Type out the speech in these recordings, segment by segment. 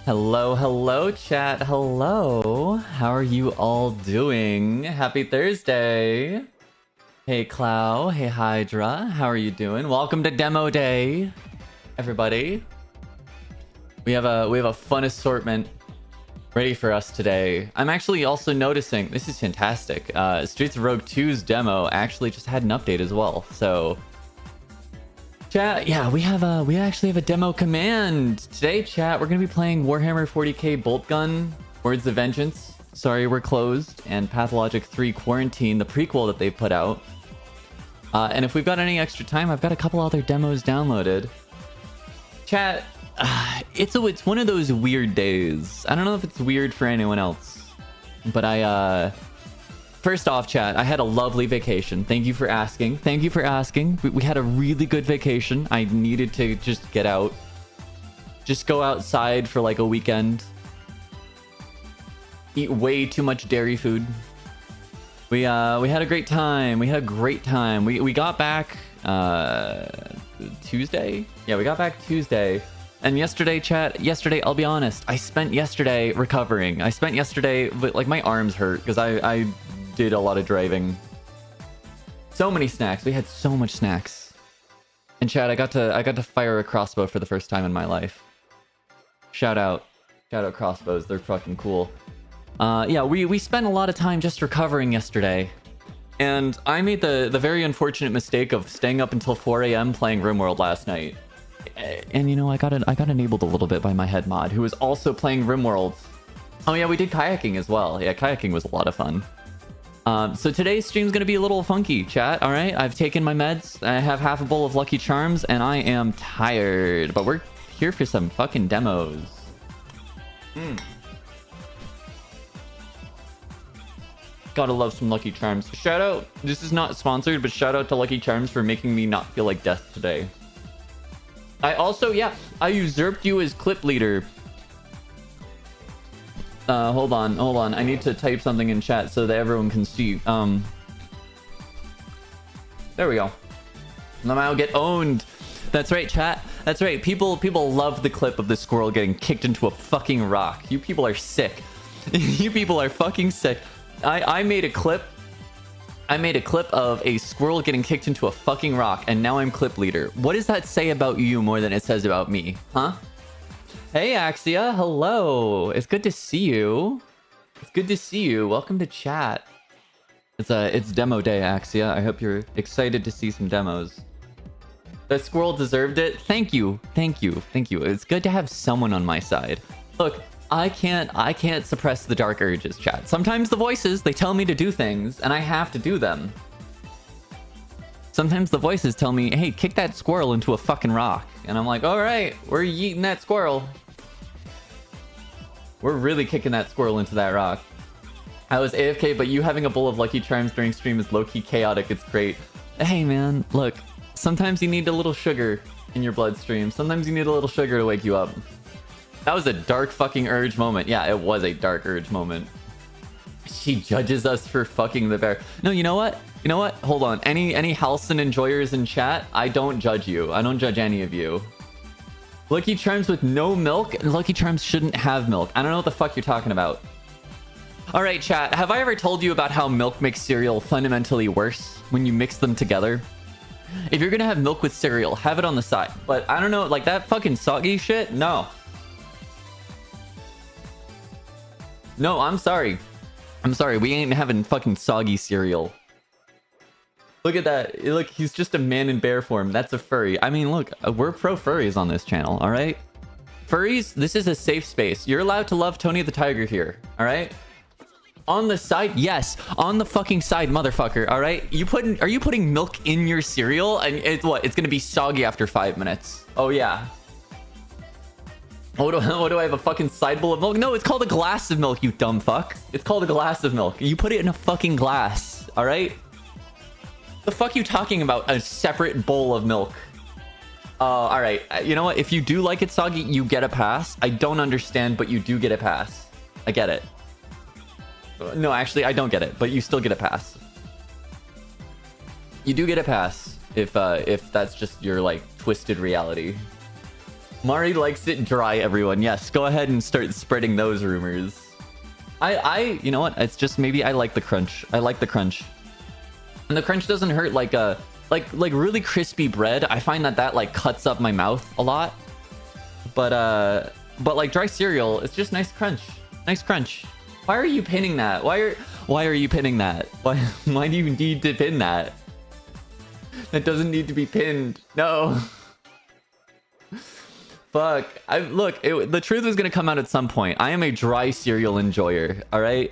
Hello, hello, chat. Hello. How are you all doing? Happy Thursday. Hey, Clow. Hey, Hydra. How are you doing? Welcome to Demo Day, everybody. We have a fun assortment ready for us today. I'm actually also noticing this is fantastic. Streets of Rogue 2's demo actually just had an update as well. So, chat, yeah, we actually have a demo command today. Chat, we're gonna be playing Warhammer 40k Boltgun, Words of Vengeance. Sorry, we're closed, and Pathologic 3 Quarantine, the prequel that they put out. And if we've got any extra time, I've got a couple other demos downloaded. Chat, it's one of those weird days. I don't know if it's weird for anyone else, but first off, chat, I had a lovely vacation. Thank you for asking. Thank you for asking. We had a really good vacation. I needed to just get out. Just go outside for like a weekend. Eat way too much dairy food. We had a great time. We had a great time. We got back Tuesday? Yeah, we got back Tuesday. And yesterday, chat, I'll be honest, I spent yesterday recovering. I spent yesterday, but like my arms hurt because I did a lot of driving. So many snacks. We had so much snacks. And chat, I got to fire a crossbow for the first time in my life. Shout out crossbows. They're fucking cool. Yeah, we spent a lot of time just recovering yesterday. And I made the very unfortunate mistake of staying up until 4 a.m. playing RimWorld last night. And you know, I got enabled a little bit by my head mod, who was also playing RimWorld. Oh yeah, we did kayaking as well. Yeah, kayaking was a lot of fun. So today's stream's gonna be a little funky, chat. All right, I've taken my meds. I have half a bowl of Lucky Charms, and I am tired. But we're here for some fucking demos. Gotta love some Lucky Charms. Shout out. This is not sponsored, but shout out to Lucky Charms for making me not feel like death today. I also, yeah, I usurped you as clip leader. Hold on. I need to type something in chat so that everyone can see. There we go. I'll get owned. That's right, chat. That's right. People love the clip of the squirrel getting kicked into a fucking rock. You people are sick. You people are fucking sick. I made a clip. I made a clip of a squirrel getting kicked into a fucking rock, and now I'm clip leader. What does that say about you more than it says about me? Huh? Hey, Axia. Hello. It's good to see you. It's good to see you. Welcome to chat. It's demo day, Axia. I hope you're excited to see some demos. That squirrel deserved it. Thank you. Thank you. Thank you. It's good to have someone on my side. Look, I can't suppress the dark urges, chat. Sometimes the voices, they tell me to do things, and I have to do them. Sometimes the voices tell me, hey, kick that squirrel into a fucking rock. And I'm like, all right, we're yeeting that squirrel. We're really kicking that squirrel into that rock. I was AFK, but you having a bowl of Lucky Charms during stream is low-key chaotic. It's great. Hey, man, look, sometimes you need a little sugar in your bloodstream. Sometimes you need a little sugar to wake you up. That was a dark fucking urge moment. Yeah, it was a dark urge moment. She judges us for fucking the bear. No, you know what? You know what? Hold on. Any Halcyon enjoyers in chat? I don't judge you. I don't judge any of you. Lucky Charms with no milk? Lucky Charms shouldn't have milk. I don't know what the fuck you're talking about. Alright, chat. Have I ever told you about how milk makes cereal fundamentally worse when you mix them together? If you're gonna have milk with cereal, have it on the side. But I don't know, like that fucking soggy shit? No. No, I'm sorry. I'm sorry. We ain't having fucking soggy cereal. Look at that. Look, he's just a man in bear form. That's a furry. I mean, look, we're pro furries on this channel, all right? Furries, this is a safe space. You're allowed to love Tony the Tiger here, all right? On the side? Yes. On the fucking side, motherfucker, all right? Are you putting milk in your cereal? And it's what? It's gonna be soggy after 5 minutes. Oh, yeah. What do I have, a fucking side bowl of milk? No, it's called a glass of milk, you dumb fuck. It's called a glass of milk. You put it in a fucking glass, all right? The fuck you talking about? A separate bowl of milk. All right. You know what? If you do like it soggy, you get a pass. I don't understand, but you do get a pass. I get it. No, actually, I don't get it, but you still get a pass. You do get a pass if that's just your, like, twisted reality. Mari likes it dry, everyone. Yes, go ahead and start spreading those rumors. You know what? It's just maybe I like the crunch. I like the crunch. And the crunch doesn't hurt like like really crispy bread. I find that like cuts up my mouth a lot. But like dry cereal, it's just nice crunch. Nice crunch. Why are you pinning that? Why are you pinning that? Why do you need to pin that? That doesn't need to be pinned. No. Fuck. Look, the truth is gonna come out at some point. I am a dry cereal enjoyer, alright?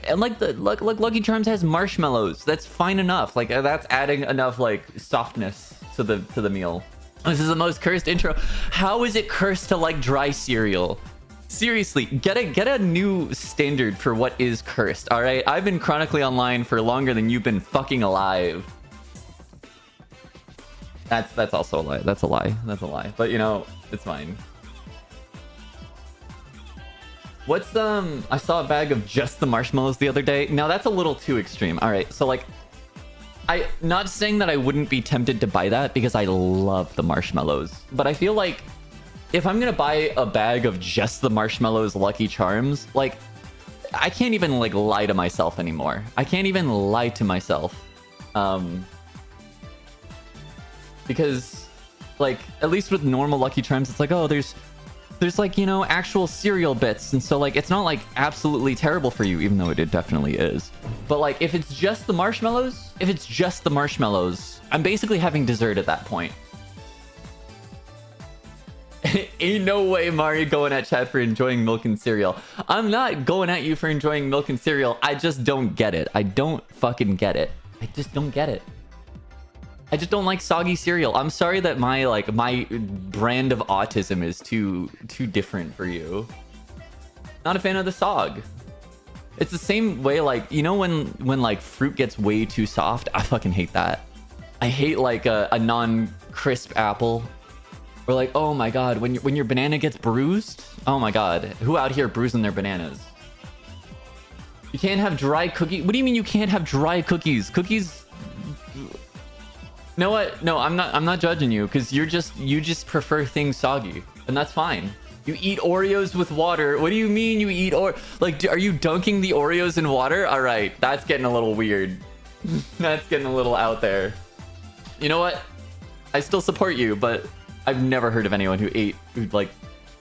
And like Lucky Charms has marshmallows. That's fine enough. Like that's adding enough like softness to the meal. This is the most cursed intro. How is it cursed to like dry cereal? Seriously, get a new standard for what is cursed, alright? I've been chronically online for longer than you've been fucking alive. That's also a lie. That's a lie. That's a lie. But you know, it's fine. What's I saw a bag of just the marshmallows the other day. Now that's a little too extreme. All right, so like, not saying that I wouldn't be tempted to buy that because I love the marshmallows, but I feel like if I'm gonna buy a bag of just the marshmallows Lucky Charms, like, I can't even like lie to myself anymore. I can't even lie to myself. Because like, at least with normal Lucky Charms, it's like, oh, there's like, you know, actual cereal bits, and so like it's not like absolutely terrible for you, even though it definitely is. But like if it's just the marshmallows, I'm basically having dessert at that point. Ain't no way Mario going at chat for enjoying milk and cereal. I'm not going at you for enjoying milk and cereal. I just don't get it. I don't fucking get it. I just don't get it. I just don't like soggy cereal. I'm sorry that my brand of autism is too different for you. Not a fan of the sog. It's the same way, like, you know when like fruit gets way too soft? I fucking hate that. I hate like a non-crisp apple. Or like, oh my god, when your banana gets bruised? Oh my god, who out here bruising their bananas? You can't have dry cookies. What do you mean you can't have dry cookies? Cookies. You know what? No, I'm not judging you because you just prefer things soggy, and that's fine. You eat Oreos with water. What do you mean you eat are you dunking the Oreos in water? All right, that's getting a little weird. That's getting a little out there. You know what? I still support you, but I've never heard of anyone who like.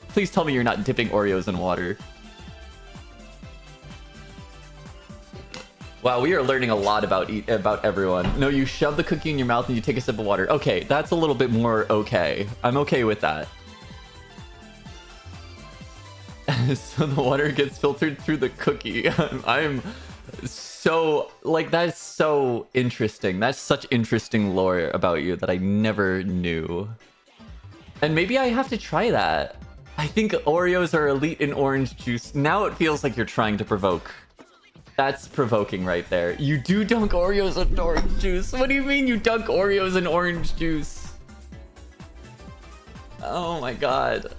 Please tell me you're not dipping Oreos in water. Wow, we are learning a lot about everyone. No, you shove the cookie in your mouth and you take a sip of water. Okay, that's a little bit more okay. I'm okay with that. So the water gets filtered through the cookie. I'm so, like, that's so interesting. That's such interesting lore about you that I never knew. And maybe I have to try that. I think Oreos are elite in orange juice. Now it feels like you're trying to provoke. That's provoking right there. You do dunk Oreos in orange juice. What do you mean you dunk Oreos in orange juice? Oh my god.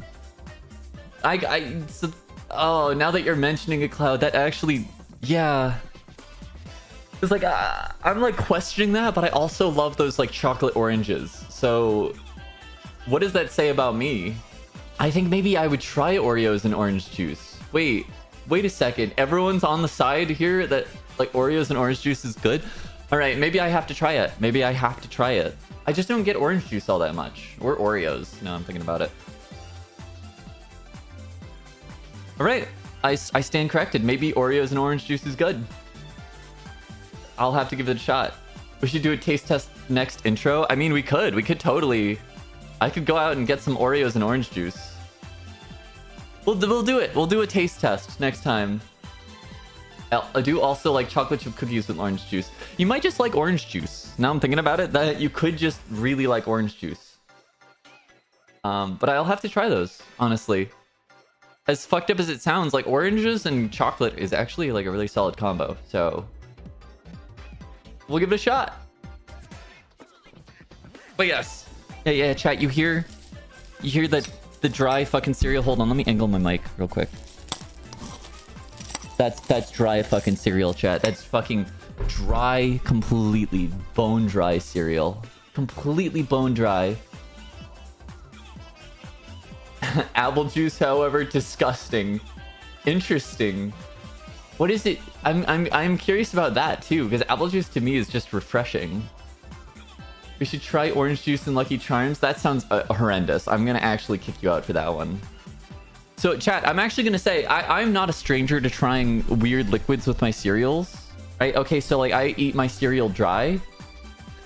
Oh, now that you're mentioning it, Cloud, that actually, yeah. It's like, I'm like questioning that, but I also love those like chocolate oranges. So what does that say about me? I think maybe I would try Oreos in orange juice. Wait a second. Everyone's on the side here that like Oreos and orange juice is good. All right, maybe I have to try it. Maybe I have to try it. I just don't get orange juice all that much. Or Oreos. No, I'm thinking about it. All right, I stand corrected. Maybe Oreos and orange juice is good. I'll have to give it a shot. We should do a taste test next intro. I mean, we could totally. I could go out and get some Oreos and orange juice. We'll do it. We'll do a taste test next time. I do also like chocolate chip cookies with orange juice. You might just like orange juice. Now I'm thinking about it, that you could just really like orange juice. But I'll have to try those, honestly. As fucked up as it sounds, like oranges and chocolate is actually like a really solid combo. So we'll give it a shot. But yes. Yeah, chat, you hear that the dry fucking cereal. Hold on, let me angle my mic real quick. That's dry fucking cereal, chat. That's fucking dry, completely bone dry cereal. Completely bone dry. Apple juice, however, disgusting. Interesting. What is it? I'm curious about that too, because apple juice to me is just refreshing. We should try orange juice and Lucky Charms. That sounds horrendous. I'm gonna actually kick you out for that one. So chat, I'm actually gonna say I'm not a stranger to trying weird liquids with my cereals. Right? Okay, so like I eat my cereal dry.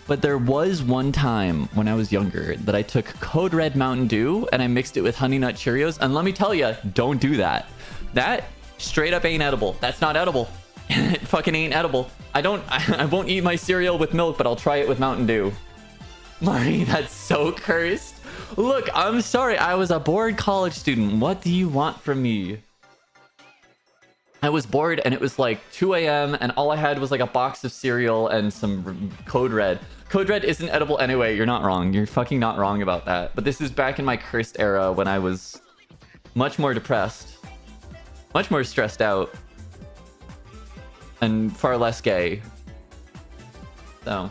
But there was one time when I was younger that I took Code Red Mountain Dew and I mixed it with Honey Nut Cheerios. And let me tell you, don't do that. That straight up ain't edible. That's not edible. It fucking ain't edible. I won't eat my cereal with milk, but I'll try it with Mountain Dew. Marty, that's so cursed. Look, I'm sorry. I was a bored college student. What do you want from me? I was bored and it was like 2 a.m. and all I had was like a box of cereal and some Code Red. Code Red isn't edible anyway. You're not wrong. You're fucking not wrong about that. But this is back in my cursed era when I was much more depressed, much more stressed out, and far less gay. So,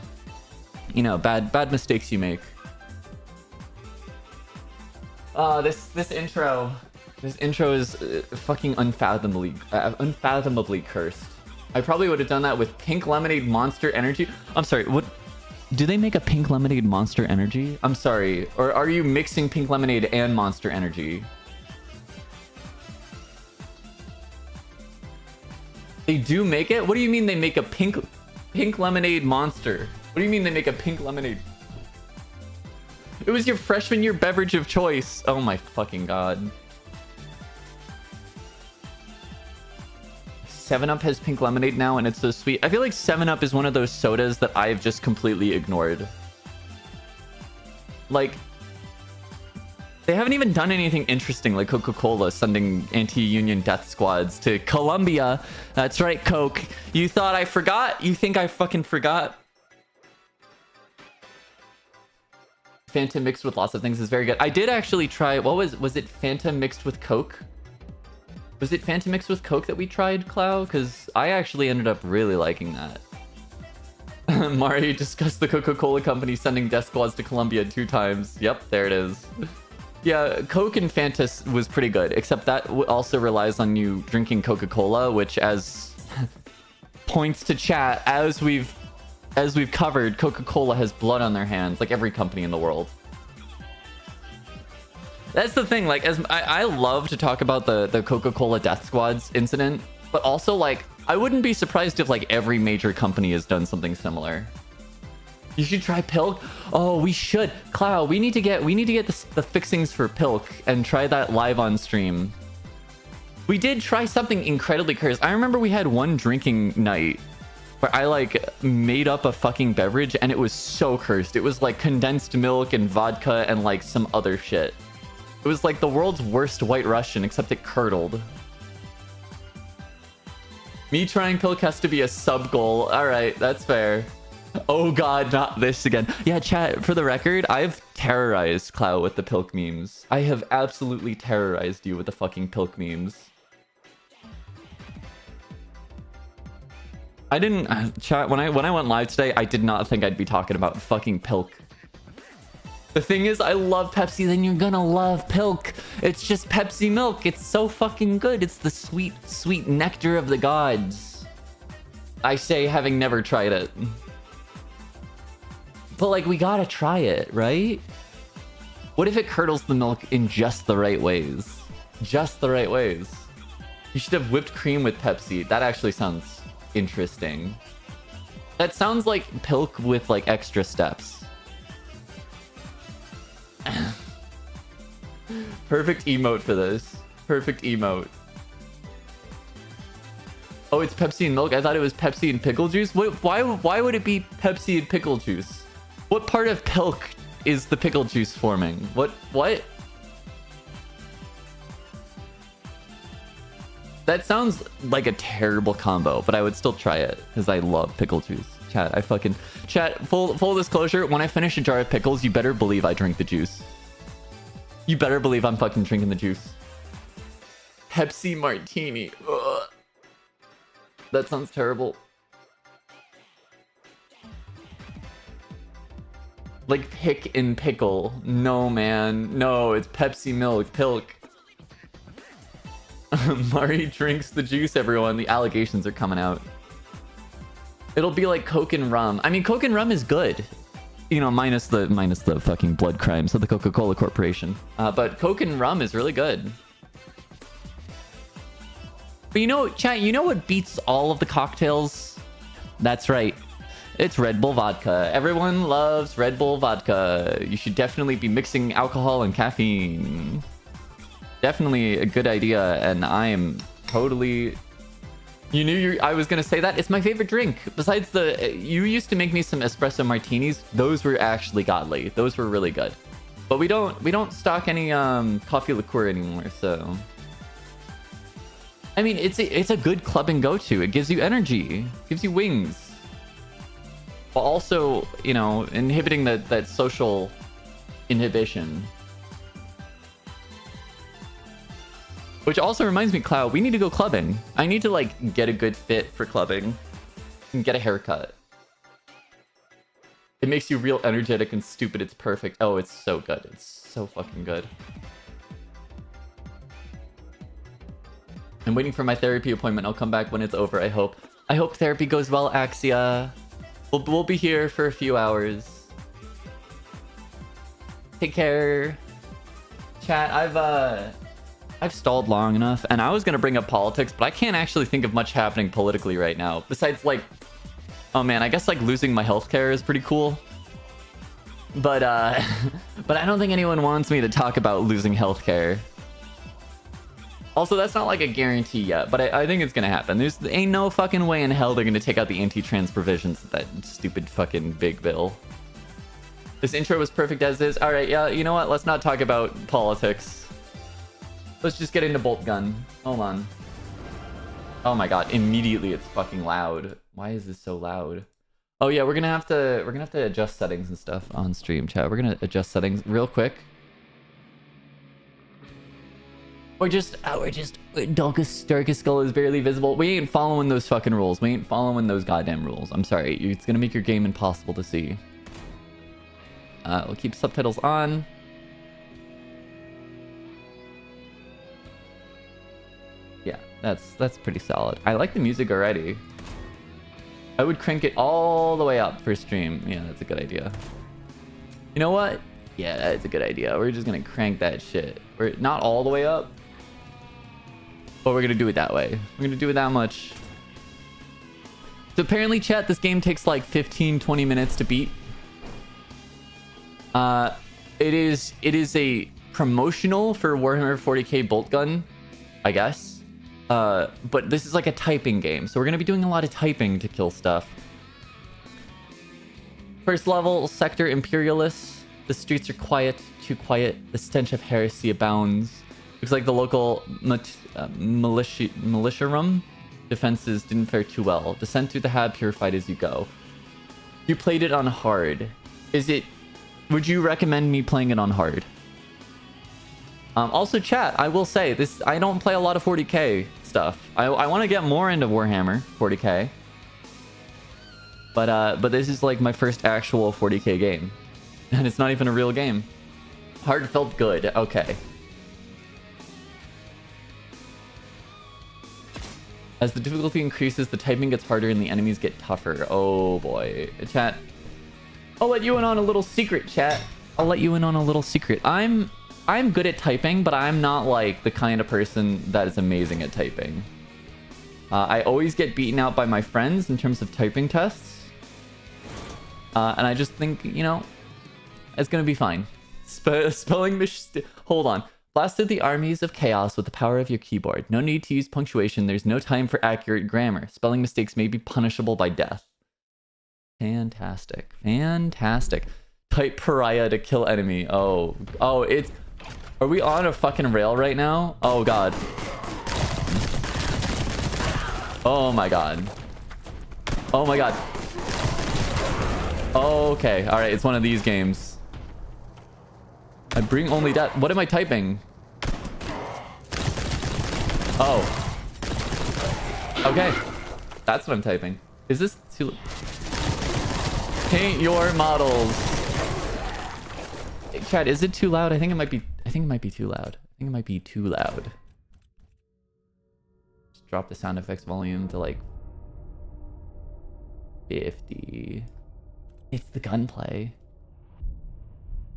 you know, bad mistakes you make. This intro. This intro is fucking unfathomably cursed. I probably would have done that with Pink Lemonade Monster Energy. I'm sorry, what? Do they make a Pink Lemonade Monster Energy? I'm sorry. Or are you mixing Pink Lemonade and Monster Energy? They do make it? What do you mean they make a Pink Lemonade Monster? What do you mean they make a Pink Lemonade? It was your freshman year beverage of choice. Oh my fucking god. 7-Up has pink lemonade now and it's so sweet. I feel like 7-Up is one of those sodas that I've just completely ignored. Like, they haven't even done anything interesting like Coca-Cola sending anti-union death squads to Colombia. That's right, Coke. You thought I forgot? You think I fucking forgot? Fanta mixed with lots of things is very good. I did actually try, what was it Fanta mixed with Coke? Was it Fanta mixed with Coke that we tried, Clow? Because I actually ended up really liking that. Mario discussed the Coca-Cola company sending death squads to Colombia 2 times. Yep, there it is. Yeah, Coke and Fanta was pretty good, except that also relies on you drinking Coca-Cola, which, as points to chat, as we've covered, Coca-Cola has blood on their hands, like every company in the world. That's the thing, like, as I love to talk about the Coca-Cola Death Squads incident, but also, like, I wouldn't be surprised if, like, every major company has done something similar. You should try Pilk. Oh, we should. Clow, we need to get the fixings for Pilk and try that live on stream. We did try something incredibly cursed. I remember we had one drinking night where I, like, made up a fucking beverage and it was so cursed. It was, like, condensed milk and vodka and, like, some other shit. It was like the world's worst White Russian, except it curdled. Me trying Pilk has to be a sub-goal. Alright, that's fair. Oh god, not this again. Yeah, chat, for the record, I've terrorized Clow with the Pilk memes. I have absolutely terrorized you with the fucking Pilk memes. I didn't... chat, when I went live today, I did not think I'd be talking about fucking Pilk. The thing is, I love Pepsi, then you're gonna love Pilk. It's just Pepsi milk. It's so fucking good. It's the sweet, sweet nectar of the gods. I say, having never tried it. But, like, we gotta try it, right? What if it curdles the milk in just the right ways? Just the right ways. You should have whipped cream with Pepsi. That actually sounds interesting. That sounds like Pilk with, like, extra steps. Perfect emote for this. Perfect emote. Oh, it's Pepsi and milk? I thought it was Pepsi and pickle juice. Why would it be Pepsi and pickle juice? What part of Pilk is the pickle juice forming? What? That sounds like a terrible combo, but I would still try it because I love pickle juice. Chat, full disclosure, when I finish a jar of pickles, you better believe I drink the juice. You better believe I'm fucking drinking the juice. Pepsi martini. Ugh. That sounds terrible. Like pick and pickle. No, man. No, it's Pepsi milk. Pilk. Mari drinks the juice, everyone. The allegations are coming out. It'll be like Coke and rum. I mean, Coke and rum is good. You know, minus the fucking blood crimes of the Coca-Cola Corporation. But Coke and rum is really good. But you know, chat, you know what beats all of the cocktails? That's right. It's Red Bull vodka. Everyone loves Red Bull vodka. You should definitely be mixing alcohol and caffeine. Definitely a good idea, and I am totally... You knew I was gonna say that? It's my favorite drink. Besides the... You used to make me some espresso martinis. Those were actually godly. Those were really good. But we don't stock any coffee liqueur anymore, so... I mean, it's a good club and go-to. It gives you energy. Gives you wings. But also, you know, inhibiting that social inhibition. Which also reminds me, Cloud, we need to go clubbing. I need to, like, get a good fit for clubbing. And get a haircut. It makes you real energetic and stupid. It's perfect. Oh, it's so good. It's so fucking good. I'm waiting for my therapy appointment. I'll come back when it's over, I hope. I hope therapy goes well, Axia. We'll be here for a few hours. Take care. Chat, I've stalled long enough, and I was gonna bring up politics, but I can't actually think of much happening politically right now. Besides, like, oh man, I guess like losing my healthcare is pretty cool. But but I don't think anyone wants me to talk about losing healthcare. Also, that's not like a guarantee yet, but I think it's gonna happen. There ain't no fucking way in hell they're gonna take out the anti-trans provisions of that stupid fucking big bill. This intro was perfect as is. Alright, yeah, you know what? Let's not talk about politics. Let's just get into Boltgun. Hold on. Oh my god, immediately it's fucking loud. Why is this so loud? Oh yeah, we're gonna have to adjust settings and stuff on stream, chat. We're gonna adjust settings real quick. We're just darkest skull is barely visible. We ain't following those fucking rules. We ain't following those goddamn rules. I'm sorry. It's gonna make your game impossible to see. We'll keep subtitles on. Yeah, that's pretty solid. I like the music already. I would crank it all the way up for stream. Yeah, that's a good idea. You know what? Yeah, that's a good idea. We're just gonna crank that shit. We're not all the way up. But we're gonna do it that way. We're gonna do it that much. So apparently, chat, this game takes like 15-20 minutes to beat. It is a promotional for Warhammer 40k Boltgun, I guess. But this is like a typing game, so we're gonna be doing a lot of typing to kill stuff. First level, Sector Imperialists. The streets are quiet, too quiet. The stench of heresy abounds. Looks like the local militia room defenses didn't fare too well. Descend through the hab, purified as you go. You played it on hard. Would you recommend me playing it on hard? Also, chat, I will say this: I don't play a lot of 40k stuff. I want to get more into Warhammer 40k, but this is like my first actual 40k game, and it's not even a real game. Hard felt good. Okay. As the difficulty increases, the typing gets harder and the enemies get tougher. Oh boy. Chat. I'll let you in on a little secret, chat. I'll let you in on a little secret. I'm good at typing, but I'm not like the kind of person that is amazing at typing. I always get beaten out by my friends in terms of typing tests. And I just think, you know, it's gonna be fine. Spelling hold on. Blasted the armies of chaos with the power of your keyboard. No need to use punctuation. There's no time for accurate grammar. Spelling mistakes may be punishable by death. Fantastic. Fantastic. Type pariah to kill enemy. Oh, it's... Are we on a fucking rail right now? Oh, God. Oh, my God. Oh, my God. Okay. All right. It's one of these games. I bring only that. What am I typing? Oh. Okay. That's what I'm typing. Is this too... Paint your models. chat, is it too loud? I think it might be. I think it might be too loud. I think it might be too loud. Just drop the sound effects volume to like 50. It's the gunplay.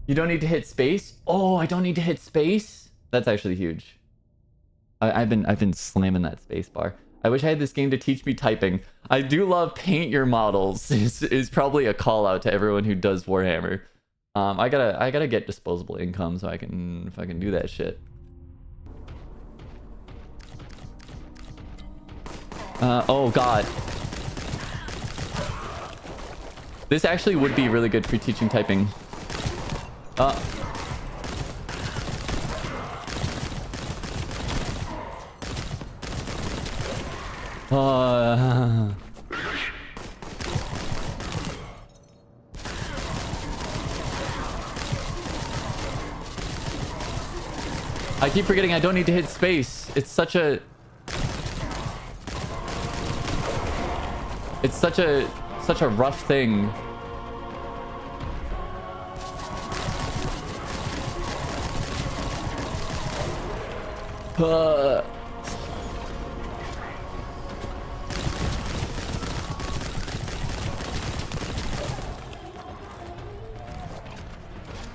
You don't need to hit space. Oh, I don't need to hit space. That's actually huge. I've been slamming that space bar. I wish I had this game to teach me typing. I do love paint your models. is probably a call out to everyone who does Warhammer. I gotta get disposable income so I can do that shit. Oh god. This actually would be really good for teaching typing. I keep forgetting I don't need to hit space. It's such a rough thing.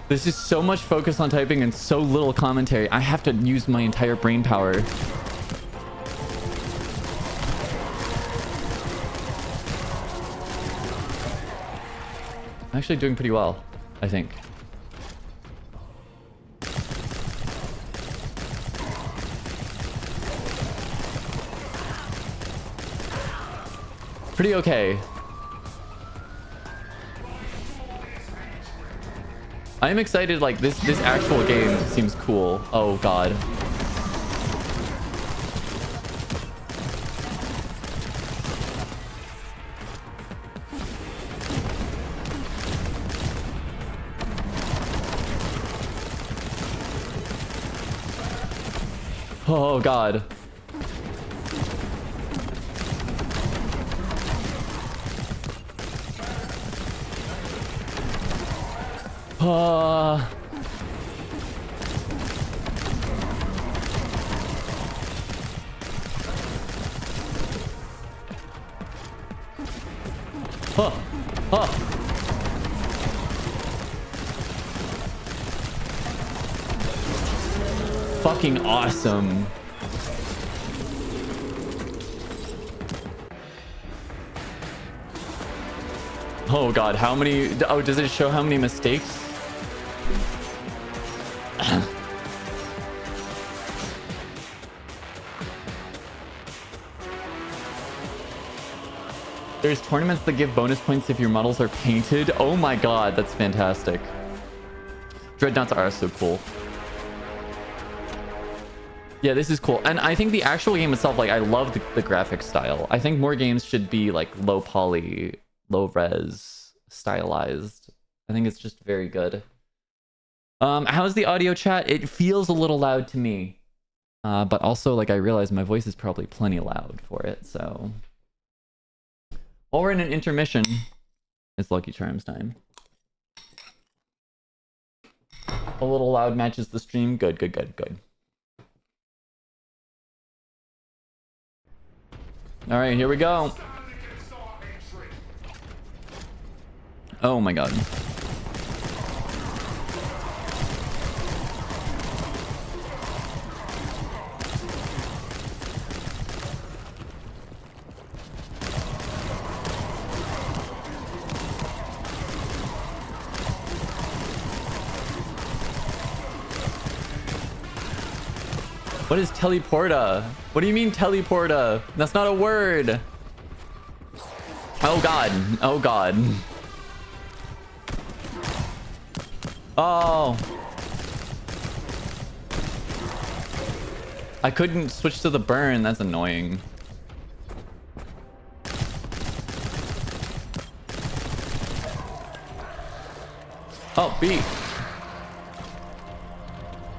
This is so much focus on typing and so little commentary. I have to use my entire brain power. I'm actually doing pretty well, I think. Pretty okay. I'm excited, like, this actual game seems cool. Oh, God. Oh, God. Fucking awesome. Oh god, how many... Oh, does it show how many mistakes? There's tournaments that give bonus points if your models are painted. Oh my god, that's fantastic. Dreadnoughts are so cool. Yeah, this is cool. And I think the actual game itself, like, I love the graphic style. I think more games should be, like, low poly, low res, stylized. I think it's just very good. How's the audio chat? It feels a little loud to me. But also, like, I realize my voice is probably plenty loud for it, so... While we're in an intermission, it's Lucky Charms time. A little loud matches the stream. Good, good, good, good. All right, here we go. Oh my god. What is teleporta? What do you mean teleporta? That's not a word. Oh god. Oh god. Oh. I couldn't switch to the burn. That's annoying. Oh, B.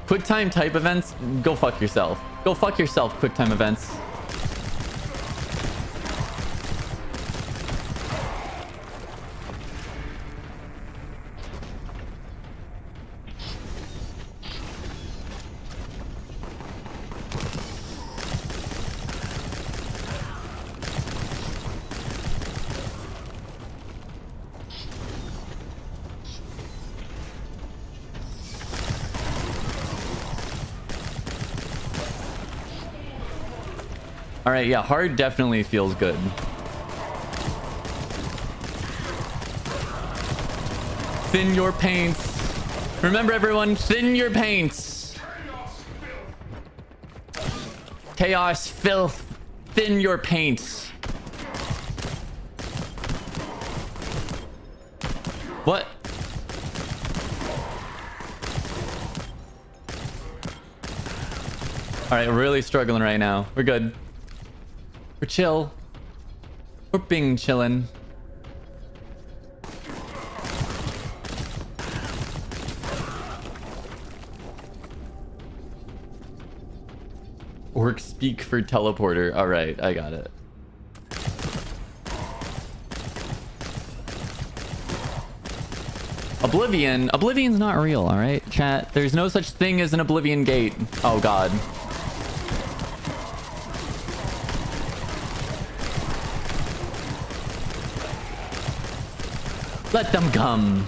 QuickTime type events? Go fuck yourself. Go fuck yourself, QuickTime events. All right, yeah, hard definitely feels good. Thin your paints. Remember, everyone, thin your paints. Chaos, filth, thin your paints. What? All right, we're really struggling right now. We're good. We're chill. We're being chillin'. Orc speak for teleporter. All right, I got it. Oblivion. Oblivion's not real, all right, chat? There's no such thing as an Oblivion gate. Oh, God. Let them come.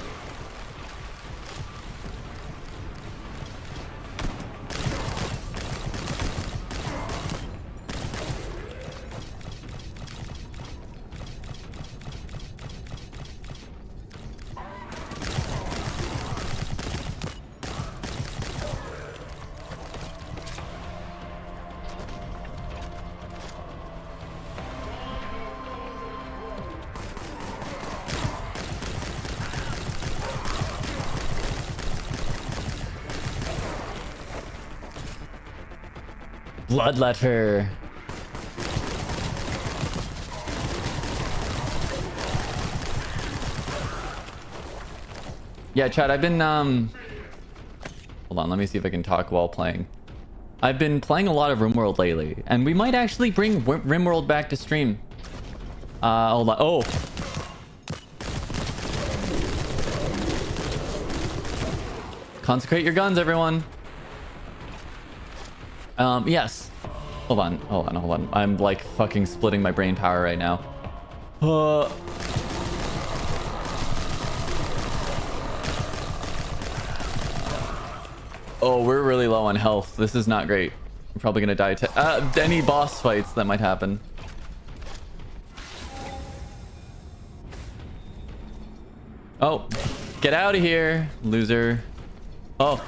Bloodletter. Yeah, chat, I've been hold on, let me see if I can talk while playing. I've been playing a lot of RimWorld lately, and we might actually bring RimWorld back to stream. Hold on. Oh. Consecrate your guns, everyone. Yes. Hold on. I'm like fucking splitting my brain power right now. Oh, we're really low on health. This is not great. We're probably gonna die to any boss fights that might happen. Oh, get out of here, loser. Oh.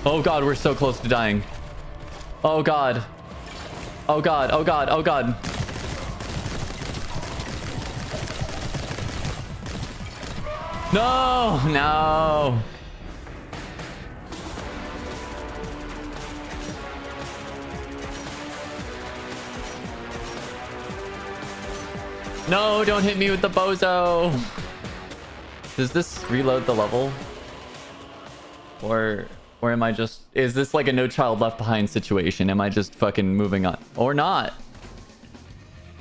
Oh God, we're so close to dying. Oh God. Oh God, oh God, oh God. No, no. No, don't hit me with the bozo. Does this reload the level? Or am I just... Is this like a No Child Left Behind situation? Am I just fucking moving on? Or not?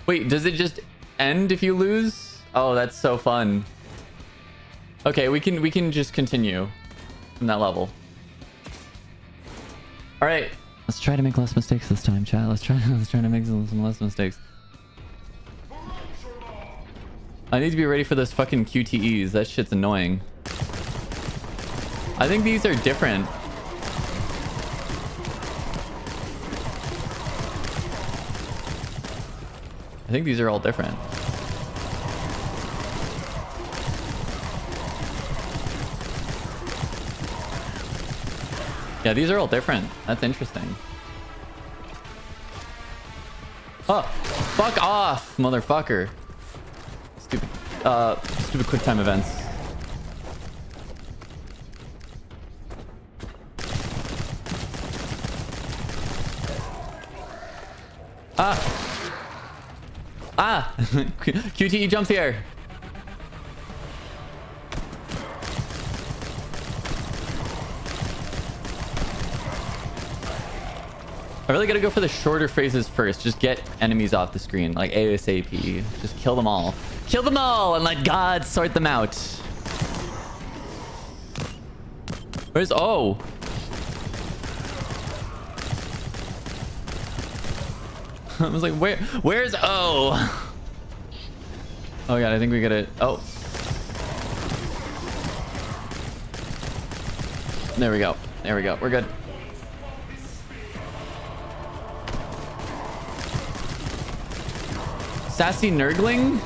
Wait, does it just end if you lose? Oh, that's so fun. Okay, we can just continue from that level. All right, let's try to make less mistakes this time, chat. Let's try to make some less mistakes. I need to be ready for those fucking QTEs. That shit's annoying. I think these are different. I think these are all different. Yeah, these are all different. That's interesting. Oh, fuck off, motherfucker. Stupid quick time events. QTE jumps here. I really gotta go for the shorter phases first. Just get enemies off the screen, like ASAP. Just kill them all. Kill them all and let God sort them out. Where's O? I was like, where's O? Oh God, I think we gotta... Oh. There we go. There we go. We're good. Sassy Nurgling?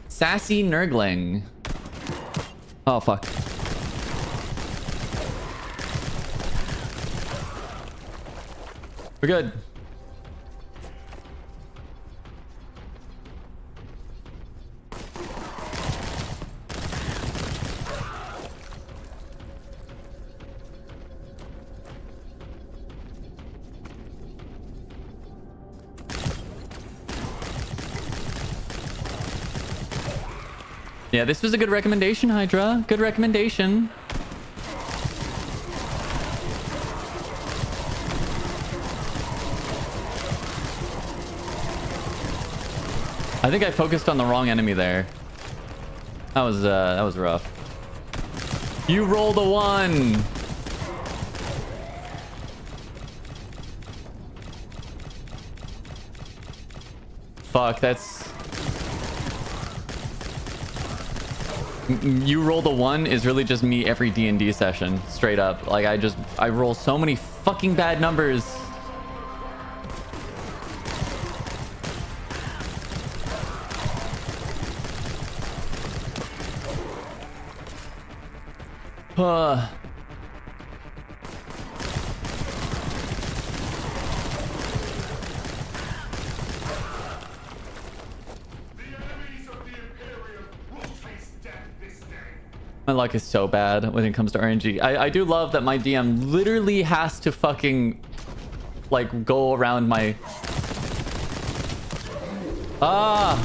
Sassy Nurgling. Oh, fuck. We're good. Yeah, this was a good recommendation, Hydra. Good recommendation. I think I focused on the wrong enemy there. That was rough. You rolled a 1. Fuck, that's... You rolled a 1 is really just me every D&D session, straight up. Like, I roll so many fucking bad numbers. My luck is so bad when it comes to RNG. I do love that my DM literally has to fucking like go around my... my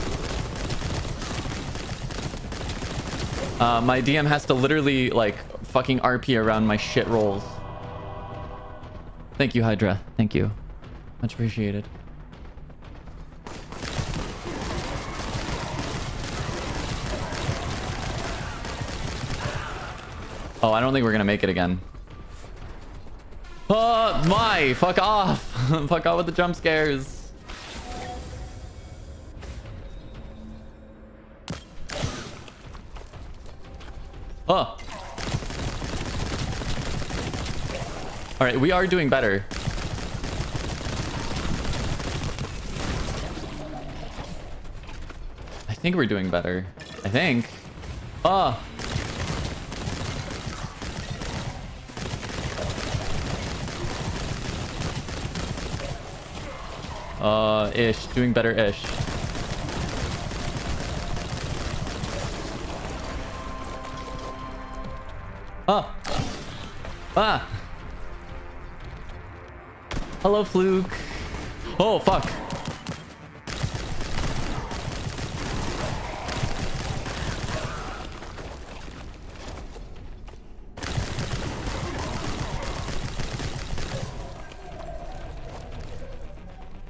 DM has to literally like fucking RP around my shit rolls. Thank you, Hydra. Thank you. Much appreciated. Oh, I don't think we're gonna make it again. Oh, my! Fuck off! Fuck off with the jump scares. Oh! Alright, we are doing better. I think we're doing better. I think. Oh! Ish. Doing better, ish. Oh! Ah! Hello, Fluke. Oh, fuck.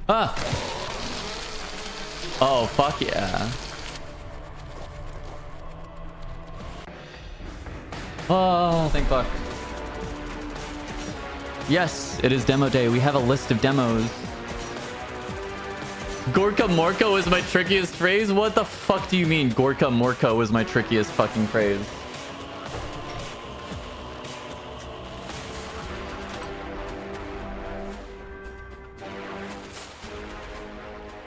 Ah! Oh, fuck yeah. Oh, thank fuck. Yes, it is demo day. We have a list of demos. Gorka Morko is my trickiest phrase? What the fuck do you mean Gorka Morko is my trickiest fucking phrase?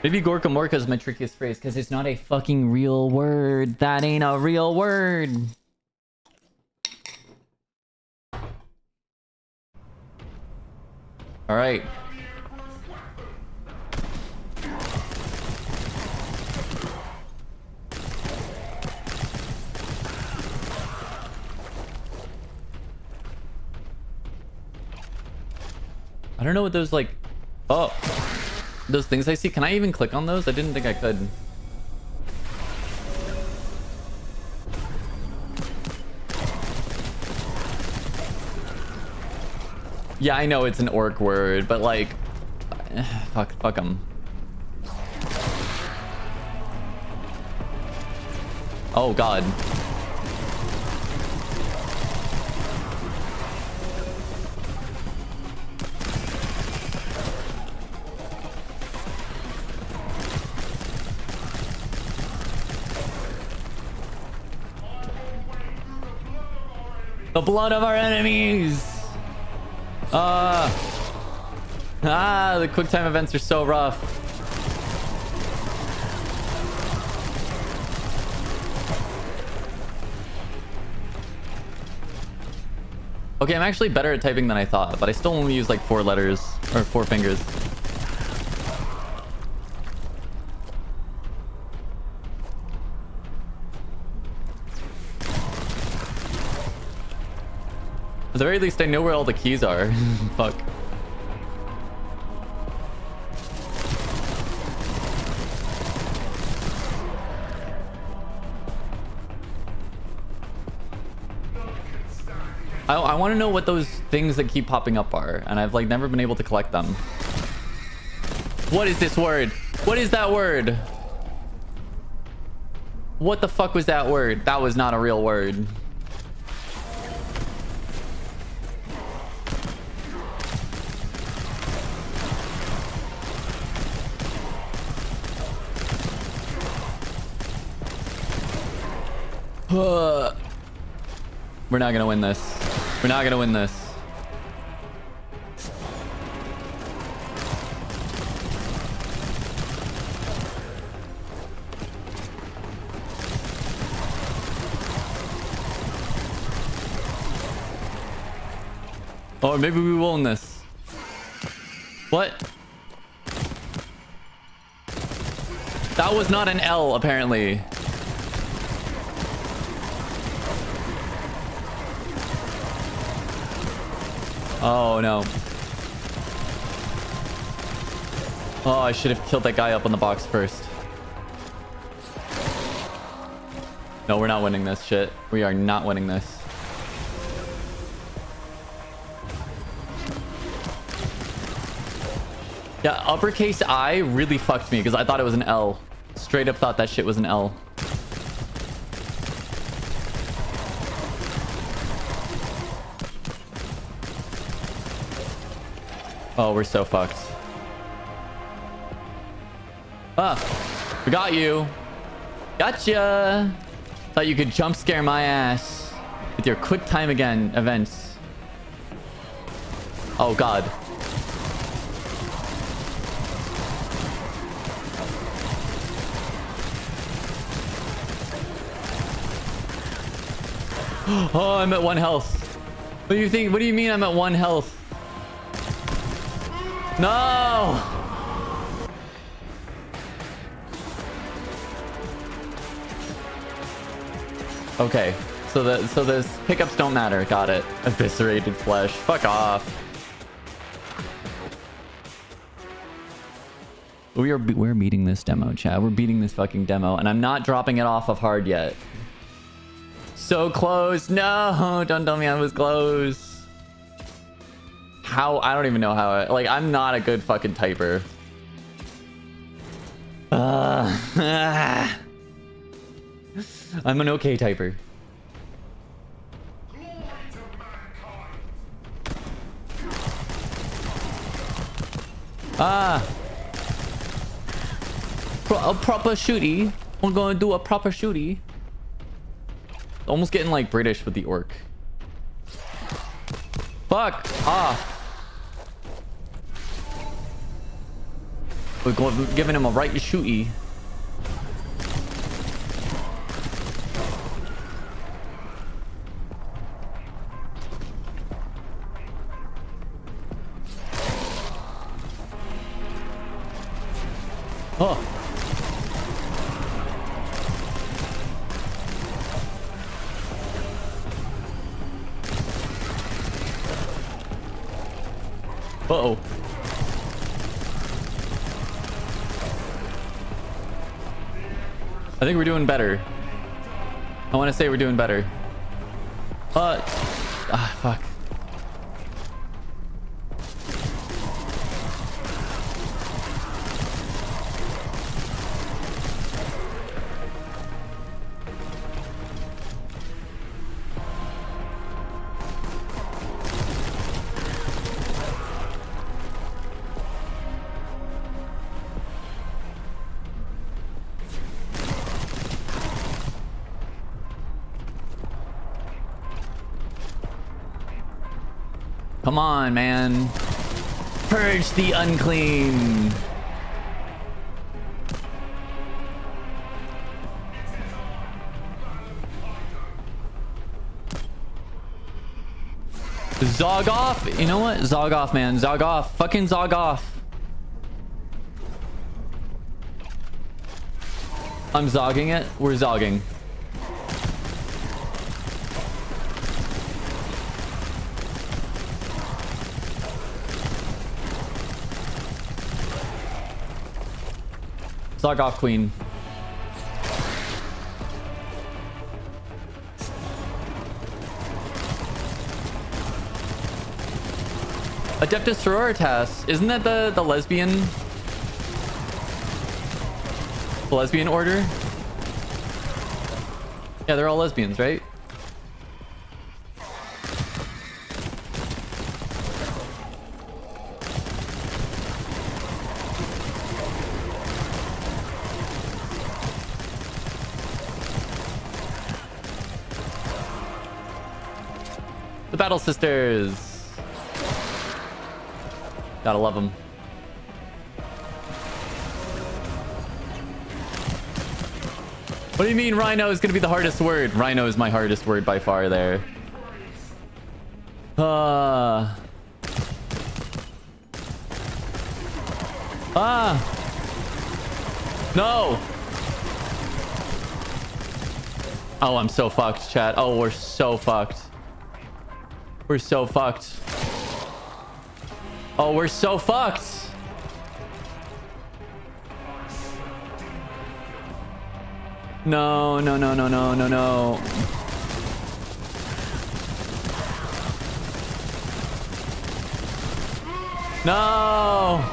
Maybe Gorka Morka is my trickiest phrase because it's not a fucking real word. That ain't a real word. All right. I don't know what those like... Oh. Those things I see. Can I even click on those? I didn't think I could. Yeah, I know it's an orc word, but like... Fuck them. Oh, God. The blood of our enemies. The quick time events are so rough. Okay, I'm actually better at typing than I thought, but I still only use like 4 letters or 4 fingers. At the very least, I know where all the keys are. Fuck. I want to know what those things that keep popping up are, and I've like never been able to collect them. What is this word? What is that word? What the fuck was that word? That was not a real word. We're not gonna win this. We're not gonna win this. Or maybe we will win this. What? That was not an L, apparently. Oh no. Oh, I should have killed that guy up on the box first. No, we're not winning this shit. We are not winning this. Yeah, uppercase I really fucked me because I thought it was an L. Straight up thought that shit was an L. Oh, we're so fucked. Ah, we got you. Gotcha. Thought you could jump scare my ass with your quick time again events. Oh god. Oh, I'm at 1 health. What do you think? What do you mean I'm at 1 health? No! Okay, so the pickups don't matter. Got it. Eviscerated flesh. Fuck off. We're beating this demo, chat. We're beating this fucking demo, and I'm not dropping it off of hard yet. So close. No, don't tell me I was close. How? I don't even know how like, I'm not a good fucking typer. I'm an okay typer. A proper shooty. We're gonna do a proper shooty. Almost getting like British with the orc. Fuck off. We're giving him a right shooty. Oh. Uh-oh. I think we're doing better. I want to say we're doing better. Fuck. Come on, man. Purge the unclean. Zog off. You know what? Zog off, man. Zog off. Fucking zog off. I'm zogging it. We're zogging. Zog off, queen. Adeptus Sororitas. Isn't that the lesbian? The lesbian order? Yeah, they're all lesbians, right? The Battle Sisters. Gotta love them. What do you mean rhino is gonna be the hardest word? Rhino is my hardest word by far there. No! Oh, I'm so fucked, chat. Oh, we're so fucked. We're so fucked. Oh, we're so fucked. No, no, no, no, no, no, no. No.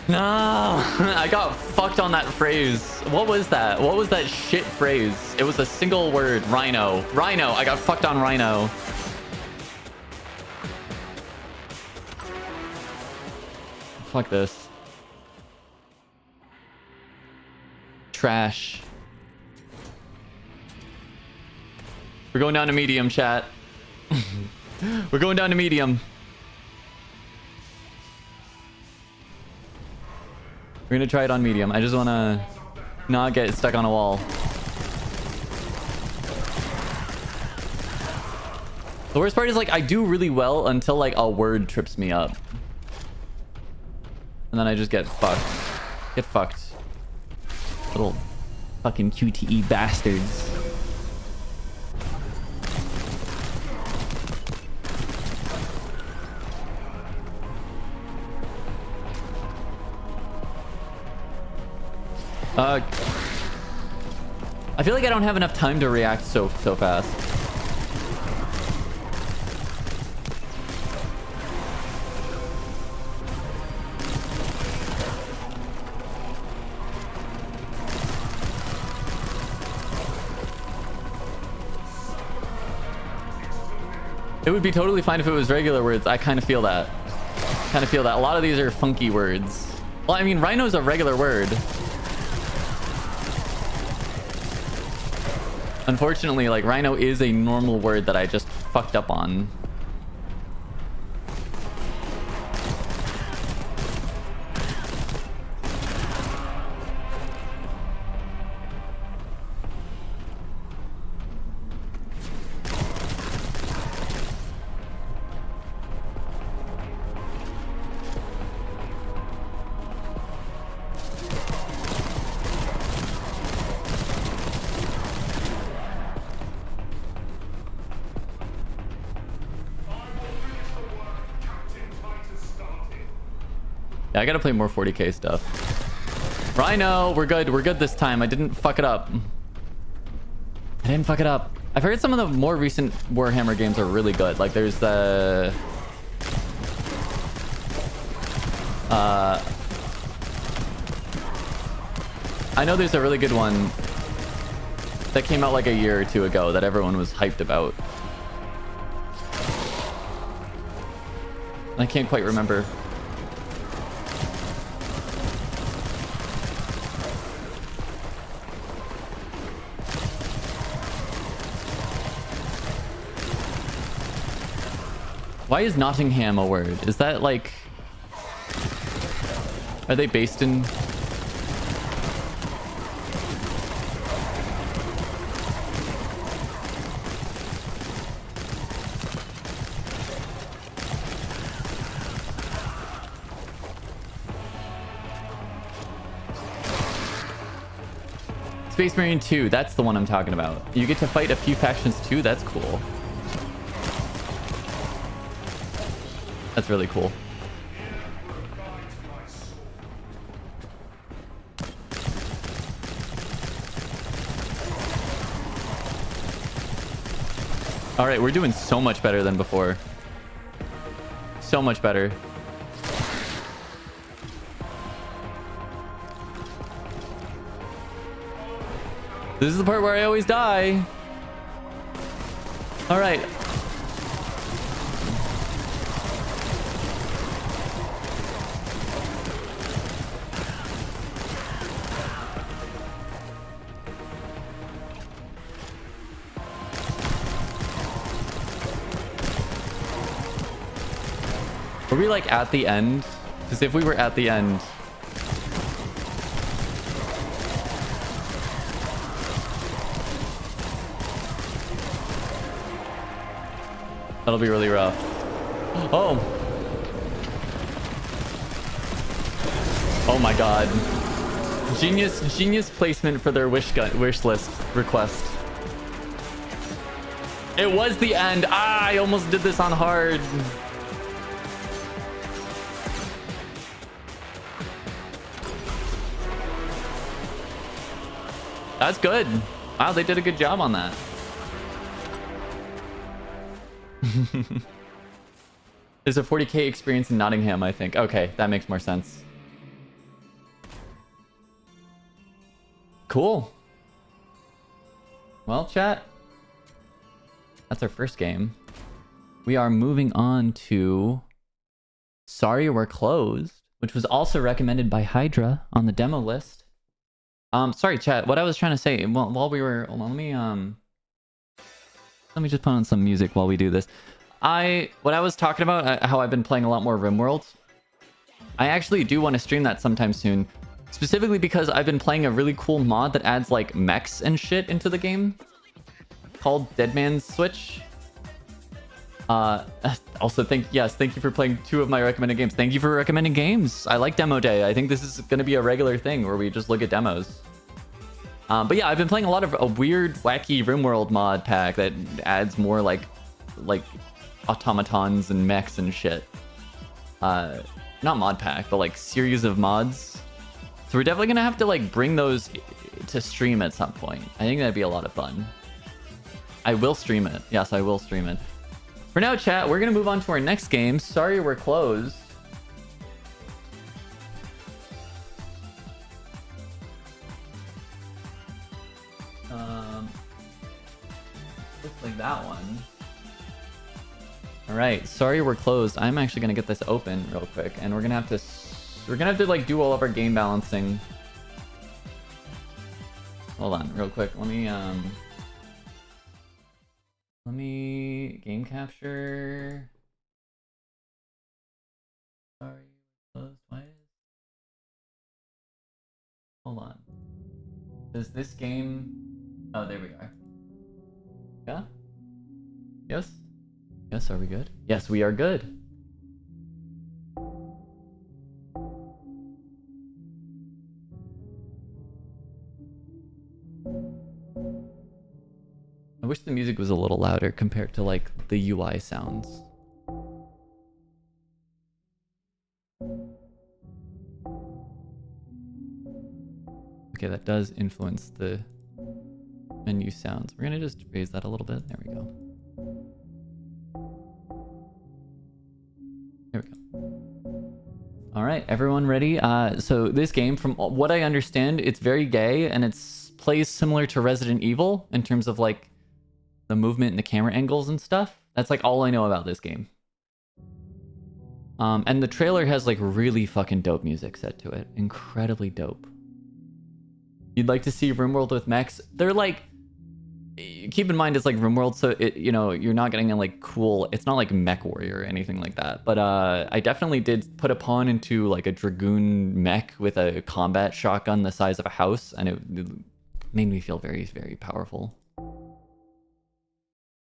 No. I got fucked on that phrase. What was that? What was that shit phrase? It was a single word. Rhino. Rhino. I got fucked on rhino. Fuck this. Trash. We're going down to medium, chat. We're going down to medium. We're gonna try it on medium. I just wanna not get stuck on a wall. The worst part is like I do really well until like a word trips me up. And then I just get fucked. Get fucked. Little fucking QTE bastards. I feel like I don't have enough time to react so fast. It would be totally fine if it was regular words. I kind of feel that. A lot of these are funky words. Well, I mean, rhino's a regular word. Unfortunately, like, rhino is a normal word that I just fucked up on. Yeah, I gotta play more 40k stuff. Rhino, we're good. We're good this time. I didn't fuck it up. I've heard some of the more recent Warhammer games are really good. Like there's the... I know there's a really good one that came out like a year or two ago that everyone was hyped about. I can't quite remember. Why is Nottingham a word? Is that like... Are they based in... Space Marine 2, that's the one I'm talking about. You get to fight a few factions too, that's cool. That's really cool. All right, we're doing so much better than before. So much better. This is the part where I always die. All right. Were we like at the end? Because if we were at the end... That'll be really rough. Oh! Oh my god. Genius placement for their wish list request. It was the end. Ah, I almost did this on hard. That's good. Wow, they did a good job on that. There's a 40k experience in Nottingham, I think. Okay, that makes more sense. Cool. Well, chat. That's our first game. We are moving on to Sorry We're Closed, which was also recommended by Hydra on the demo list. Sorry, chat. What I was trying to say while we were... Let me just put on some music while we do this. What I was talking about, how I've been playing a lot more RimWorld. I actually do want to stream that sometime soon. Specifically because I've been playing a really cool mod that adds like mechs and shit into the game. Called Dead Man's Switch. Also, thank you for playing 2 of my recommended games. Thank you for recommending games. I like Demo Day. I think this is going to be a regular thing where we just look at demos. But yeah, I've been playing a lot of a weird, wacky RimWorld mod pack that adds more like automatons and mechs and shit. Not mod pack, but like series of mods. So we're definitely gonna have to like bring those to stream at some point. I think that'd be a lot of fun. I will stream it. Yes, I will stream it. For now, chat, we're gonna move on to our next game. Sorry We're Closed. Looks like that one. All right, Sorry We're Closed. I'm actually gonna get this open real quick, and we're gonna have to like do all of our game balancing. Hold on, real quick. Let me game capture. Sorry, closed. Why is... Hold on. Does this game... Oh, there we are. Yeah? Yes? Yes, are we good? Yes, we are good. I wish the music was a little louder compared to like the UI sounds. Okay, that does influence the menu sounds. We're gonna just raise that a little bit. There we go. There we go. All right, everyone ready? So this game, from what I understand, it's very gay and it's plays similar to Resident Evil in terms of like the movement and the camera angles and stuff. That's like all I know about this game. And the trailer has like really fucking dope music set to it. Incredibly dope. You'd like to see RimWorld with mechs? They're like... keep in mind it's like RimWorld, so it, you know, you're not getting a like cool, it's not like Mech Warrior or anything like that. But I definitely did put a pawn into like a Dragoon mech with a combat shotgun the size of a house, and it made me feel very, very powerful.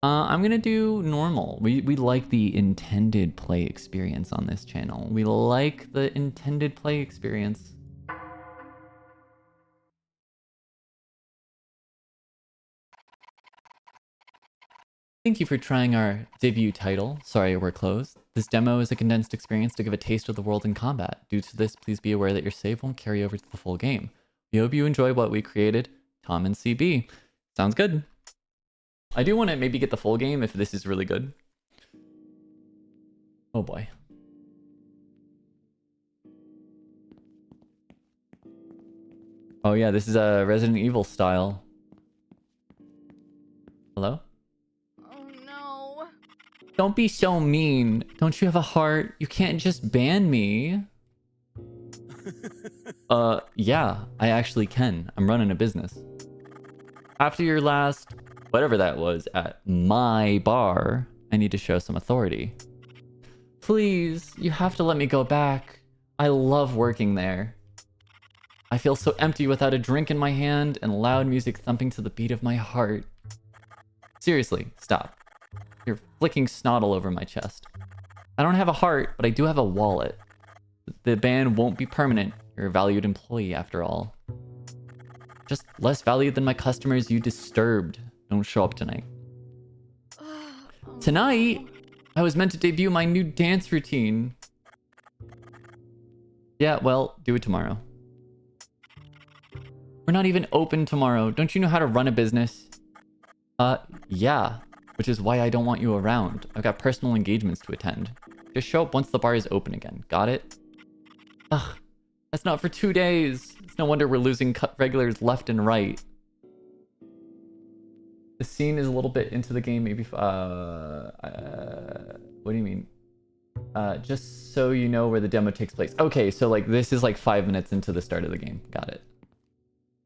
I'm gonna do normal. We like the intended play experience on this channel. We like the intended play experience. Thank you for trying our debut title. Sorry, we're closed. This demo is a condensed experience to give a taste of the world in combat. Due to this, please be aware that your save won't carry over to the full game. We hope you enjoy what we created. Tom and CB. Sounds good. I do want to maybe get the full game if this is really good. Oh boy. Oh yeah, this is a Resident Evil style. Hello? Don't be so mean. Don't you have a heart? You can't just ban me. Yeah, I actually can. I'm running a business. After your last, whatever that was, at my bar, I need to show some authority. Please, you have to let me go back. I love working there. I feel so empty without a drink in my hand and loud music thumping to the beat of my heart. Seriously, stop. You're flicking snot all over my chest. I don't have a heart, but I do have a wallet. The ban won't be permanent. You're a valued employee after all. Just less valued than my customers you disturbed. Don't show up tonight. Tonight, I was meant to debut my new dance routine. Yeah, well, do it tomorrow. We're not even open tomorrow. Don't you know how to run a business? Yeah. Which is why I don't want you around. I've got personal engagements to attend. Just show up once the bar is open again. Got it? Ugh. That's not for 2 days. It's no wonder we're losing regulars left and right. The scene is a little bit into the game. Maybe... what do you mean? Just so you know where the demo takes place. Okay, so like this is like 5 minutes into the start of the game. Got it.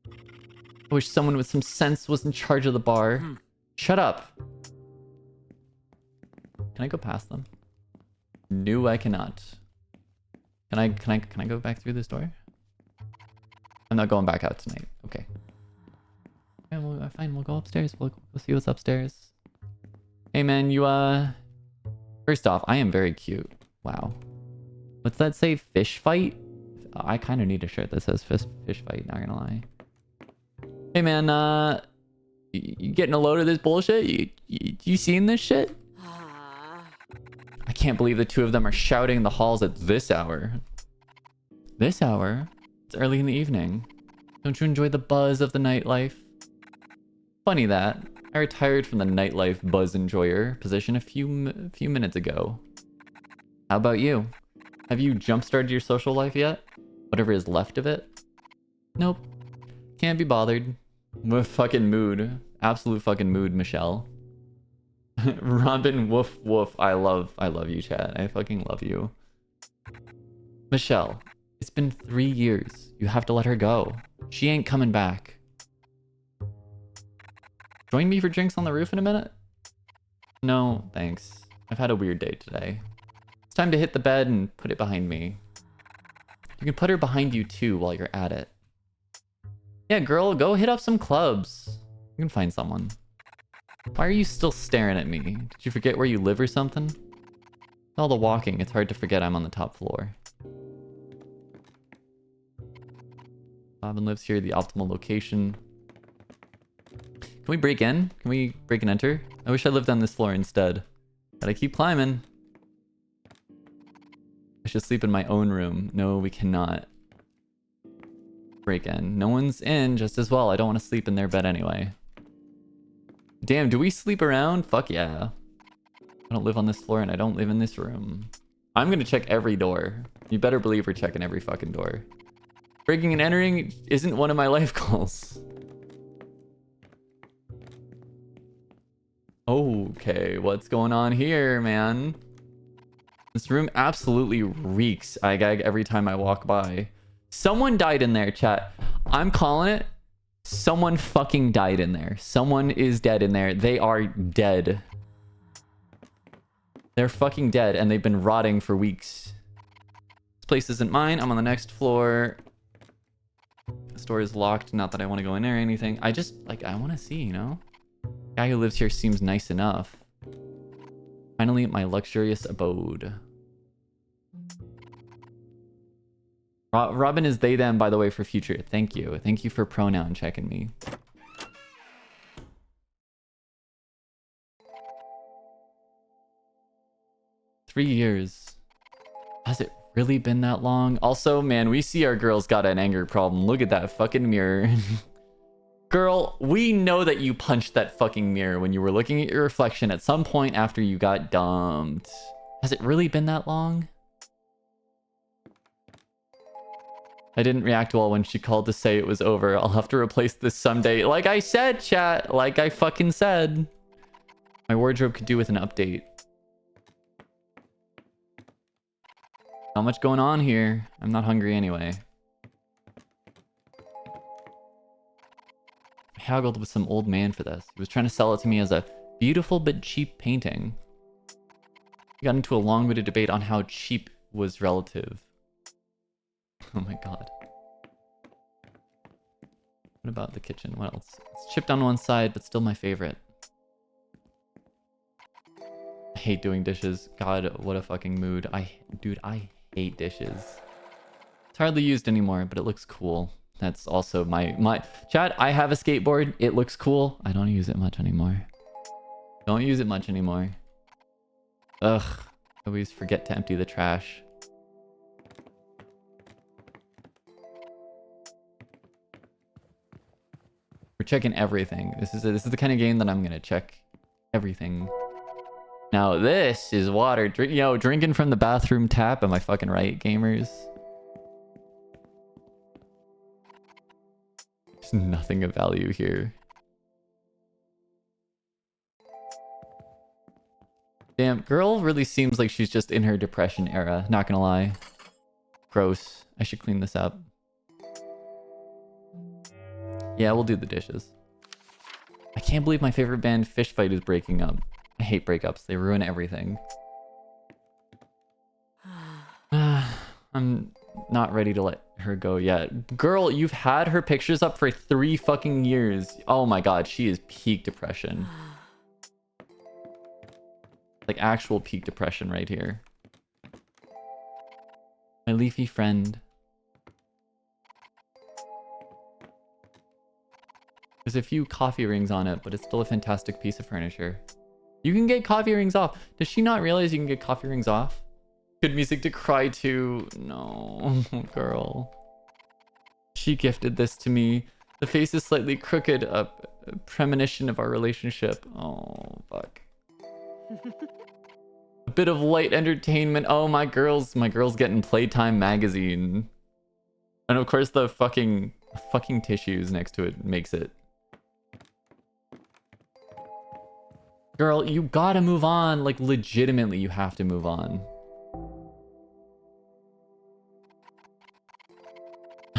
I wish someone with some sense was in charge of the bar. Shut up. Can I go past them? No, I cannot. Can I go back through this door? I'm not going back out tonight. Okay. Yeah, well, fine. We'll go upstairs. We'll see what's upstairs. Hey, man, you, First off, I am very cute. Wow. What's that say? Fish fight? I kind of need a shirt that says fish fight, not gonna lie. Hey, man, you getting a load of this bullshit? You seen this shit? I can't believe the two of them are shouting in the halls at this hour. This hour? It's early in the evening. Don't you enjoy the buzz of the nightlife? Funny that. I retired from the nightlife buzz enjoyer position a few minutes ago. How about you? Have you jump-started your social life yet? Whatever is left of it? Nope. Can't be bothered. What fucking mood. Absolute fucking mood, Michelle. Robin woof woof. I love you, chat. I fucking love you. Michelle, it's been 3 years. You have to let her go. She ain't coming back. Join me for drinks on the roof in a minute? No, thanks. I've had a weird day today. It's time to hit the bed and put it behind me. You can put her behind you too while you're at it. Yeah, girl, go hit up some clubs. You can find someone. Why are you still staring at me? Did you forget where you live or something? With all the walking, it's hard to forget I'm on the top floor. Bobbin lives here, the optimal location. Can we break in? Can we break and enter? I wish I lived on this floor instead. Gotta keep climbing. I should sleep in my own room. No, we cannot. Break in. No one's in just as well. I don't want to sleep in their bed anyway. Damn, do we sleep around? Fuck yeah. I don't live on this floor and I don't live in this room. I'm gonna check every door. You better believe we're checking every fucking door. Breaking and entering isn't one of my life goals. Okay, what's going on here, man? This room absolutely reeks. I gag every time I walk by. Someone died in there, chat. I'm calling it. Someone fucking died in there. Someone is dead in there. They are dead. They're fucking dead, and they've been rotting for weeks. This place isn't mine. I'm on the next floor. The store is locked. Not that I want to go in there or anything. I just, like, I want to see, you know? The guy who lives here seems nice enough. Finally, my luxurious abode. Robin is they, them, by the way, for future. Thank you. Thank you for pronoun checking me. Three years. Has it really been that long? Also, man, we see our girl's got an anger problem. Look at that fucking mirror. Girl, we know that you punched that fucking mirror when you were looking at your reflection at some point after you got dumped. Has it really been that long? I didn't react well when she called to say it was over. I'll have to replace this someday. Like I said, chat. Like I fucking said. My wardrobe could do with an update. Not much going on here. I'm not hungry anyway. I haggled with some old man for this. He was trying to sell it to me as a beautiful but cheap painting. We got into a long-winded debate on how cheap was relative. Oh my god. What about the kitchen? What else? It's chipped on one side, but still my favorite. I hate doing dishes. God, what a fucking mood. Dude, I hate dishes. It's hardly used anymore, but it looks cool. That's also my chat. I have a skateboard. It looks cool. I don't use it much anymore. Don't use it much anymore. Ugh. I always forget to empty the trash. We're checking everything. This is the kind of game that I'm gonna check everything. Now this is water. Drinking from the bathroom tap. Am I fucking right, gamers? There's nothing of value here. Damn, girl really seems like she's just in her depression era. Not gonna lie. Gross. I should clean this up. Yeah, we'll do the dishes. I can't believe my favorite band, Fish Fight, is breaking up. I hate breakups. They ruin everything. I'm not ready to let her go yet. Girl, you've had her pictures up for 3 fucking years. Oh my god, she is peak depression. Like actual peak depression right here. My leafy friend. There's a few coffee rings on it, but it's still a fantastic piece of furniture. You can get coffee rings off. Does she not realize you can get coffee rings off? Good music to cry to. No, girl. She gifted this to me. The face is slightly crooked, a premonition of our relationship. Oh, fuck. A bit of light entertainment. Oh, my girl's getting Playtime magazine. And of course the fucking tissues next to it makes it. Girl, you gotta move on. Like, legitimately, you have to move on.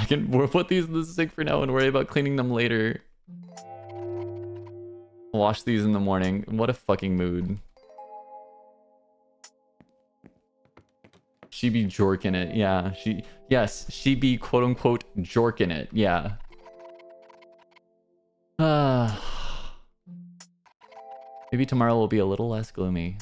We'll put these in the sink for now and worry about cleaning them later. Wash these in the morning. What a fucking mood. She be jorking it. Yeah, she be quote-unquote jorking it. Yeah. Maybe tomorrow will be a little less gloomy.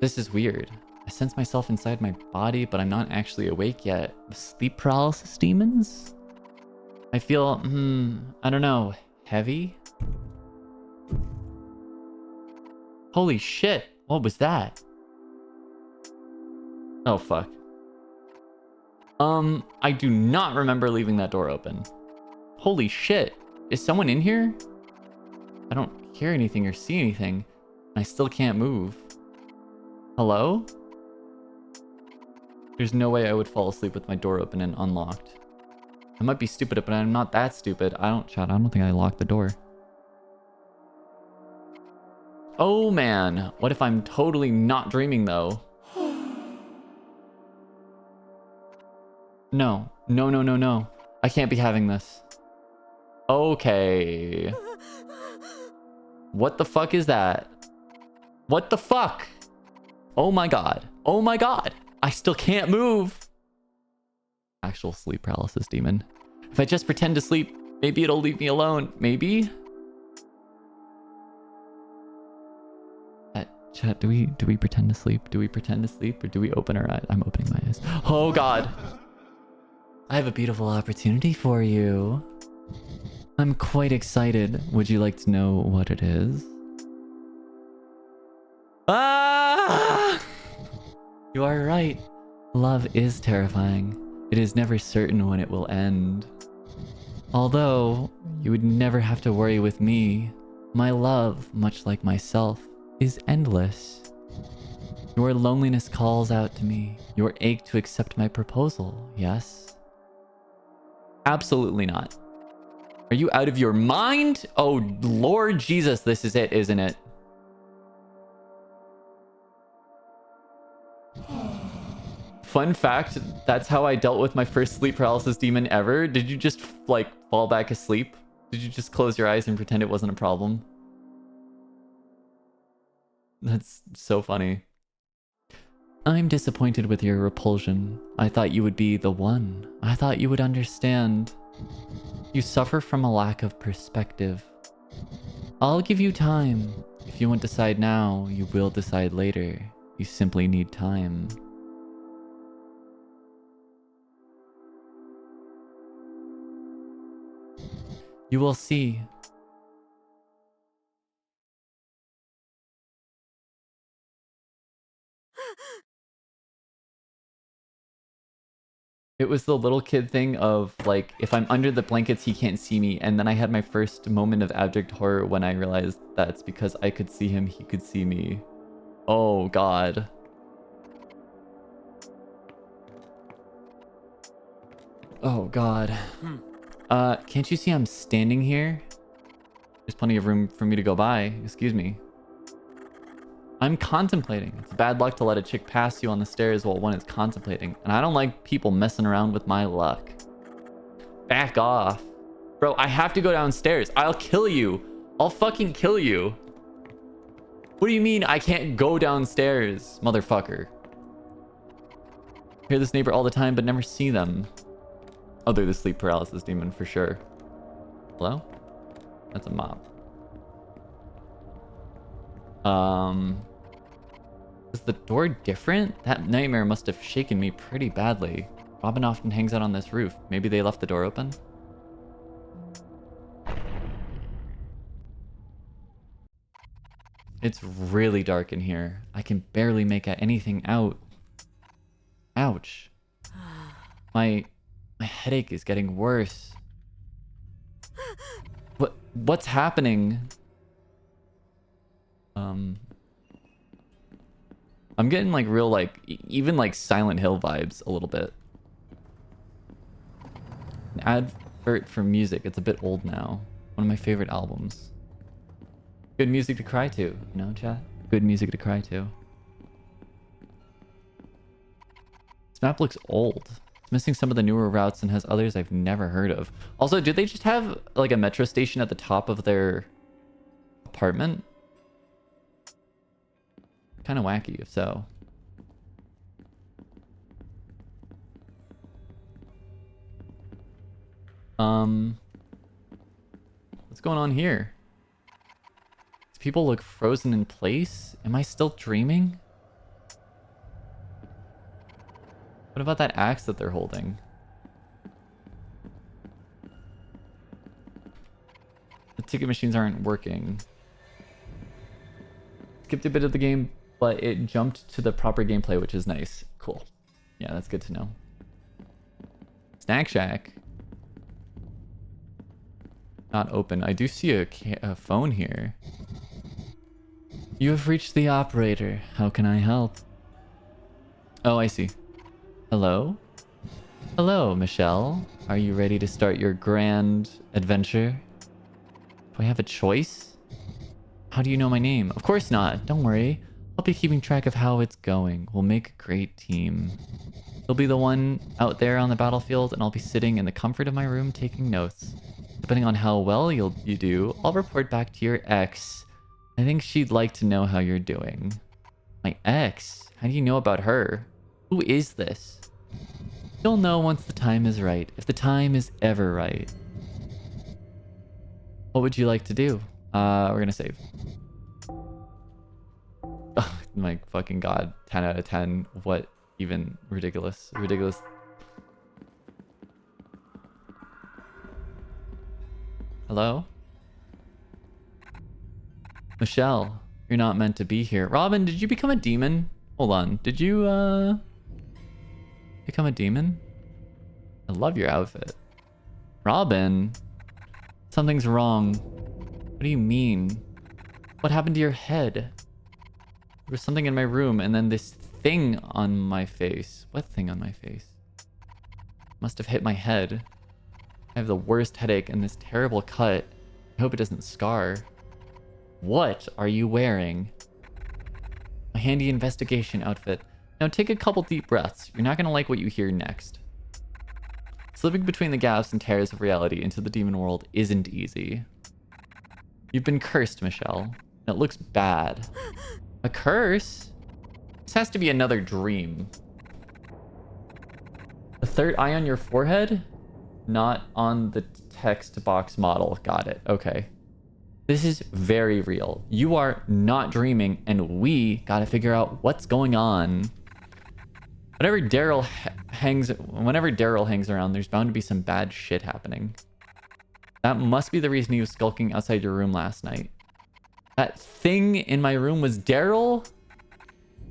This is weird. I sense myself inside my body, but I'm not actually awake yet. Sleep paralysis demons? I feel, I don't know, heavy? Holy shit, what was that? Oh, fuck. I do not remember leaving that door open. Holy shit. Is someone in here? I don't hear anything or see anything. I still can't move. Hello? There's no way I would fall asleep with my door open and unlocked. I might be stupid, but I'm not that stupid. I don't think I locked the door. Oh man, what if I'm totally not dreaming though? No. No, no, no, no. I can't be having this. Okay. What the fuck is that? What the fuck? Oh my god. Oh my god. I still can't move. Actual sleep paralysis demon. If I just pretend to sleep, maybe it'll leave me alone. Maybe? Chat, do we pretend to sleep? Do we pretend to sleep or do we open our eyes? I'm opening my eyes. Oh god. I have a beautiful opportunity for you. I'm quite excited. Would you like to know what it is? Ah! You are right. Love is terrifying. It is never certain when it will end. Although, you would never have to worry with me. My love, much like myself, is endless. Your loneliness calls out to me. Your ache to accept my proposal, yes? Absolutely not. Are you out of your mind? Oh, Lord Jesus, this is it, isn't it? Fun fact, that's how I dealt with my first sleep paralysis demon ever. Did you just, like, fall back asleep? Did you just close your eyes and pretend it wasn't a problem? That's so funny. I'm disappointed with your repulsion. I thought you would be the one. I thought you would understand. You suffer from a lack of perspective. I'll give you time. If you won't decide now, you will decide later. You simply need time. You will see. It was the little kid thing of, like, if I'm under the blankets, he can't see me. And then I had my first moment of abject horror when I realized that's because I could see him, he could see me. Oh, God. Oh, God. Can't you see I'm standing here? There's plenty of room for me to go by. Excuse me. I'm contemplating. It's bad luck to let a chick pass you on the stairs while one is contemplating. And I don't like people messing around with my luck. Back off. Bro, I have to go downstairs. I'll kill you. I'll fucking kill you. What do you mean I can't go downstairs, motherfucker? Hear this neighbor all the time, but never see them. Oh, they're the sleep paralysis demon for sure. Hello? That's a mop. Is the door different? That nightmare must have shaken me pretty badly. Robin often hangs out on this roof. Maybe they left the door open? It's really dark in here. I can barely make anything out. Ouch. My headache is getting worse. What's happening? I'm getting like real, like, even like Silent Hill vibes a little bit. An advert for music. It's a bit old now. One of my favorite albums. Good music to cry to, you know, chat? Good music to cry to. This map looks old. It's missing some of the newer routes and has others I've never heard of. Also, do they just have like a metro station at the top of their apartment? Kind of wacky if so. What's going on here? These people look frozen in place? Am I still dreaming? What about that axe that they're holding? The ticket machines aren't working. Skipped a bit of the game, but it jumped to the proper gameplay, which is nice. Cool. Yeah, that's good to know. Snack Shack. Not open. I do see a phone here. You have reached the operator. How can I help? Oh, I see. Hello? Hello, Michelle. Are you ready to start your grand adventure? Do I have a choice? How do you know my name? Of course not. Don't worry. I'll be keeping track of how it's going. We'll make a great team. You'll be the one out there on the battlefield, and I'll be sitting in the comfort of my room taking notes. Depending on how well you do, I'll report back to your ex. I think she'd like to know how you're doing. My ex? How do you know about her? Who is this? You'll know once the time is right, if the time is ever right. What would you like to do? We're gonna save. Oh my fucking god. 10 out of 10. What even? Ridiculous. Ridiculous. Hello? Michelle, you're not meant to be here. Robin, did you become a demon? Hold on. Did you, become a demon? I love your outfit. Robin? Something's wrong. What do you mean? What happened to your head? There was something in my room and then this thing on my face. What thing on my face? Must have hit my head. I have the worst headache and this terrible cut. I hope it doesn't scar. What are you wearing? A handy investigation outfit. Now take a couple deep breaths. You're not going to like what you hear next. Slipping between the gaps and tears of reality into the demon world isn't easy. You've been cursed, Michelle. And it looks bad. A curse? This has to be another dream. A third eye on your forehead? Not on the text box model. Got it. Okay. This is very real. You are not dreaming, and we gotta figure out what's going on. Whenever Daryl hangs around, there's bound to be some bad shit happening. That must be the reason he was skulking outside your room last night. That thing in my room was Daryl?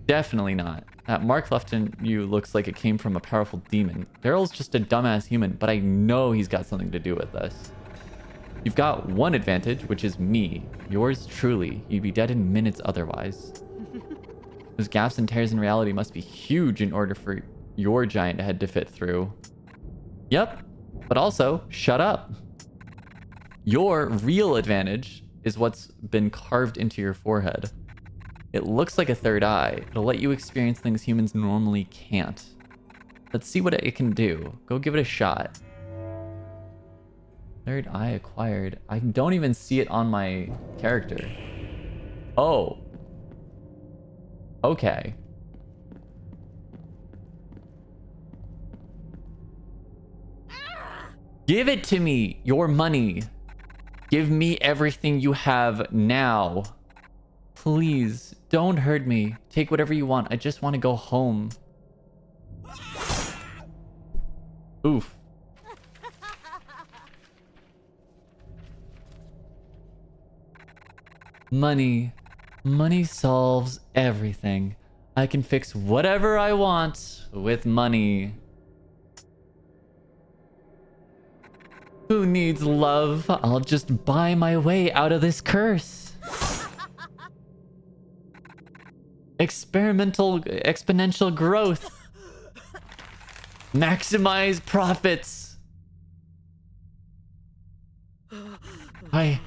Definitely not. That mark left in you looks like it came from a powerful demon. Daryl's just a dumbass human, but I know he's got something to do with this. You've got one advantage, which is me. Yours truly. You'd be dead in minutes otherwise. Those gaps and tears in reality must be huge in order for your giant head to fit through. Yep. But also, shut up. Your real advantage is what's been carved into your forehead. It looks like a third eye. It'll let you experience things humans normally can't. Let's see what it can do. Go give it a shot. Third eye acquired. I don't even see it on my character. Oh. Okay. Give it to me. Your money. Give me everything you have now. Please, don't hurt me. Take whatever you want. I just want to go home. Oof. Money. Money solves everything. I can fix whatever I want with money. Who needs love? I'll just buy my way out of this curse. Exponential growth. Maximize profits. I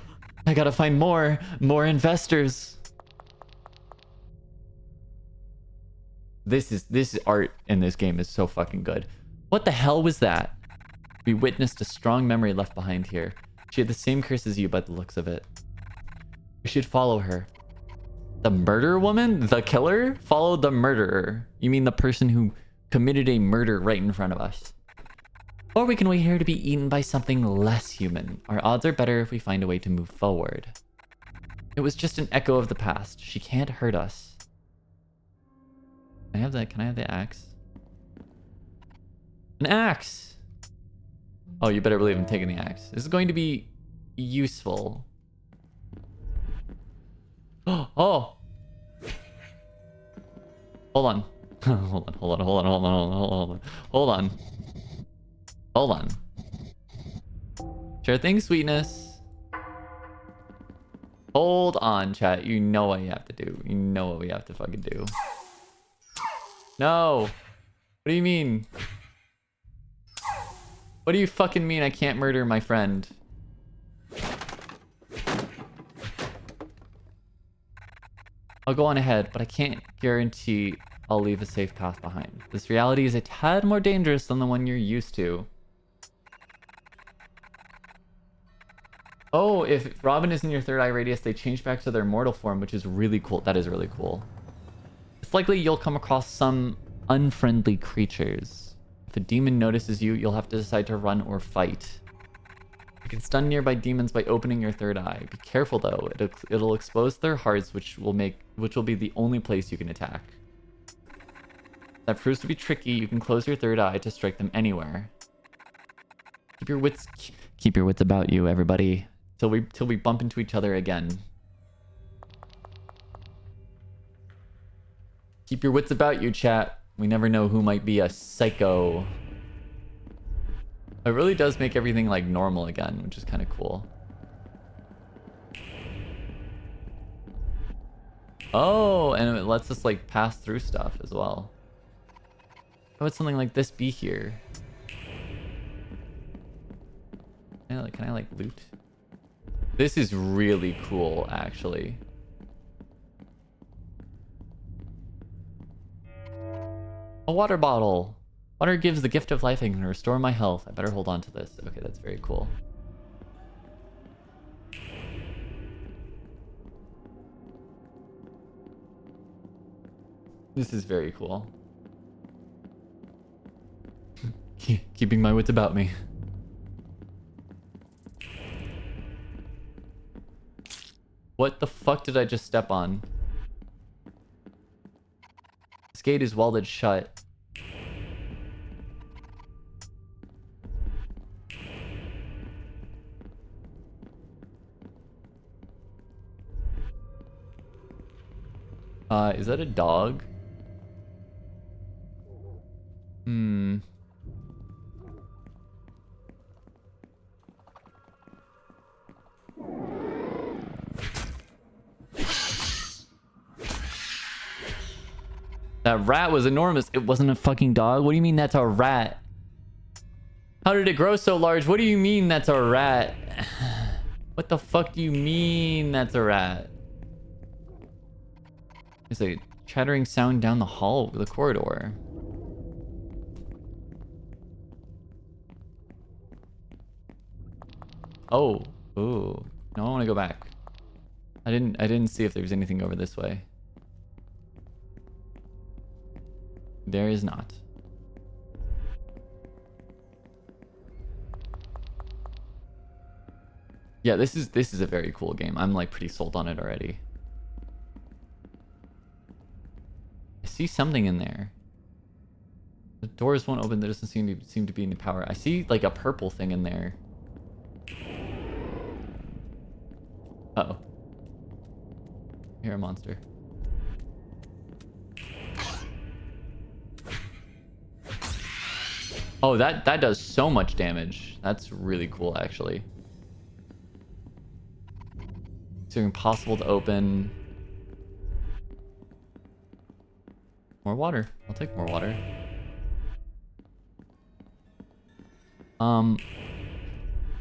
gotta find more investors. This art in this game is so fucking good. What the hell was that? We witnessed a strong memory left behind here. She had the same curse as you by the looks of it. We should follow her. The murder woman? The killer? Follow the murderer. You mean the person who committed a murder right in front of us. Or we can wait here to be eaten by something less human. Our odds are better if we find a way to move forward. It was just an echo of the past. She can't hurt us. Can I have the axe? An axe! Oh, you better believe I'm taking the axe. This is going to be useful. Oh! Hold on. Hold on. Sure thing, sweetness. Hold on, chat. You know what you have to do. You know what we have to fucking do. No! What do you mean? What do you fucking mean I can't murder my friend? I'll go on ahead, but I can't guarantee I'll leave a safe path behind. This reality is a tad more dangerous than the one you're used to. Oh, if Robin is in your third eye radius, they change back to their mortal form, which is really cool. That is really cool. It's likely you'll come across some unfriendly creatures. If a demon notices you, you'll have to decide to run or fight. You can stun nearby demons by opening your third eye. Be careful though, it'll expose their hearts, which will be the only place you can attack. If that proves to be tricky, you can close your third eye to strike them anywhere. Keep your wits about you, everybody, till we bump into each other again. Keep your wits about you, chat. We never know who might be a psycho. It really does make everything like normal again, which is kind of cool. Oh, and it lets us like pass through stuff as well. How would something like this be here? Can I like loot? This is really cool, actually. A water bottle. Water gives the gift of life and can restore my health. I better hold on to this. Okay, that's very cool. This is very cool. Keeping my wits about me. What the fuck did I just step on? This gate is welded shut. Is that a dog? Hmm. That rat was enormous. It wasn't a fucking dog. What do you mean that's a rat? How did it grow so large? What do you mean that's a rat? What the fuck do you mean that's a rat? There's a chattering sound down the hall, the corridor. Oh, ooh. No, I want to go back. I didn't see if there was anything over this way. There is not. Yeah, this is a very cool game. I'm like pretty sold on it already. I see something in there. The doors won't open. There doesn't seem to be any power. I see like a purple thing in there. Uh-oh. I hear a monster. Oh, that does so much damage. That's really cool, actually. So impossible to open. More water. I'll take more water.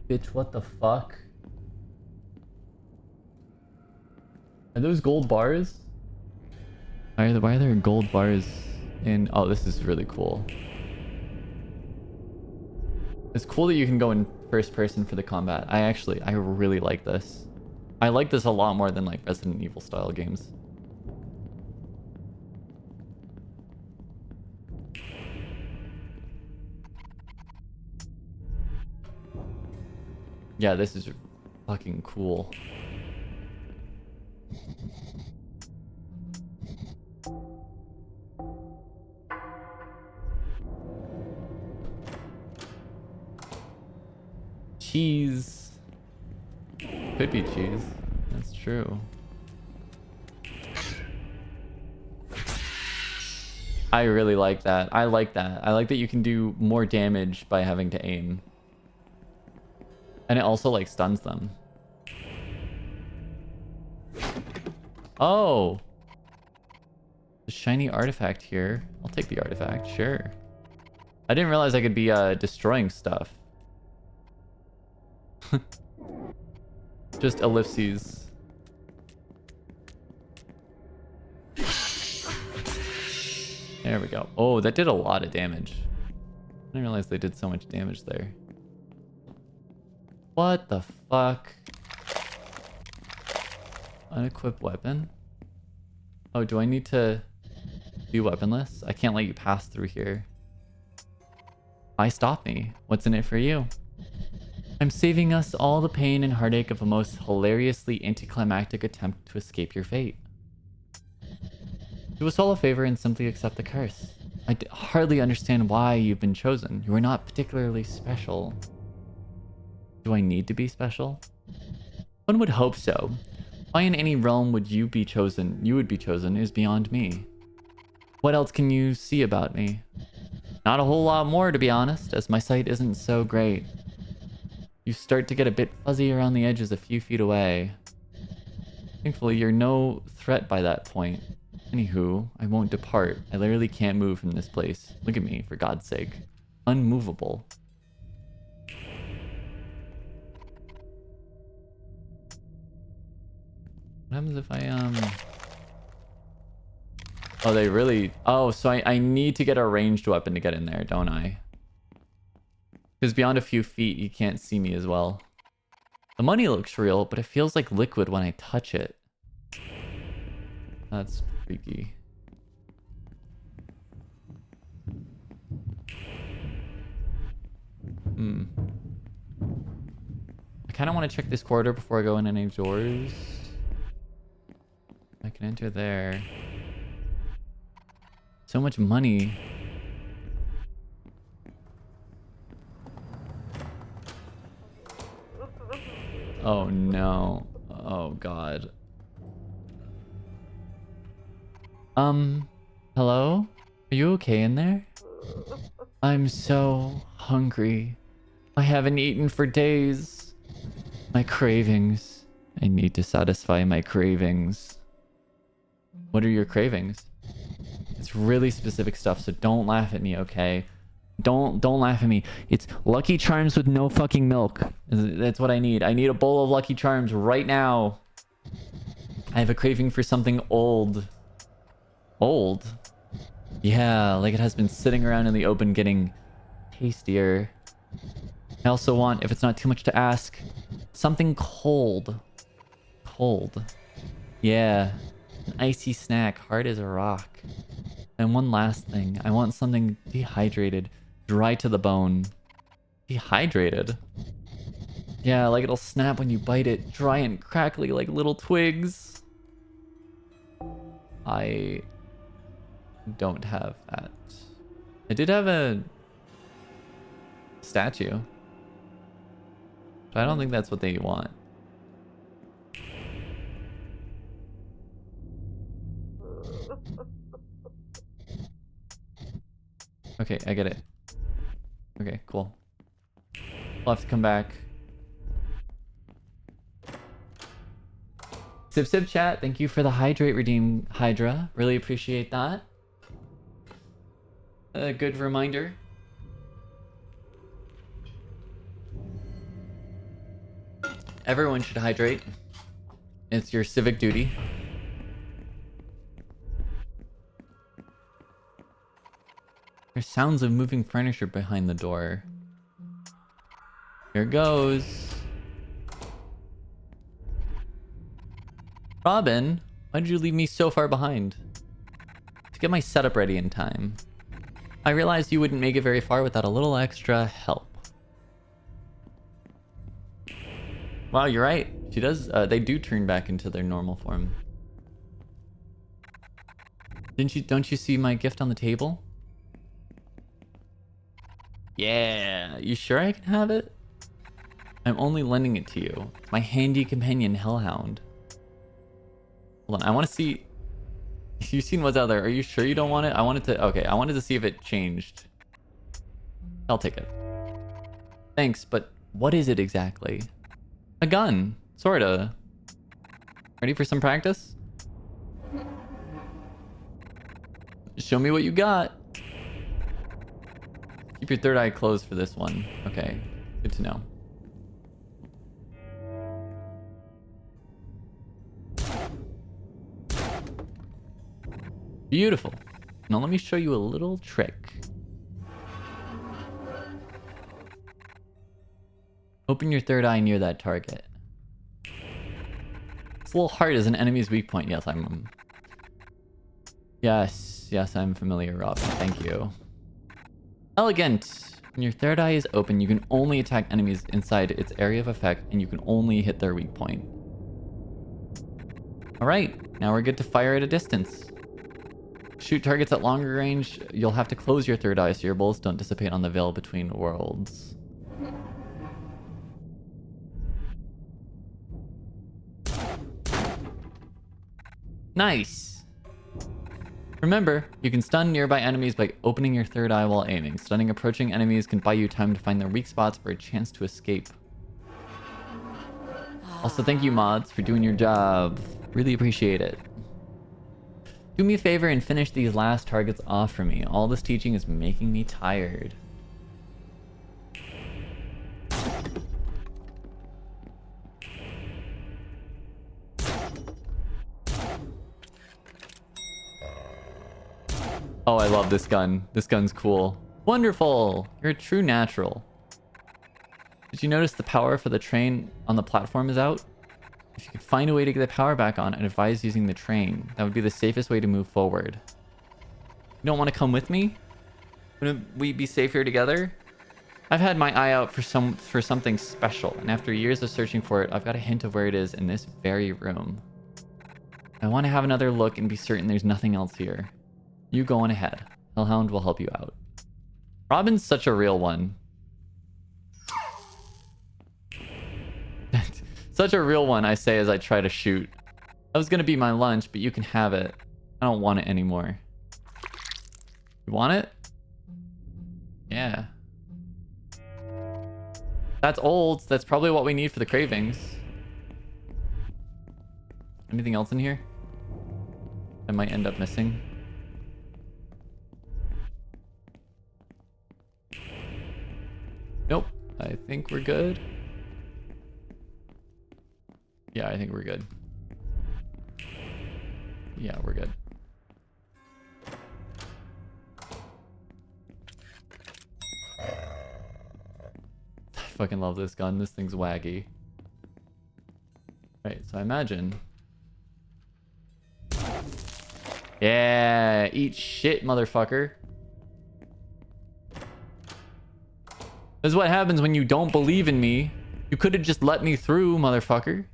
Bitch, what the fuck? Are those gold bars? Why are there gold bars in... Oh, this is really cool. It's cool that you can go in first person for the combat. I really like this. I like this a lot more than like Resident Evil style games. Yeah, this is fucking cool. Cheese. Could be cheese. That's true. I really like that. I like that. I like that you can do more damage by having to aim. And it also like stuns them. Oh. The shiny artifact here. I'll take the artifact, sure. I didn't realize I could be destroying stuff. Just ellipses. There we go. Oh, that did a lot of damage. I didn't realize they did so much damage there. What the fuck? Unequipped weapon? Oh, do I need to be weaponless? I can't let you pass through here. Why stop me? What's in it for you? I'm saving us all the pain and heartache of a most hilariously anticlimactic attempt to escape your fate. Do us all a favor and simply accept the curse. I hardly understand why you've been chosen. You are not particularly special. Do I need to be special? One would hope so. Why in any realm would you be chosen? You would be chosen is beyond me. What else can you see about me? Not a whole lot more, to be honest, as my sight isn't so great. You start to get a bit fuzzy around the edges a few feet away. Thankfully, you're no threat by that point. Anywho, I won't depart. I literally can't move from this place. Look at me, for God's sake. Unmovable. What happens if I, Oh, they really... Oh, so I need to get a ranged weapon to get in there, don't I? Because beyond a few feet, you can't see me as well. The money looks real, but it feels like liquid when I touch it. That's freaky. I kind of want to check this corridor before I go in any doors. I can enter there. So much money. Oh no. Oh god. Hello? Are you okay in there? I'm so hungry. I haven't eaten for days. My cravings. I need to satisfy my cravings. What are your cravings? It's really specific stuff, so don't laugh at me, okay? Don't laugh at me. It's Lucky Charms with no fucking milk. That's what I need. I need a bowl of Lucky Charms right now. I have a craving for something old. Old? Yeah, like it has been sitting around in the open getting tastier. I also want, if it's not too much to ask, something cold. Cold. Yeah. An icy snack, hard as a rock. And one last thing. I want something dehydrated, dry to the bone. Dehydrated? Yeah, like it'll snap when you bite it, dry and crackly like little twigs. I don't have that. I did have a statue, but I don't think that's what they want. Okay, I get it. Okay, cool. We'll have to come back. Sip Sip Chat, thank you for the hydrate redeem, Hydra. Really appreciate that. A good reminder. Everyone should hydrate. It's your civic duty. There's sounds of moving furniture behind the door. Here goes. Robin, why did you leave me so far behind? To get my setup ready in time. I realized you wouldn't make it very far without a little extra help. Wow, you're right. She does. They do turn back into their normal form. Don't you see my gift on the table? Yeah, you sure I can have it? I'm only lending it to you. My handy companion, Hellhound. Hold on, I want to see... You've seen what's out there. Are you sure you don't want it? I wanted to... Okay, I wanted to see if it changed. I'll take it. Thanks, but what is it exactly? A gun. Sorta. Ready for some practice? Show me what you got. Keep your third eye closed for this one. Okay, good to know. Beautiful. Now let me show you a little trick. Open your third eye near that target. This little heart is an enemy's weak point. Yes, I'm... Yes, I'm familiar, Robin. Thank you. Elegant! When your third eye is open, you can only attack enemies inside its area of effect, and you can only hit their weak point. Alright, now we're good to fire at a distance. Shoot targets at longer range, you'll have to close your third eye so your bullets don't dissipate on the veil between worlds. Nice! Remember, you can stun nearby enemies by opening your third eye while aiming. Stunning approaching enemies can buy you time to find their weak spots or a chance to escape. Also, thank you, mods, for doing your job. Really appreciate it. Do me a favor and finish these last targets off for me. All this teaching is making me tired. Oh, I love this gun. This gun's cool. Wonderful! You're a true natural. Did you notice the power for the train on the platform is out? If you could find a way to get the power back on, I'd advise using the train. That would be the safest way to move forward. You don't want to come with me? Wouldn't we be safer together? I've had my eye out for something special, and after years of searching for it, I've got a hint of where it is in this very room. I want to have another look and be certain there's nothing else here. You go on ahead. Hellhound will help you out. Robin's such a real one. Such a real one, I say as I try to shoot. That was gonna be my lunch, but you can have it. I don't want it anymore. You want it? Yeah. That's old. That's probably what we need for the cravings. Anything else in here? I might end up missing. Nope. I think we're good. Yeah, I think we're good. Yeah, we're good. I fucking love this gun. This thing's waggy. Right, so I imagine... Yeah, eat shit, motherfucker. This is what happens when you don't believe in me. You could have just let me through, motherfucker.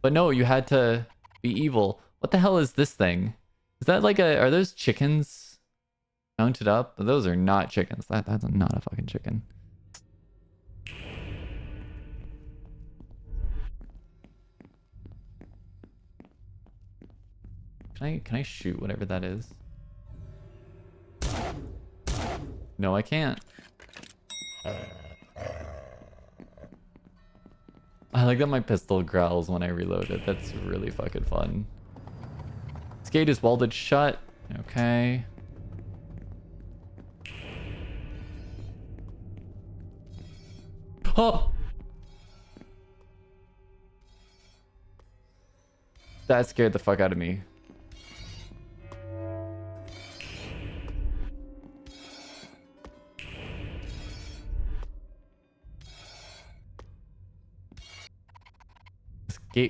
But no, you had to be evil. What the hell is this thing? Is that like a... Are those chickens mounted up? Those are not chickens. That's not a fucking chicken. Can I shoot whatever that is? No, I can't. I like that my pistol growls when I reload it. That's really fucking fun. This gate is welded shut. Okay. Oh! That scared the fuck out of me.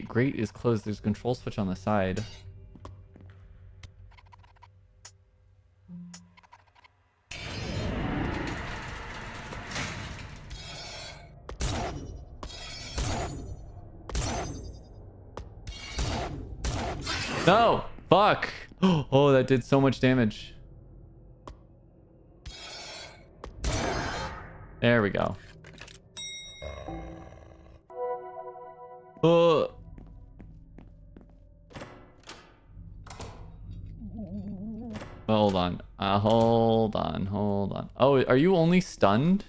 Grate is closed. There's a control switch on the side. No! Fuck! Oh, that did so much damage. There we go. Oh. Hold on. Hold on. Oh, are you only stunned?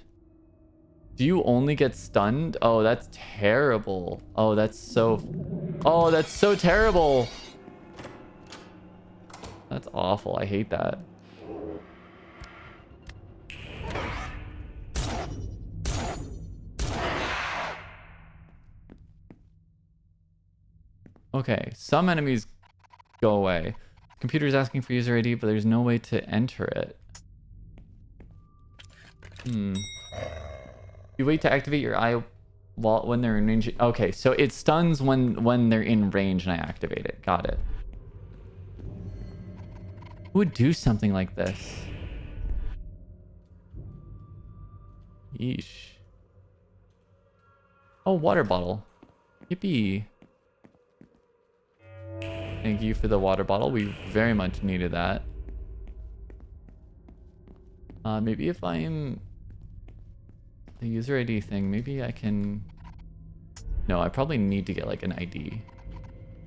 Do you only get stunned? Oh, that's terrible. Oh, that's so... Oh, that's so terrible. That's awful. I hate that. Okay, some enemies go away. Computer's asking for user ID, but there's no way to enter it. You wait to activate your eye while when they're in range. Okay, so it stuns when they're in range and I activate it. Got it. Who would do something like this? Yeesh. Oh, water bottle. Yippee. Thank you for the water bottle. We very much needed that. Maybe if I'm... The user ID thing, maybe I can... No, I probably need to get like an ID.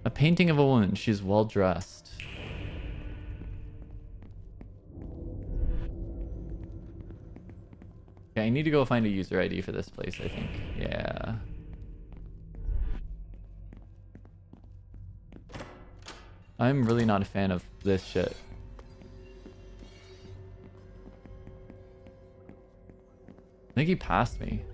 A painting of a woman. She's well dressed. Okay, I need to go find a user ID for this place, I think. Yeah. I'm really not a fan of this shit. I think he passed me.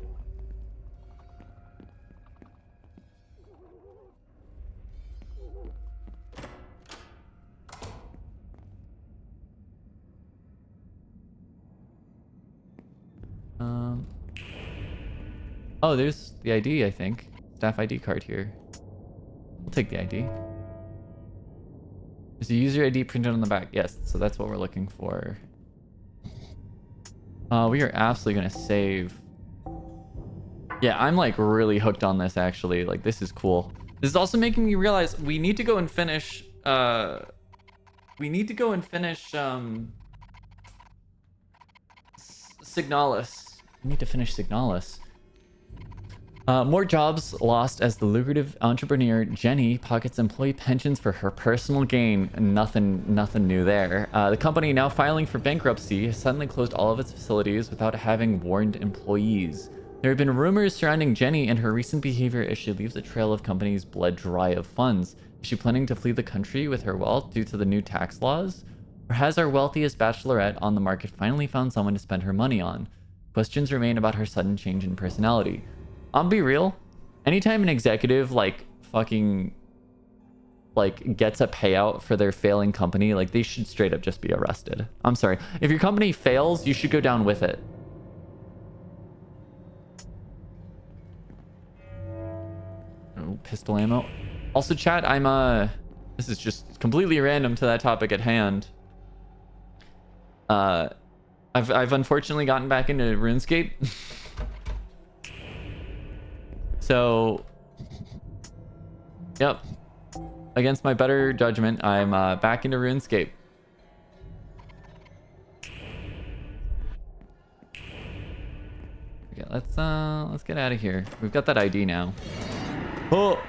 Oh, there's the ID, I think. Staff ID card here. We'll take the ID. There's a user ID printed on the back. Yes, so that's what we're looking for. We are absolutely gonna save. Yeah, I'm like really hooked on this actually. Like this is cool. This is also making me realize we need to go and finish Signalis. We need to finish Signalis. More jobs lost as the lucrative entrepreneur Jenny pockets employee pensions for her personal gain. Nothing new there. The company, now filing for bankruptcy, has suddenly closed all of its facilities without having warned employees. There have been rumors surrounding Jenny and her recent behavior as she leaves a trail of companies bled dry of funds. Is she planning to flee the country with her wealth due to the new tax laws? Or has our wealthiest bachelorette on the market finally found someone to spend her money on? Questions remain about her sudden change in personality. I'll be real. Anytime an executive like fucking like gets a payout for their failing company, like they should straight up just be arrested. I'm sorry. If your company fails, you should go down with it. Oh, pistol ammo. Also, chat, I'm this is just completely random to that topic at hand. I've unfortunately gotten back into RuneScape. So, yep. Against my better judgment, I'm back into RuneScape. Okay, let's get out of here. We've got that ID now. Oh,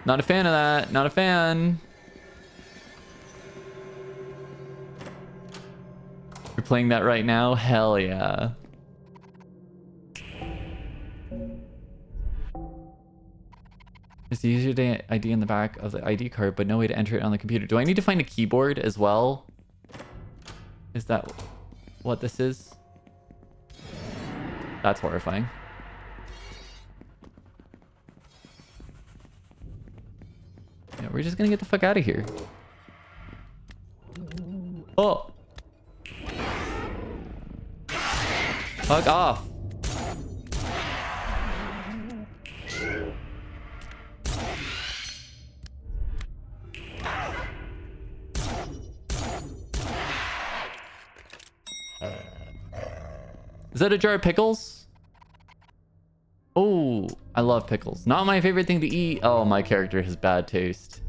not a fan of that. Not a fan. You're playing that right now? Hell yeah. There's the user ID in the back of the ID card, but no way to enter it on the computer. Do I need to find a keyboard as well? Is that what this is? That's horrifying. Yeah, we're just gonna get the fuck out of here. Oh! Fuck off! Is that a jar of pickles? Oh, I love pickles. Not my favorite thing to eat. Oh, my character has bad taste.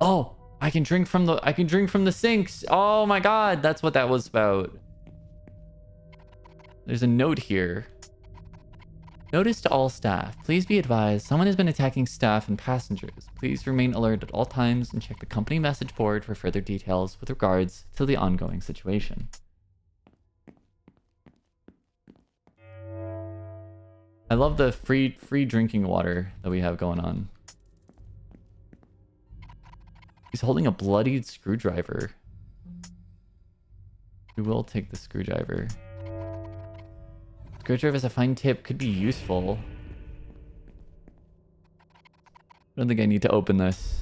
Oh, I can drink from the sinks. Oh my god, that's what that was about. There's a note here. Notice to all staff. Please be advised, someone has been attacking staff and passengers. Please remain alert at all times and check the company message board for further details with regards to the ongoing situation. I love the free drinking water that we have going on. He's holding a bloodied screwdriver. We will take the screwdriver. Screwdriver as a fine tip could be useful. I don't think I need to open this.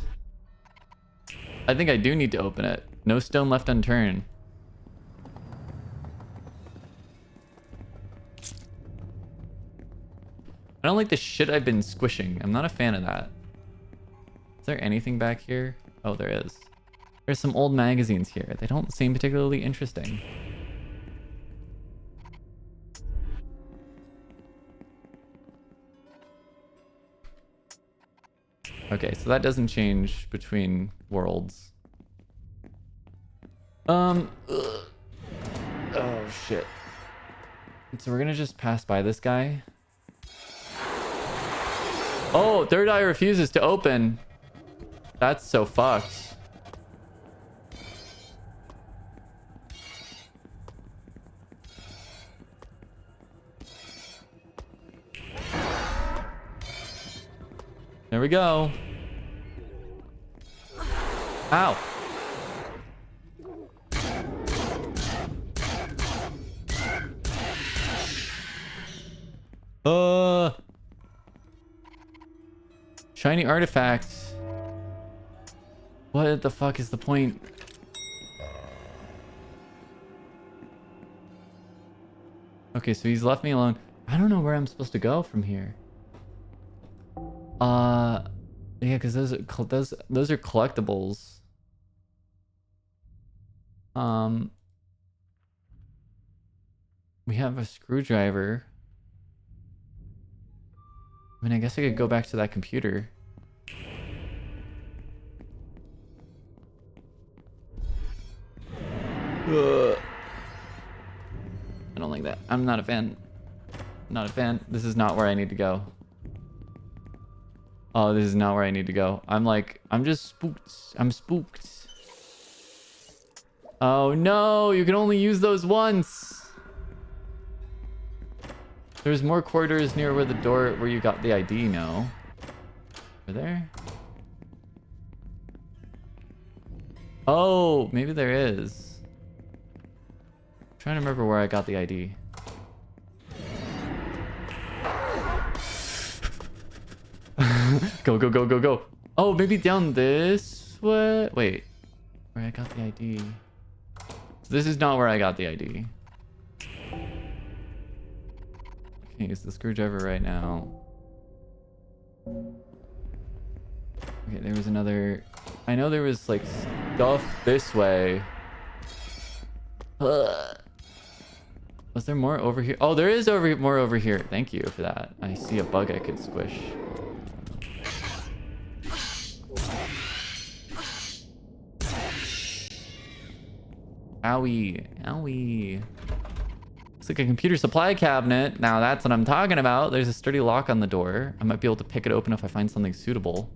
I think I do need to open it. No stone left unturned. I don't like the shit I've been squishing. I'm not a fan of that. Is there anything back here? Oh, there is. There's some old magazines here. They don't seem particularly interesting. Okay, so that doesn't change between worlds. Oh, shit. So we're gonna just pass by this guy. Oh, third eye refuses to open. That's so fucked. There we go. Ow. Shiny artifacts. What the fuck is the point? Okay, so he's left me alone. I don't know where I'm supposed to go from here. Yeah, because those are collectibles. We have a screwdriver. I mean, I guess I could go back to that computer. I don't like that. I'm not a fan. Not a fan. This is not where I need to go. Oh, this is not where I need to go. I'm just spooked. I'm spooked. Oh no, you can only use those once. There's more corridors near where the door where you got the ID now. Are there? Oh, maybe there is. I'm trying to remember where I got the ID. Go, go, go, go, go. Oh, maybe down this way? Wait. Where I got the ID. So this is not where I got the ID. I can't use the screwdriver right now. Okay, there was another... I know there was, like, stuff this way. Ugh. Was there more over here? Oh, there is more over here. Thank you for that. I see a bug I could squish. Owie. Owie. Looks like a computer supply cabinet. Now that's what I'm talking about. There's a sturdy lock on the door. I might be able to pick it open if I find something suitable.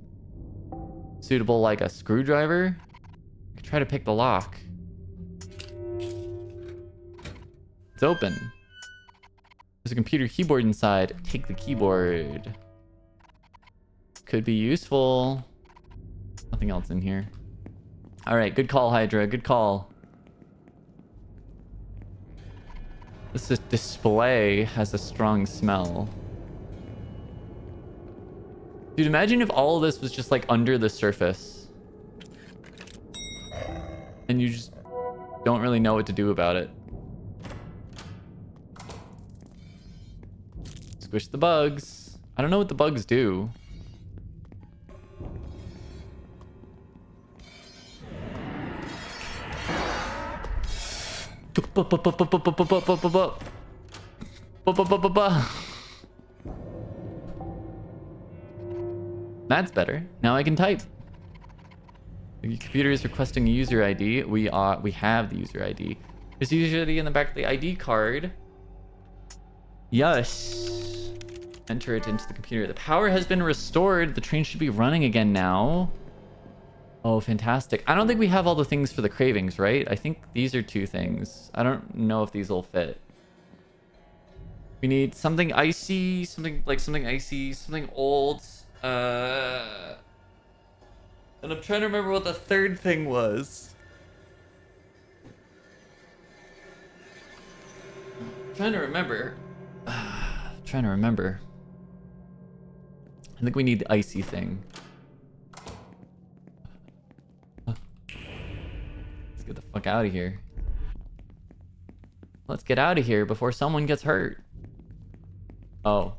Suitable like a screwdriver? I could try to pick the lock. It's open. There's a computer keyboard inside. Take the keyboard. Could be useful. Nothing else in here. Alright, good call, Hydra. Good call. This display has a strong smell. Dude, imagine if all of this was just like under the surface. And you just don't really know what to do about it. Squish the bugs. I don't know what the bugs do. That's better. Now I can type. The computer is requesting a user ID. We have the user ID. There's user ID in the back of the ID card. Yes. Enter it into the computer. The power has been restored. The train should be running again now. Oh, fantastic. I don't think we have all the things for the cravings, right? I think these are 2 things. I don't know if these will fit. We need something icy, something icy, something old. And I'm trying to remember what the 3rd thing was. Trying to remember. I think we need the icy thing. Fuck out of here. Let's get out of here before someone gets hurt. Oh.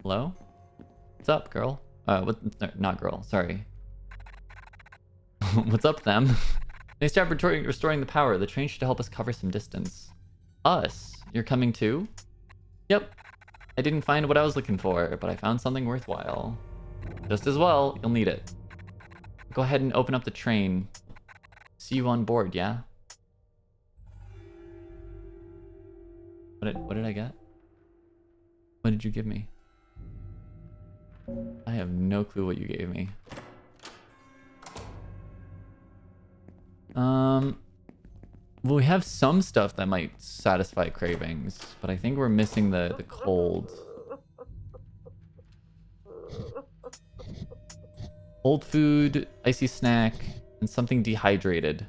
Hello? What's up, girl? What? No, not girl. Sorry. What's up, them? They start restoring the power. The train should help us cover some distance. Us? You're coming too? Yep. I didn't find what I was looking for, but I found something worthwhile. Just as well, you'll need it. Go ahead and open up the train. See you on board, yeah? What did I get? What did you give me? I have no clue what you gave me. Well, we have some stuff that might satisfy cravings, but I think we're missing the cold. Cold food, icy snack, and something dehydrated.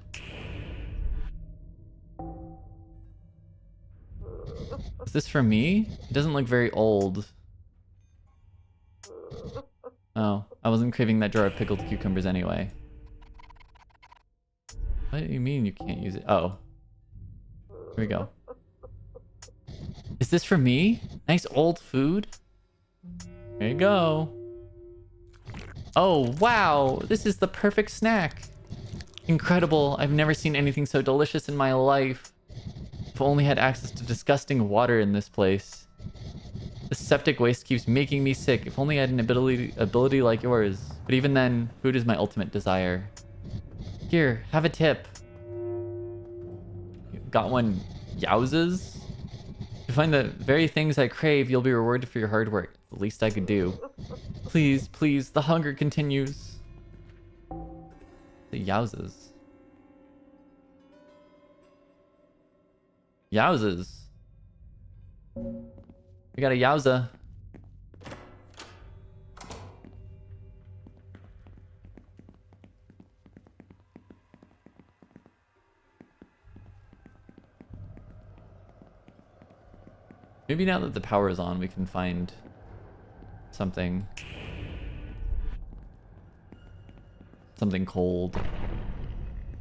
Is this for me? It doesn't look very old. Oh, I wasn't craving that jar of pickled cucumbers anyway. What do you mean you can't use it? Oh. Here we go. Is this for me? Nice old food? There you go. Oh, wow. This is the perfect snack. Incredible. I've never seen anything so delicious in my life. I've only had access to disgusting water in this place. The septic waste keeps making me sick. If only I had an ability like yours. But even then, food is my ultimate desire. Here, have a tip. Got one. Yowzas? To find the very things I crave, you'll be rewarded for your hard work. The least I could do. Please, please, the hunger continues. The yowzas. Yowzas. We got a yowza. Maybe now that the power is on, we can find something. Something cold.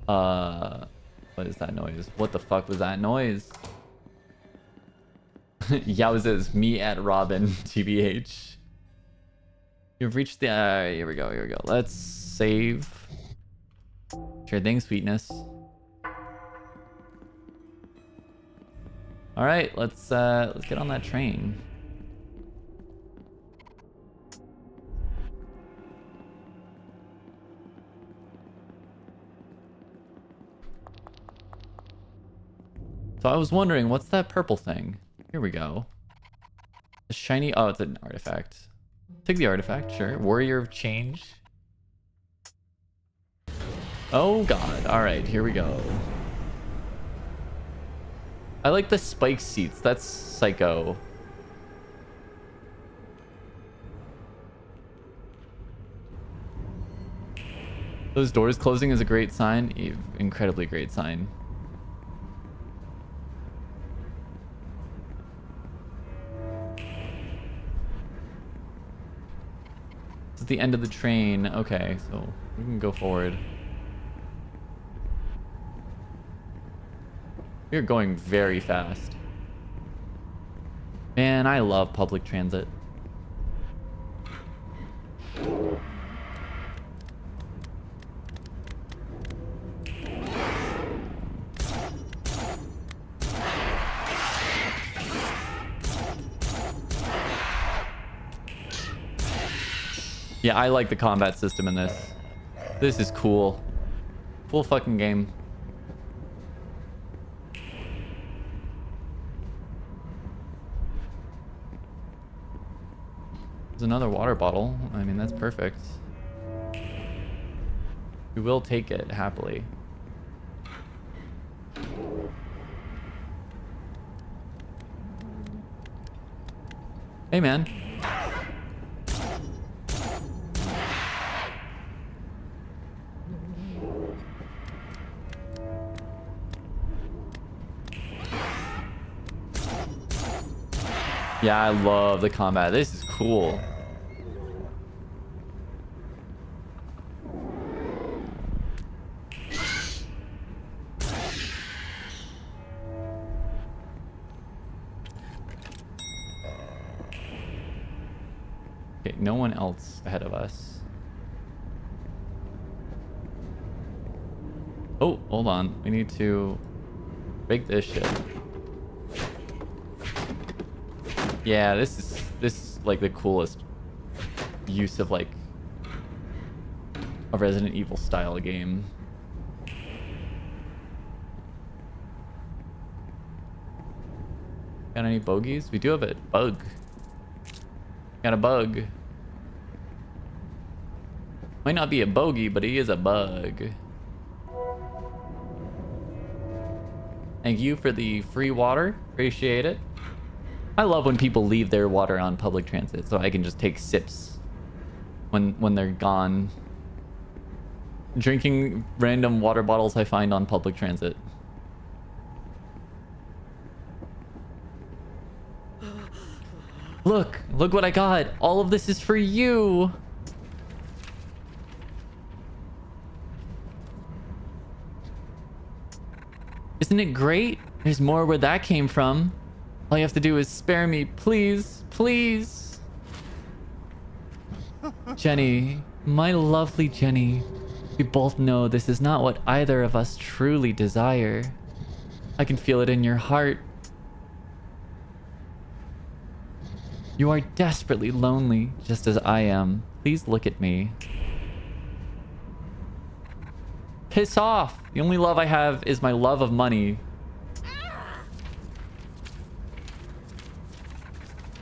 What is that noise? What the fuck was that noise? Yowzas, me at Robin, TBH. You've reached the... here we go, here we go. Let's save. Sure thing, sweetness. All right, let's get on that train. So I was wondering, what's that purple thing? Here we go. The shiny... Oh, it's an artifact. Take the artifact, sure. Warrior of Change. Oh god. All right, here we go. I like the spike seats. That's psycho. Those doors closing is a great sign. Incredibly great sign. This is the end of the train. Okay, so we can go forward. We're going very fast. Man, I love public transit. Yeah, I like the combat system in this. This is cool. Cool fucking game. There's another water bottle. I mean, that's perfect. We will take it happily. Hey, man. Yeah, I love the combat. This is cool. no one else ahead of us. Oh, hold on. We need to break this shit. Yeah, this is like the coolest use of like a Resident Evil style game. Got any bogeys? We do have a bug. Got a bug. Might not be a bogey, but he is a bug. Thank you for the free water. Appreciate it. I love when people leave their water on public transit so I can just take sips when they're gone. Drinking random water bottles I find on public transit. Look what I got. All of this is for you. Isn't it great? There's more where that came from. All you have to do is spare me, please, please. Jenny, my lovely Jenny. We both know this is not what either of us truly desire. I can feel it in your heart. You are desperately lonely, just as I am. Please look at me. Piss off! The only love I have is my love of money.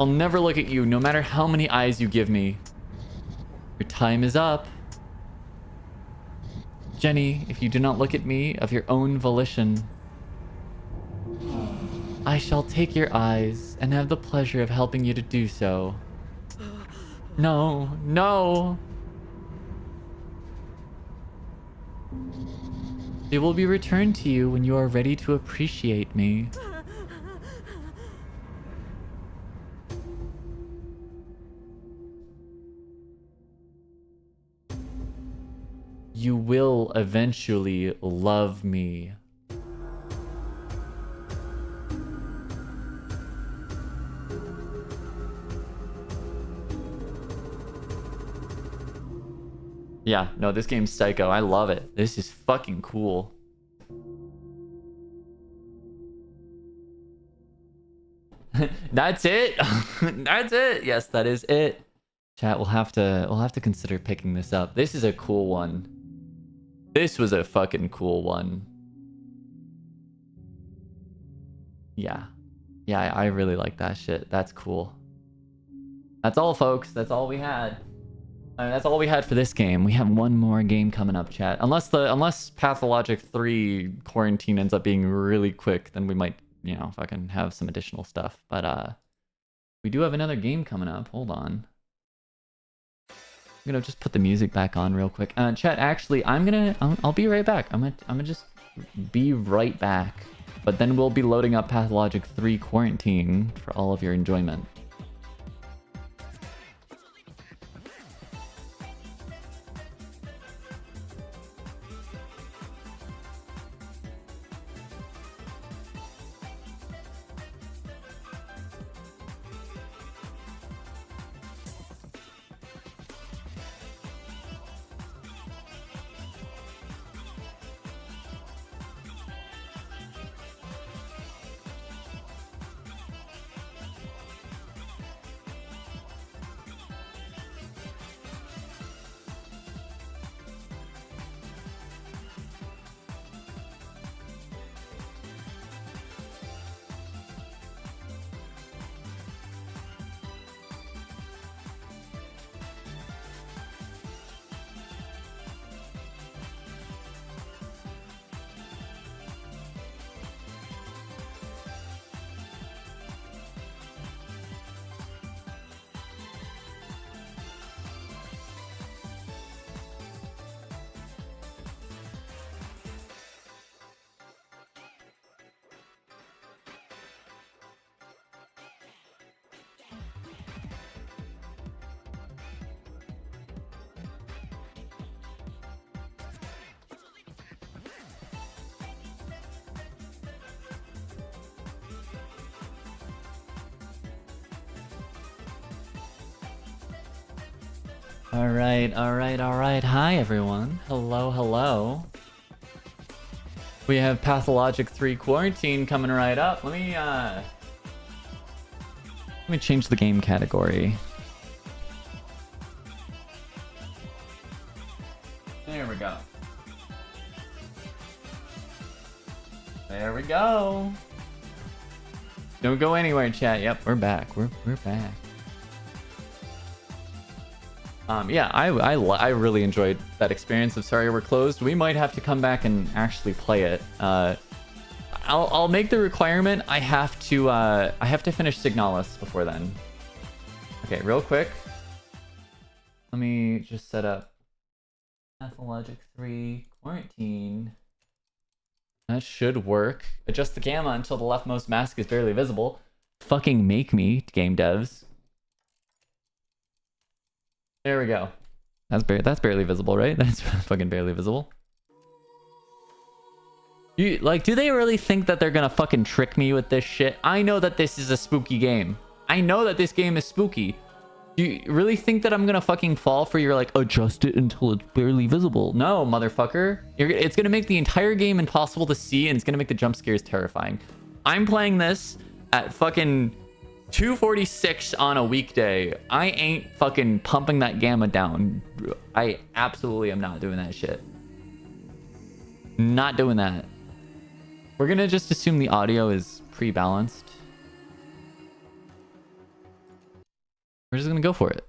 I'll never look at you, no matter how many eyes you give me. Your time is up. Jenny, if you do not look at me of your own volition, I shall take your eyes and have the pleasure of helping you to do so. No, no! They will be returned to you when you are ready to appreciate me. You will eventually love me. Yeah, no, this game's psycho. I love it. This is fucking cool. That's it. That's it. Yes, that is it. Chat, we'll have to consider picking this up. This is a cool one. This was a fucking cool one. Yeah. Yeah, I really like that shit. That's cool. That's all, folks. That's all we had. I mean, that's all we had for this game. We have one more game coming up, chat. Unless Pathologic 3 quarantine ends up being really quick, then we might, you know, fucking have some additional stuff. But we do have another game coming up. Hold on. I'm gonna just put the music back on real quick. Chat, actually, I'll be right back. I'm gonna just be right back. But then we'll be loading up Pathologic 3 quarantine for all of your enjoyment. Alright. Hi, everyone. Hello. We have Pathologic 3 Quarantine coming right up. Let me change the game category. There we go. There we go. Don't go anywhere, chat. Yep, we're back. We're back. Yeah, I really enjoyed that experience of Sorry We're Closed. We might have to come back and actually play it. I'll make the requirement. I have to finish Signalis before then. Okay, real quick. Let me just set up Pathologic 3 Quarantine. That should work. Adjust the gamma until the leftmost mask is barely visible. Fucking make me, game devs. There we go. That's barely visible, right? That's fucking barely visible. Do they really think that they're gonna fucking trick me with this shit? I know that this is a spooky game. I know that this game is spooky. Do you really think that I'm gonna fucking fall for your, like, adjust it until it's barely visible? No, motherfucker. It's gonna make the entire game impossible to see, and it's gonna make the jump scares terrifying. I'm playing this at fucking 2:46 on a weekday. I ain't fucking pumping that gamma down. I absolutely am not doing that shit. Not doing that. We're gonna just assume the audio is pre-balanced. We're just gonna go for it.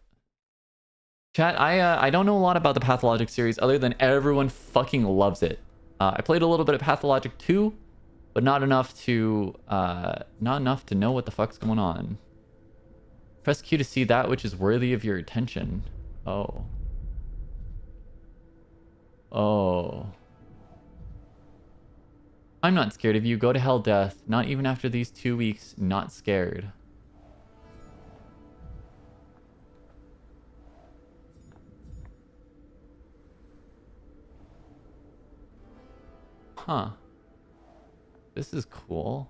Chat, I don't know a lot about the Pathologic series other than everyone fucking loves it. I played a little bit of Pathologic 2, but not enough to know what the fuck's going on. Press Q to see that which is worthy of your attention. Oh. I'm not scared of you. Go to hell, death. Not even after these 2 weeks. Not scared. Huh. This is cool.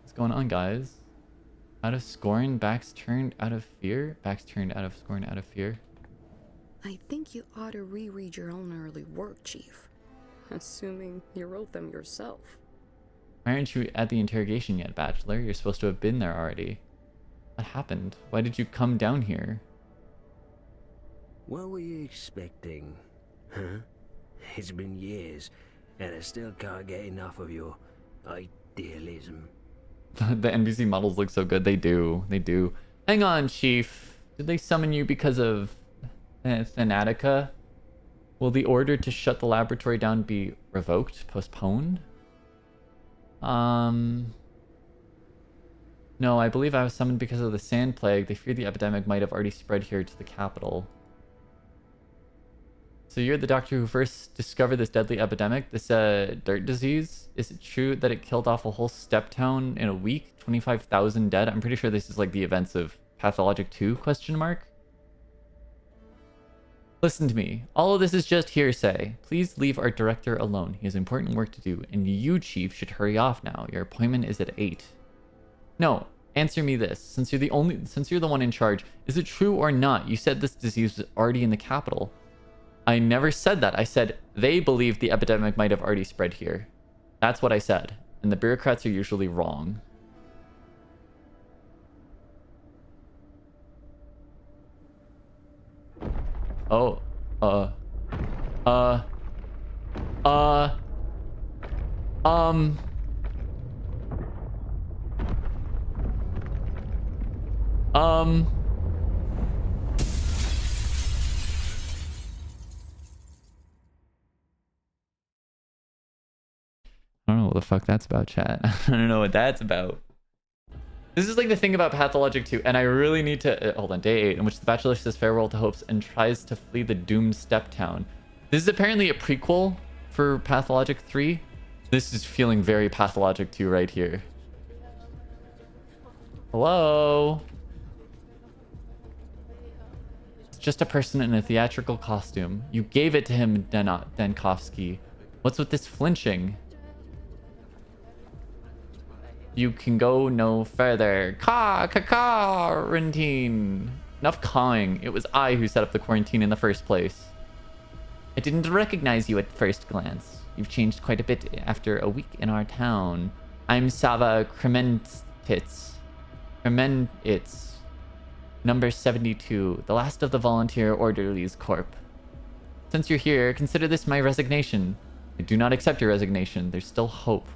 What's going on, guys? Out of scorn, backs turned out of fear? Backs turned out of scorn, out of fear. I think you ought to reread your own early work, Chief. Assuming you wrote them yourself. Why aren't you at the interrogation yet, Bachelor? You're supposed to have been there already. What happened? Why did you come down here? What were you expecting? Huh? It's been years, and I still can't get enough of your idealism. The NPC models look so good. They do. Hang on, Chief. Did they summon you because of Thanatica? Will the order to shut the laboratory down be revoked? Postponed? No, I believe I was summoned because of the sand plague. They fear the epidemic might have already spread here to the capital. So you're the doctor who first discovered this deadly epidemic, this dirt disease? Is it true that it killed off a whole step town in a week? 25,000 dead? I'm pretty sure this is like the events of Pathologic 2, question mark? Listen to me. All of this is just hearsay. Please leave our director alone. He has important work to do, and you, Chief, should hurry off now. Your appointment is at 8. No, answer me this. Since you're the one in charge, is it true or not? You said this disease was already in the capital. I never said that. I said they believe the epidemic might have already spread here. That's what I said. And the bureaucrats are usually wrong. Oh. I don't know what the fuck that's about, chat. I don't know what that's about. This is like the thing about Pathologic 2, and I really need to... hold on, day 8, in which the Bachelor says farewell to hopes and tries to flee the doomed step town. This is apparently a prequel for Pathologic 3. This is feeling very Pathologic 2 right here. Hello? It's just a person in a theatrical costume. You gave it to him, Dankovsky. What's with this flinching? You can go no further. Quarantine. Enough cawing. It was I who set up the quarantine in the first place. I didn't recognize you at first glance. You've changed quite a bit after a week in our town. I'm Sava Krementitz. Number 72, the last of the volunteer orderlies corp. Since you're here, consider this my resignation. I do not accept your resignation. There's still hope.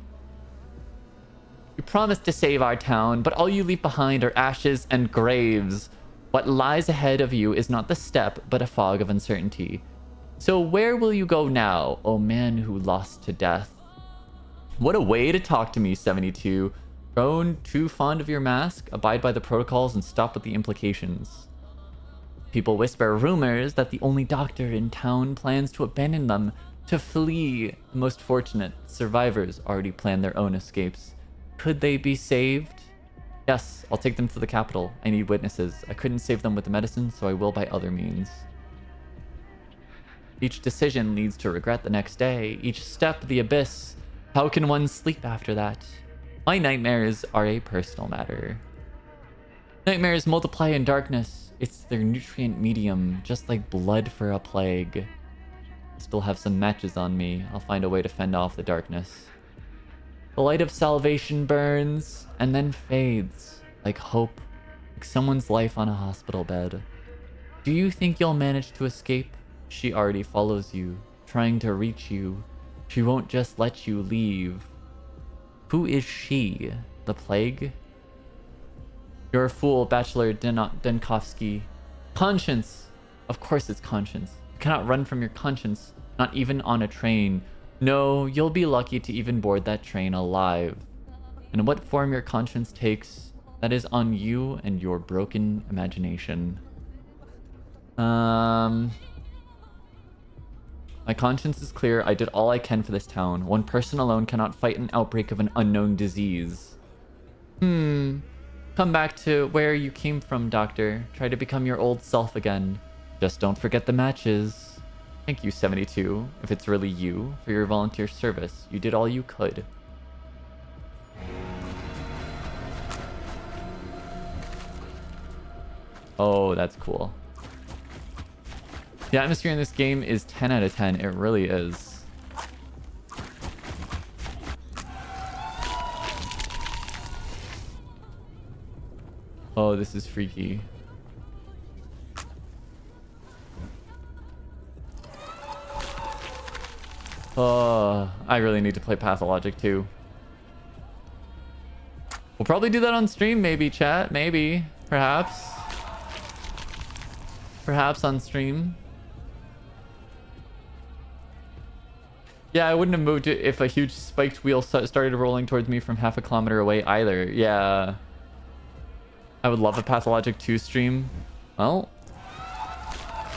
You promised to save our town, but all you leave behind are ashes and graves. What lies ahead of you is not the step, but a fog of uncertainty. So where will you go now, O man who lost to death? What a way to talk to me, 72. Grown too fond of your mask? Abide by the protocols and stop with the implications. People whisper rumors that the only doctor in town plans to abandon them, to flee. The most fortunate survivors already plan their own escapes. Could they be saved? Yes, I'll take them to the capital. I need witnesses. I couldn't save them with the medicine, so I will by other means. Each decision leads to regret the next day. Each step, the abyss. How can one sleep after that? My nightmares are a personal matter. Nightmares multiply in darkness. It's their nutrient medium, just like blood for a plague. Still have some matches on me. I'll find a way to fend off the darkness. The light of salvation burns and then fades, like hope, like someone's life on a hospital bed. Do you think you'll manage to escape? She already follows you, trying to reach you. She won't just let you leave. Who is she? The plague? You're a fool, Bachelor Denkovsky. Conscience! Of course it's conscience. You cannot run from your conscience, not even on a train. No, you'll be lucky to even board that train alive. And what form your conscience takes, that is on you and your broken imagination. My conscience is clear. I did all I can for this town. One person alone cannot fight an outbreak of an unknown disease. Come back to where you came from, Doctor. Try to become your old self again. Just don't forget the matches. Thank you, 72, if it's really you, for your volunteer service. You did all you could. Oh, that's cool. The atmosphere in this game is 10 out of 10. It really is. Oh, this is freaky. Oh, I really need to play Pathologic too. We'll probably do that on stream, maybe, chat. Maybe. Perhaps. Perhaps on stream. Yeah, I wouldn't have moved it if a huge spiked wheel started rolling towards me from half a kilometer away either. Yeah. I would love a Pathologic 2 stream. Well,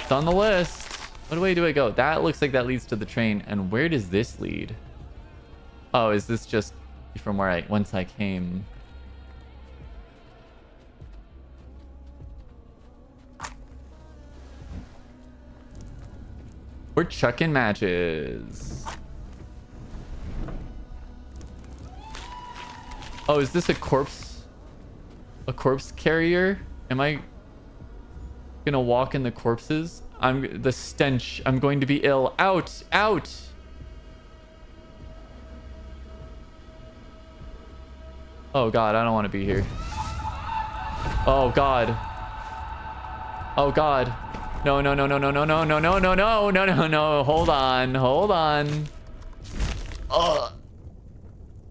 it's on the list. What way do I go? That looks like that leads to the train. And where does this lead? Oh, is this just from where once I came? We're chucking matches. Oh, is this a corpse? A corpse carrier? Am I gonna walk in the corpses? The stench. I'm going to be ill. Out! Out! Oh god, I don't want to be here. Oh god. Oh god. No, no, no, no, no, no, no, no, no, no, no, no, no, no. Hold on. Hold on. Ugh.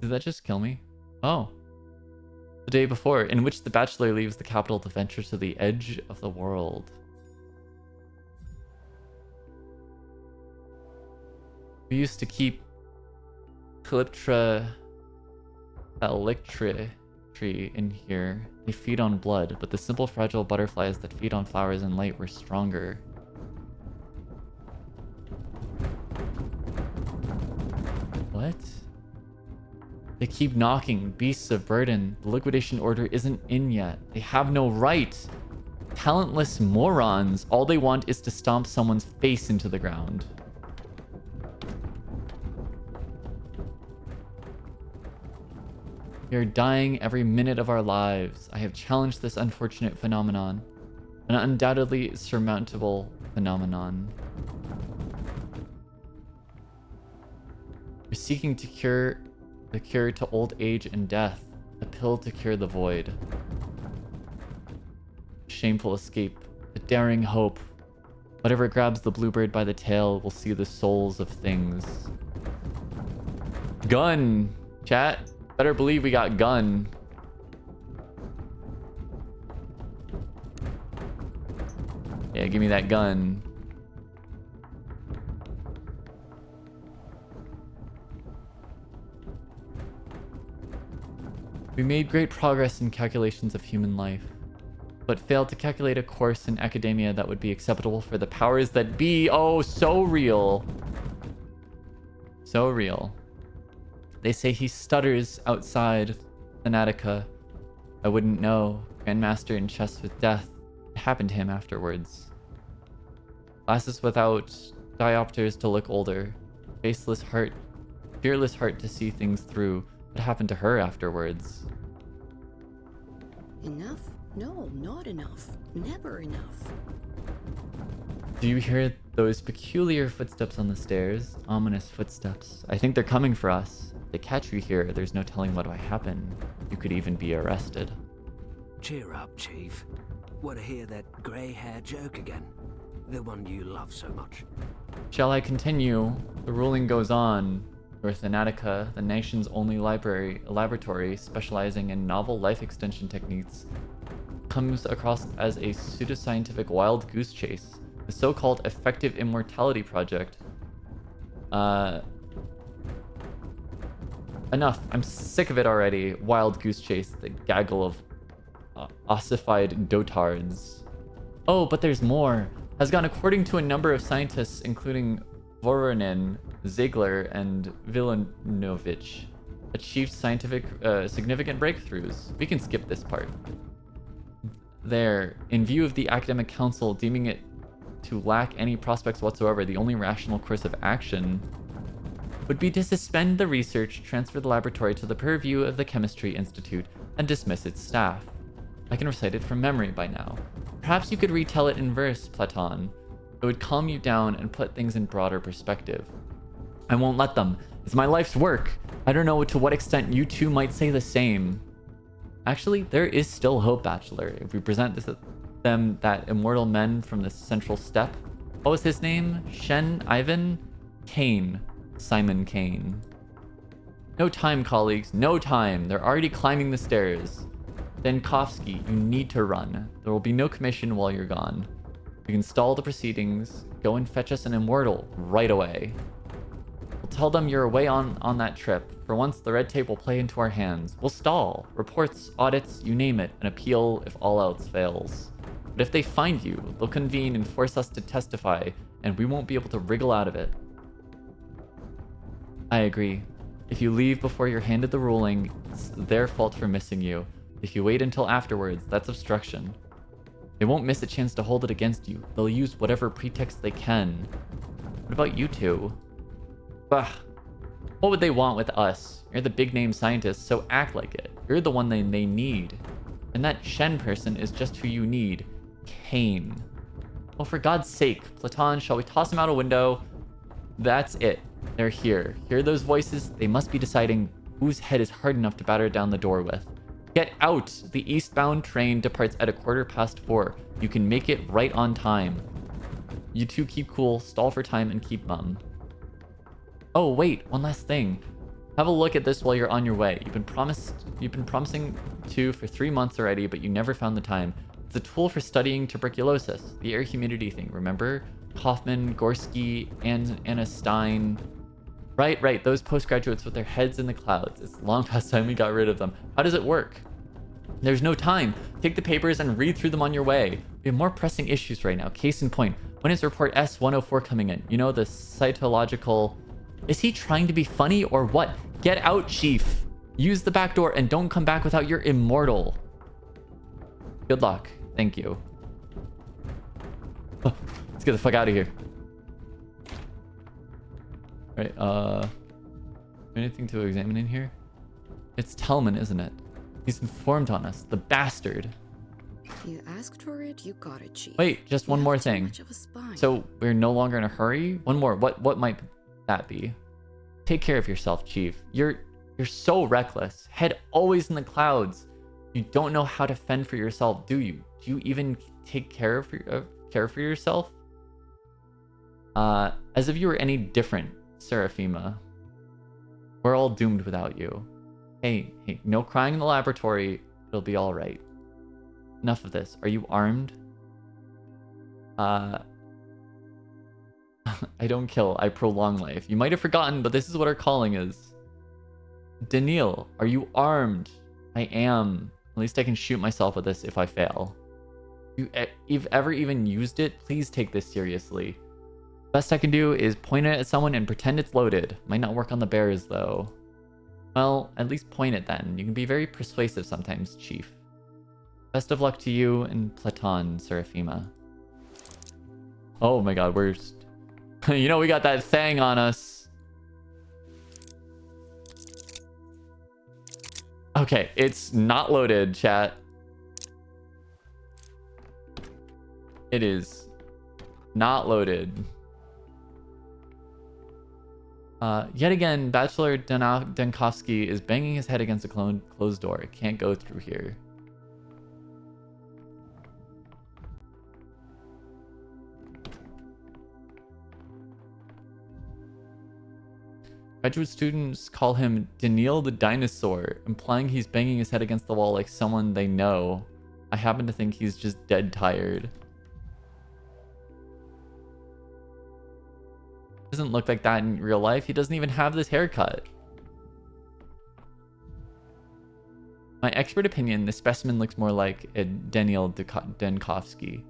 Did that just kill me? Oh. The day before, in which the Bachelor leaves the capital to venture to the edge of the world. We used to keep Calyptra Electri tree in here. They feed on blood, but the simple fragile butterflies that feed on flowers and light were stronger. What? They keep knocking, beasts of burden. The liquidation order isn't in yet. They have no right. Talentless morons. All they want is to stomp someone's face into the ground. We are dying every minute of our lives. I have challenged this unfortunate phenomenon. An undoubtedly surmountable phenomenon. You're seeking to cure the cure to old age and death. A pill to cure the void. Shameful escape. A daring hope. Whatever grabs the bluebird by the tail will see the souls of things. Gun! Chat. Better believe we got gun. Yeah, give me that gun. We made great progress in calculations of human life, but failed to calculate a course in academia that would be acceptable for the powers that be. Oh, so real. So real. They say he stutters outside Thanatica. I wouldn't know. Grandmaster in chess with death. It happened to him afterwards. Glasses without diopters to look older. Faceless heart. Fearless heart to see things through. What happened to her afterwards? Enough? No, not enough. Never enough. Do you hear those peculiar footsteps on the stairs? Ominous footsteps. I think they're coming for us. If they catch you here, there's no telling what might happen. You could even be arrested. Cheer up, Chief. Want to hear that grey-hair joke again? The one you love so much. Shall I continue? The ruling goes on. North Thanatica, the nation's only laboratory specializing in novel life extension techniques, comes across as a pseudoscientific wild goose chase. The so-called effective immortality project. Enough. I'm sick of it already. Wild goose chase. The gaggle of ossified dotards. Oh, but there's more. Has gone according to a number of scientists, including Voronin, Ziegler, and Villanovich, achieved scientific significant breakthroughs. We can skip this part. There, in view of the academic council deeming it to lack any prospects whatsoever, the only rational course of action would be to suspend the research, transfer the laboratory to the purview of the Chemistry Institute, and dismiss its staff. I can recite it from memory by now. Perhaps you could retell it in verse, Platon. It would calm you down and put things in broader perspective. I won't let them. It's my life's work. I don't know to what extent you two might say the same. Actually, there is still hope, Bachelor. If we present this them that immortal men from the central step. What was his name? Shen? Ivan? Kane. Simon Kane. No time, colleagues. No time. They're already climbing the stairs. Denkovsky, you need to run. There will be no commission while you're gone. We can stall the proceedings. Go and fetch us an immortal right away. We'll tell them you're away on that trip. For once, the red tape will play into our hands. We'll stall. Reports, audits, you name it. An appeal if all else fails. But if they find you, they'll convene and force us to testify, and we won't be able to wriggle out of it. I agree. If you leave before you're handed the ruling, it's their fault for missing you. If you wait until afterwards, that's obstruction. They won't miss a chance to hold it against you. They'll use whatever pretext they can. What about you two? Bah. What would they want with us? You're the big-name scientists, so act like it. You're the one they need. And that Shen person is just who you need. Kane. Oh, for God's sake, Platon, shall we toss him out a window? That's it. They're here. Hear those voices? They must be deciding whose head is hard enough to batter down the door with. Get out! The eastbound train departs at 4:15. You can make it right on time. You two keep cool, stall for time, and keep mum. Oh, wait, one last thing. Have a look at this while you're on your way. You've been promising to for 3 months already, but you never found the time. It's a tool for studying tuberculosis, the air humidity thing, remember? Hoffman, Gorski, and Anna Stein. Right, those postgraduates with their heads in the clouds. It's long past time we got rid of them. How does it work? There's no time. Take the papers and read through them on your way. We have more pressing issues right now. Case in point, when is report S-104 coming in? You know, the cytological... Is he trying to be funny or what? Get out, Chief. Use the back door and don't come back without your immortal. Good luck. Thank you. Oh, let's get the fuck out of here. Right, anything to examine in here? It's Tellman, isn't it? He's informed on us, the bastard. You asked for it, you got it, Chief. Wait, just one You more have too thing. much of a spine. So we're no longer in a hurry? One more. What might that be? Take care of yourself, Chief. You're so reckless. Head always in the clouds. You don't know how to fend for yourself, do you? Do you even take care for yourself? As if you were any different, Seraphima. We're all doomed without you. Hey, no crying in the laboratory. It'll be all right. Enough of this. Are you armed? I don't kill. I prolong life. You might have forgotten, but this is what our calling is. Daniil, are you armed? I am. At least I can shoot myself with this if I fail. If you've ever even used it, please take this seriously. Best I can do is point it at someone and pretend it's loaded. Might not work on the bears, though. Well, at least point it then. You can be very persuasive sometimes, Chief. Best of luck to you and Platon, Seraphima. Oh my god, we're... you know we got that thing on us. Okay, it's not loaded, chat. It is not loaded. Yet again, Bachelor Denkovsky is banging his head against a closed door. It can't go through here. Graduate students call him Daniil the Dinosaur, implying he's banging his head against the wall like someone they know. I happen to think he's just dead tired. Doesn't look like that in real life. He doesn't even have this haircut. My expert opinion, this specimen looks more like a Daniil Denkovsky,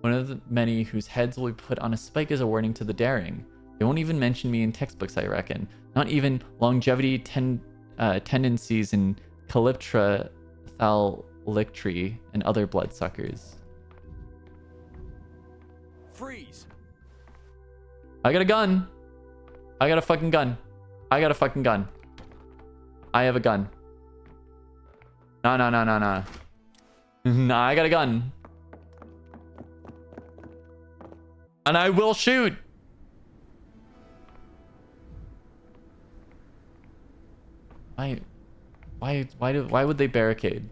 one of the many whose heads will be put on a spike as a warning to the daring. They won't even mention me in textbooks, I reckon. Not even longevity tendencies in Calyptra thalictry and other bloodsuckers. Freeze! I got a gun. I got a fucking gun. I got a fucking gun. I have a gun. No. Nah, I got a gun. And I will shoot. Why would they barricade?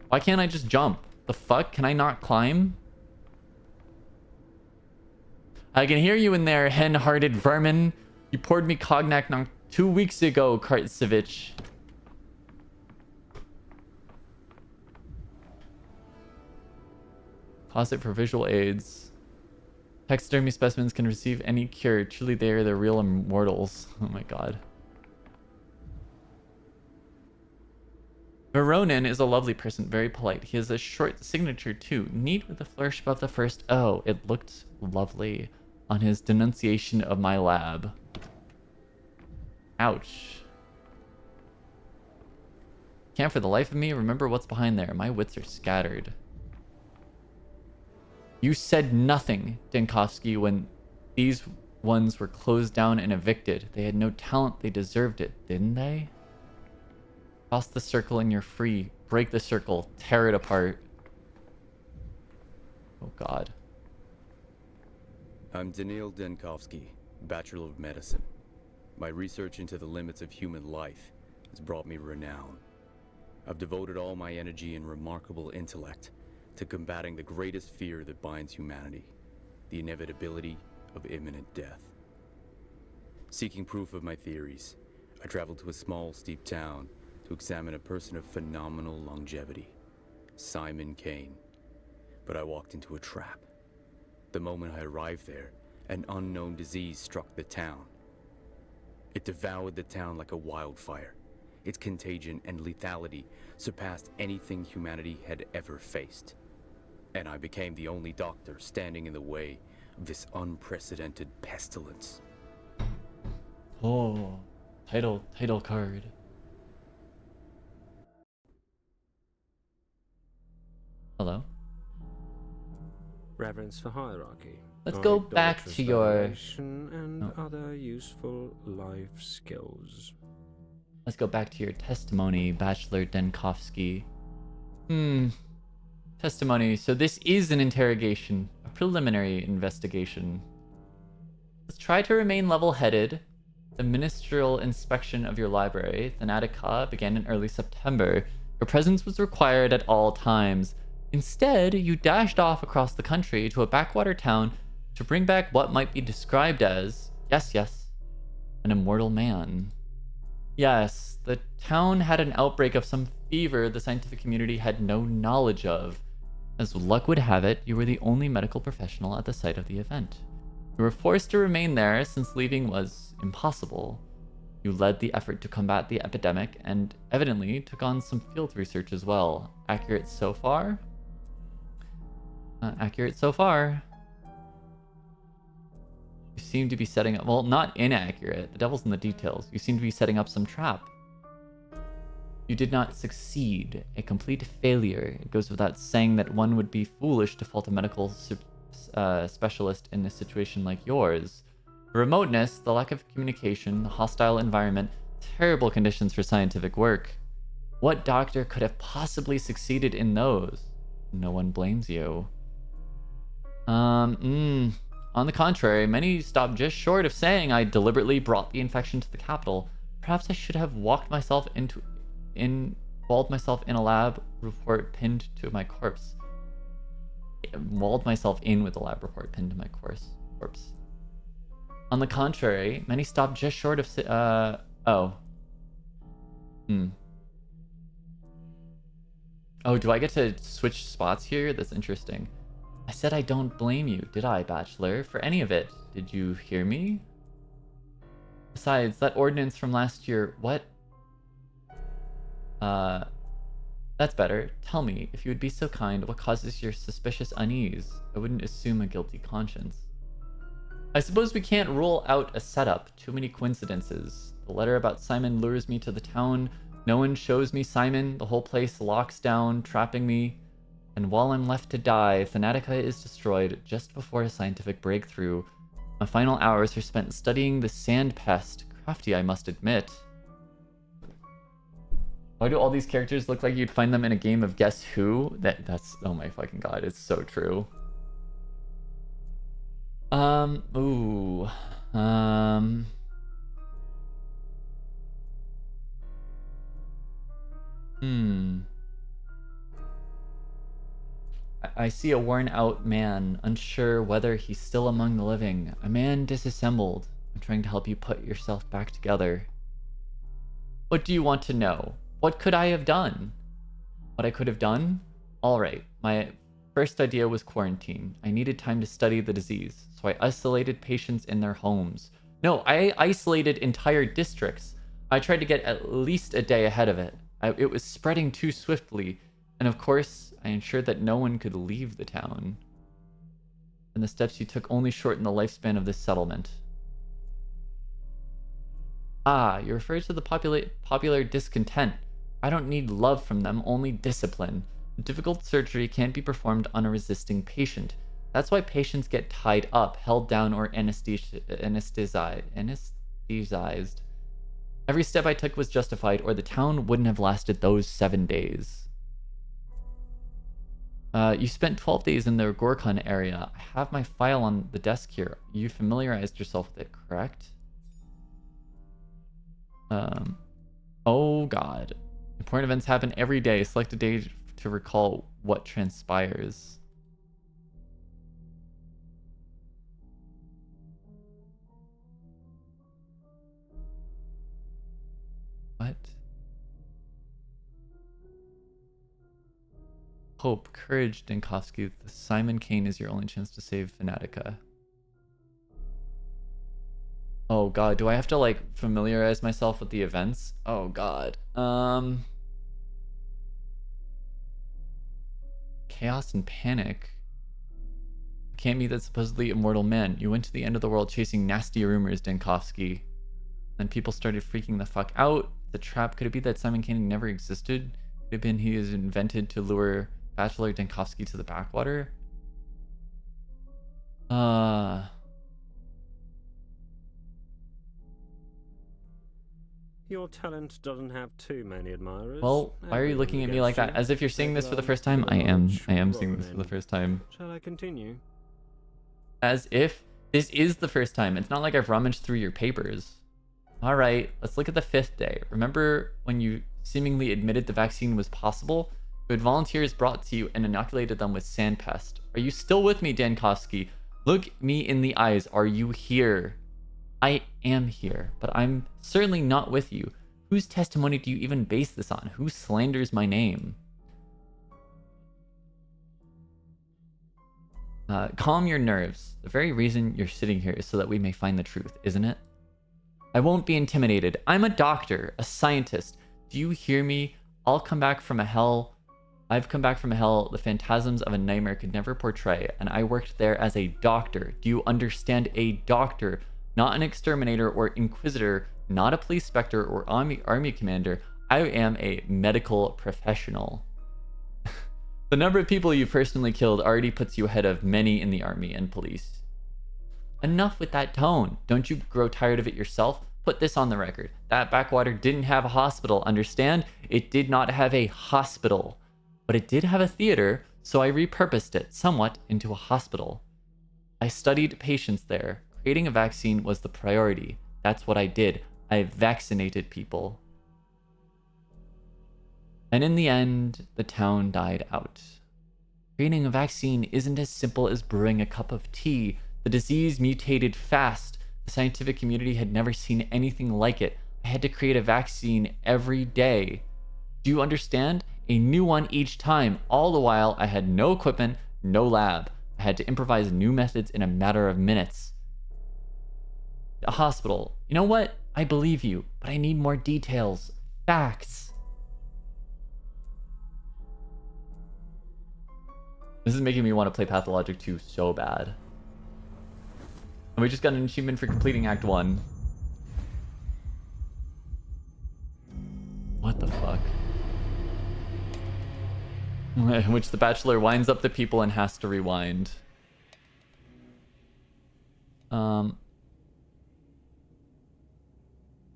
Why can't I just jump? The fuck? Can I not climb? I can hear you in there, hen-hearted vermin. You poured me cognac 2 weeks ago, Kartsevich. Closet for visual aids. Taxidermy specimens can receive any cure. Truly, they are the real immortals. Oh my god. Veronin is a lovely person, very polite. He has a short signature too, neat with a flourish above the first O. It looked lovely on his denunciation of my lab. Ouch. Can't for the life of me remember what's behind there. My wits are scattered. You said nothing, Denkovsky, when these ones were closed down and evicted. They had no talent. They deserved it, didn't they? Cross the circle and you're free. Break the circle. Tear it apart. Oh, God. I'm Daniil Denkovsky, Bachelor of Medicine. My research into the limits of human life has brought me renown. I've devoted all my energy and remarkable intellect to combating the greatest fear that binds humanity, the inevitability of imminent death. Seeking proof of my theories, I traveled to a small, steep town to examine a person of phenomenal longevity, Simon Kane. But I walked into a trap. The moment I arrived there, an unknown disease struck the town. It devoured the town like a wildfire. Its contagion and lethality surpassed anything humanity had ever faced. And I became the only doctor standing in the way of this unprecedented pestilence. Oh, title card. Hello? Reverence for hierarchy. Let's go back to your... And other useful life skills. Let's go back to your testimony, Bachelor Denkovsky. Testimony. So this is an interrogation, a preliminary investigation. Let's try to remain level-headed. The ministerial inspection of your library, Thanatica, began in early September. Your presence was required at all times. Instead, you dashed off across the country to a backwater town to bring back what might be described as, yes, an immortal man. Yes, the town had an outbreak of some fever the scientific community had no knowledge of. As luck would have it, you were the only medical professional at the site of the event. You were forced to remain there since leaving was impossible. You led the effort to combat the epidemic and evidently took on some field research as well. Accurate so far? Accurate so far. You seem to be setting up... Well, not inaccurate. The devil's in the details. You seem to be setting up some trap. You did not succeed. A complete failure. It goes without saying that one would be foolish to fault a medical specialist in a situation like yours. The remoteness, the lack of communication, the hostile environment, terrible conditions for scientific work. What doctor could have possibly succeeded in those? No one blames you. On the contrary, many stopped just short of saying I deliberately brought the infection to the capital. Perhaps I should have walled myself in a lab report pinned to my corpse. Walled myself in with a lab report pinned to my corpse. On the contrary, many stopped just short of Oh, do I get to switch spots here? That's interesting. I said I don't blame you, did I, Bachelor? For any of it. Did you hear me? Besides, that ordinance from last year, what? That's better. Tell me, if you would be so kind, what causes your suspicious unease? I wouldn't assume a guilty conscience. I suppose we can't rule out a setup. Too many coincidences. The letter about Simon lures me to the town. No one shows me Simon. The whole place locks down, trapping me. And while I'm left to die, Thanatica is destroyed just before a scientific breakthrough. My final hours are spent studying the sand pest. Crafty, I must admit. Why do all these characters look like you'd find them in a game of Guess Who? That's oh my fucking god, it's so true. I see a worn-out man, unsure whether he's still among the living. A man disassembled. I'm trying to help you put yourself back together. What do you want to know? What could I have done? What I could have done? Alright, my first idea was quarantine. I needed time to study the disease, so I isolated patients in their homes. No, I isolated entire districts. I tried to get at least a day ahead of it. It was spreading too swiftly, and of course, I ensured that no one could leave the town. And the steps you took only shortened the lifespan of this settlement. Ah, you refer to the popular discontent. I don't need love from them, only discipline. Difficult surgery can't be performed on a resisting patient. That's why patients get tied up, held down, or anesthetized. Every step I took was justified, or the town wouldn't have lasted those 7 days. You spent 12 days in the Gorkon area. I have my file on the desk here. You familiarized yourself with it, correct? Oh god. Important events happen every day. Select a day to recall what transpires. What? Hope, courage, Dinkovsky. The Simon Kane is your only chance to save Fanatica. Oh god, do I have to like familiarize myself with the events? Oh god. Chaos and panic. Can't meet that supposedly immortal man. You went to the end of the world chasing nasty rumors, Dinkovsky. Then people started freaking the fuck out. The trap, could it be that Simon Kane never existed? Could it have been he was invented to lure Bachelor Dinkovsky to the backwater? Your talent doesn't have too many admirers. Well, why are you looking at me like that? As if you're seeing this for the first time? I am seeing this for the first time. Shall I continue? As if this is the first time. It's not like I've rummaged through your papers. Alright, let's look at the 5th day. Remember when you seemingly admitted the vaccine was possible? You had volunteers brought to you and inoculated them with sandpest. Are you still with me, Dankovsky? Look me in the eyes. Are you here? I am here, but I'm certainly not with you. Whose testimony do you even base this on? Who slanders my name? Calm your nerves. The very reason you're sitting here is so that we may find the truth, isn't it? I won't be intimidated. I'm a doctor, a scientist. Do you hear me? I've come back from a hell the phantasms of a nightmare could never portray, and I worked there as a doctor. Do you understand? A doctor, not an exterminator or inquisitor, not a police specter or army commander. I am a medical professional. The number of people you've personally killed already puts you ahead of many in the army and police. Enough with that tone. Don't you grow tired of it yourself? Put this on the record. That backwater didn't have a hospital, understand? It did not have a hospital. But it did have a theater, so I repurposed it somewhat into a hospital. I studied patients there. Creating a vaccine was the priority. That's what I did. I vaccinated people. And in the end, the town died out. Creating a vaccine isn't as simple as brewing a cup of tea. The disease mutated fast. The scientific community had never seen anything like it. I had to create a vaccine every day. Do you understand? A new one each time. All the while, I had no equipment, no lab. I had to improvise new methods in a matter of minutes. A hospital. You know what? I believe you, but I need more details. Facts. This is making me want to play Pathologic 2 so bad. And we just got an achievement for completing Act 1. What the fuck? In which the Bachelor winds up the people and has to rewind.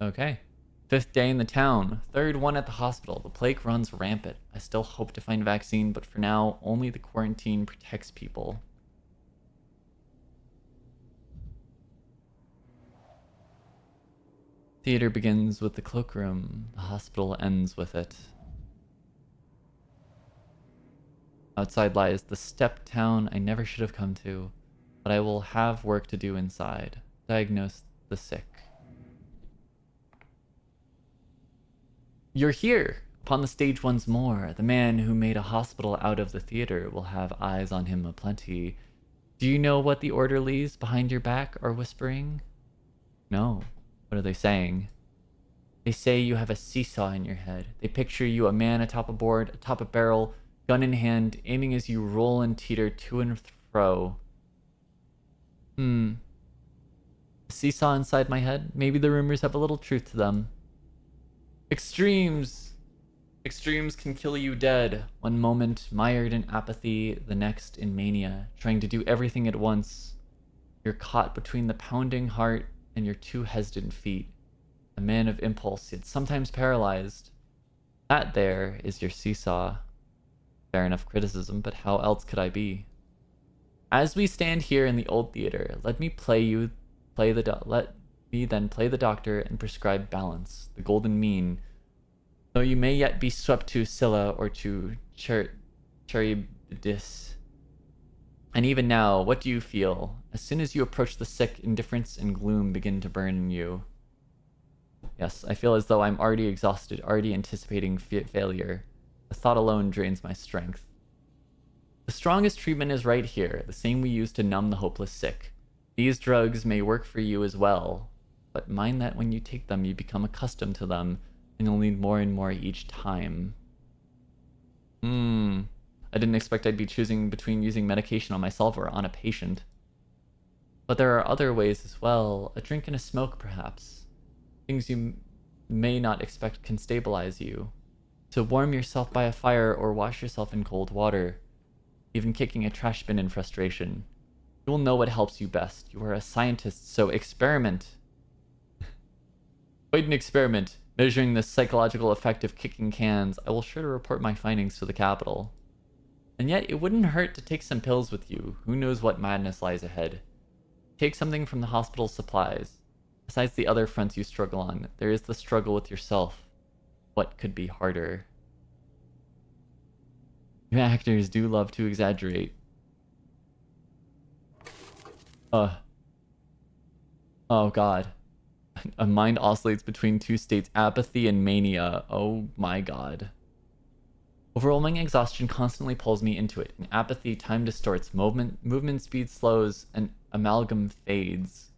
Okay. 5th day in the town. 3rd one at the hospital. The plague runs rampant. I still hope to find a vaccine, but for now, only the quarantine protects people. Theater begins with the cloakroom. The hospital ends with it. Outside lies the steppe town I never should have come to, but I will have work to do inside. Diagnose the sick. You're here! Upon the stage once more, the man who made a hospital out of the theater will have eyes on him aplenty. Do you know what the orderlies behind your back are whispering? No. What are they saying? They say you have a seesaw in your head. They picture you a man atop a board, atop a barrel, gun in hand, aiming as you roll and teeter to and fro. A seesaw inside my head? Maybe the rumors have a little truth to them. Extremes! Extremes can kill you dead. One moment mired in apathy, the next in mania, trying to do everything at once. You're caught between the pounding heart and your 2 hesitant feet. A man of impulse, yet sometimes paralyzed. That there is your seesaw. Fair enough criticism, but how else could I be? As we stand here in the old theater, let me then play the doctor and prescribe balance, the golden mean. Though you may yet be swept to Scylla or to Charybdis. And even now, what do you feel? As soon as you approach the sick, indifference and gloom begin to burn in you. Yes, I feel as though I'm already exhausted, already anticipating failure. The thought alone drains my strength. The strongest treatment is right here, the same we use to numb the hopeless sick. These drugs may work for you as well, but mind that when you take them, you become accustomed to them, and you'll need more and more each time. I didn't expect I'd be choosing between using medication on myself or on a patient. But there are other ways as well. A drink and a smoke, perhaps. Things you may not expect can stabilize you. To warm yourself by a fire or wash yourself in cold water. Even kicking a trash bin in frustration. You will know what helps you best. You are a scientist, so experiment. Quite an experiment. Measuring the psychological effect of kicking cans, I will sure to report my findings to the capital. And yet, it wouldn't hurt to take some pills with you. Who knows what madness lies ahead. Take something from the hospital's supplies. Besides the other fronts you struggle on, there is the struggle with yourself. What could be harder? You actors do love to exaggerate. Oh god. A mind oscillates between two states, apathy and mania. Oh my god. Overwhelming exhaustion constantly pulls me into it. In apathy, time distorts, movement speed slows, and amalgam fades.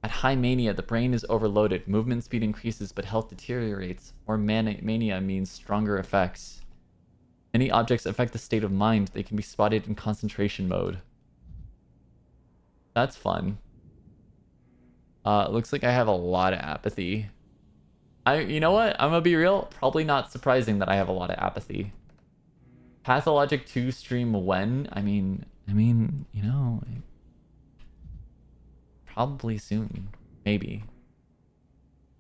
At high mania, the brain is overloaded, movement speed increases, but health deteriorates. More mania means stronger effects. Many objects affect the state of mind. They can be spotted in concentration mode. That's fun. Looks like I have a lot of apathy. You know what? I'm gonna be real. Probably not surprising that I have a lot of apathy. Pathologic 2 stream when? I mean, you know, probably soon. Maybe.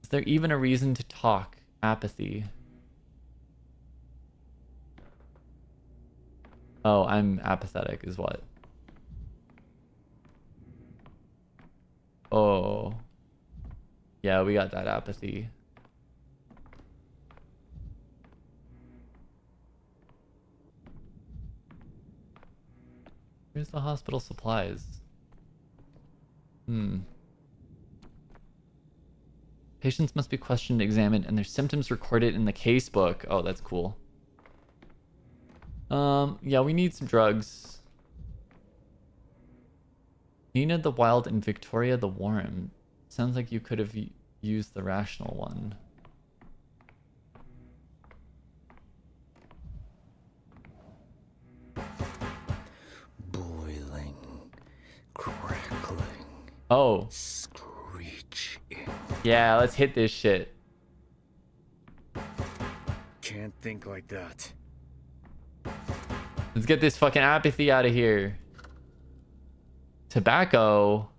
Is there even a reason to talk? Apathy. Oh, I'm apathetic is what? Oh. Yeah, we got that apathy. Where's the hospital supplies? Patients must be questioned, examined, and their symptoms recorded in the case book. Oh, that's cool. Yeah, we need some drugs. Nina the Wild and Victoria the Warm. Sounds like you could have used the rational one. Boiling, crackling, Oh. screeching. Yeah, let's hit this shit. Can't think like that. Let's get this fucking apathy out of here. Tobacco.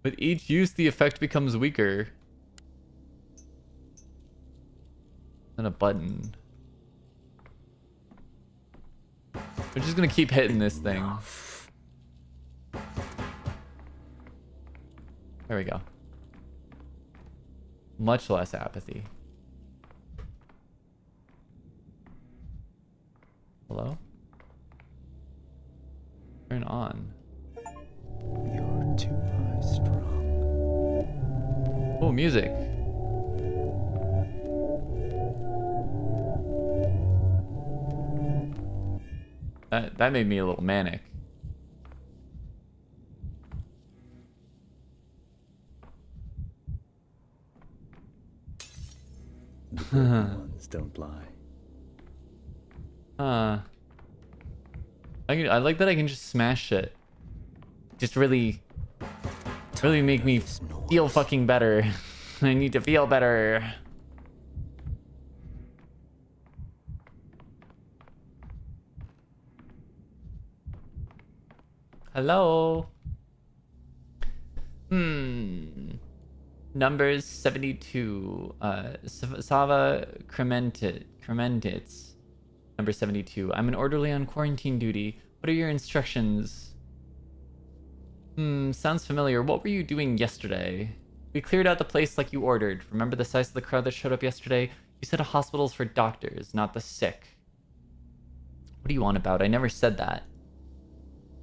With each use, the effect becomes weaker. And a button. We're just gonna keep hitting this thing. There we go. Much less apathy. Hello? Turn on. You're too high strung. Oh, music. That made me a little manic. The broken ones don't lie. I like that I can just smash shit. Just really make me feel fucking better. I need to feel better. Hello. Numbers 72. Sava Krementitz. Number 72. I'm an orderly on quarantine duty. What are your instructions? Sounds familiar. What were you doing yesterday? We cleared out the place like you ordered. Remember the size of the crowd that showed up yesterday? You said a hospital's for doctors, not the sick. What do you want about? I never said that.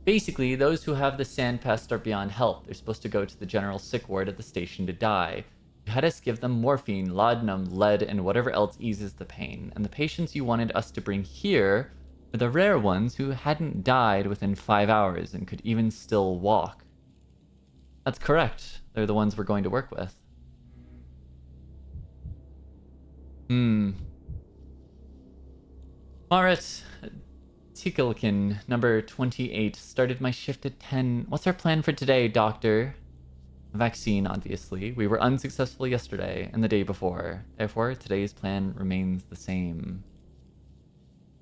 Basically, those who have the sand pest are beyond help. They're supposed to go to the general sick ward at the station to die. You had us give them morphine, laudanum, lead, and whatever else eases the pain. And the patients you wanted us to bring here were the rare ones who hadn't died within 5 hours and could even still walk. That's correct. They're the ones we're going to work with. Marit Tikelkin, number 28, started my shift at 10. What's our plan for today, doctor? Vaccine, obviously. We were unsuccessful yesterday and the day before. Therefore, today's plan remains the same.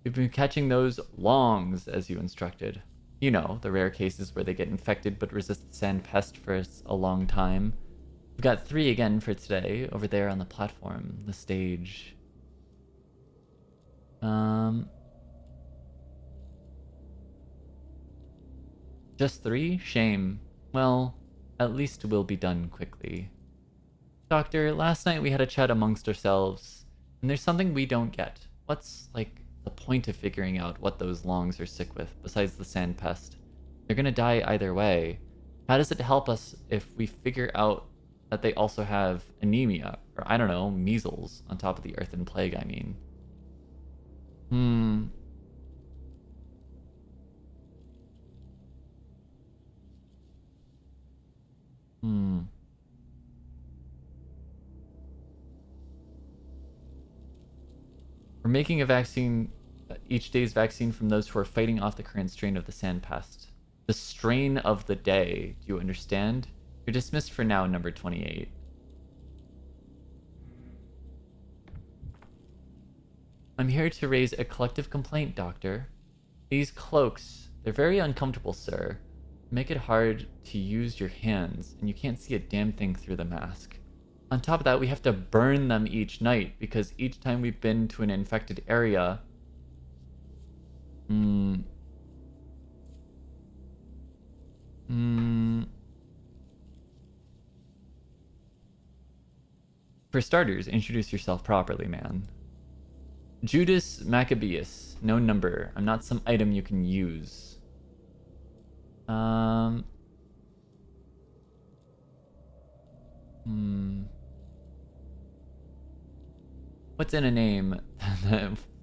We've been catching those longs, as you instructed. You know, the rare cases where they get infected but resist the sand pest for a long time. We've got 3 again for today over there on the platform, the stage. Just 3? Shame. Well, at least we'll be done quickly. Doctor, last night we had a chat amongst ourselves, and there's something we don't get. What's, like, the point of figuring out what those longs are sick with, besides the sand pest? They're gonna die either way. How does it help us if we figure out that they also have anemia, or I don't know, measles, on top of the earthen plague, I mean? We're making a vaccine, each day's vaccine from those who are fighting off the current strain of the sand pest. The strain of the day, do you understand? You're dismissed for now, number 28. I'm here to raise a collective complaint, Doctor. These cloaks, they're very uncomfortable, sir. Make it hard to use your hands, and you can't see a damn thing through the mask. On top of that, we have to burn them each night, because each time we've been to an infected area... For starters, introduce yourself properly, man. Judas Maccabeus. No number. I'm not some item you can use. What's in a name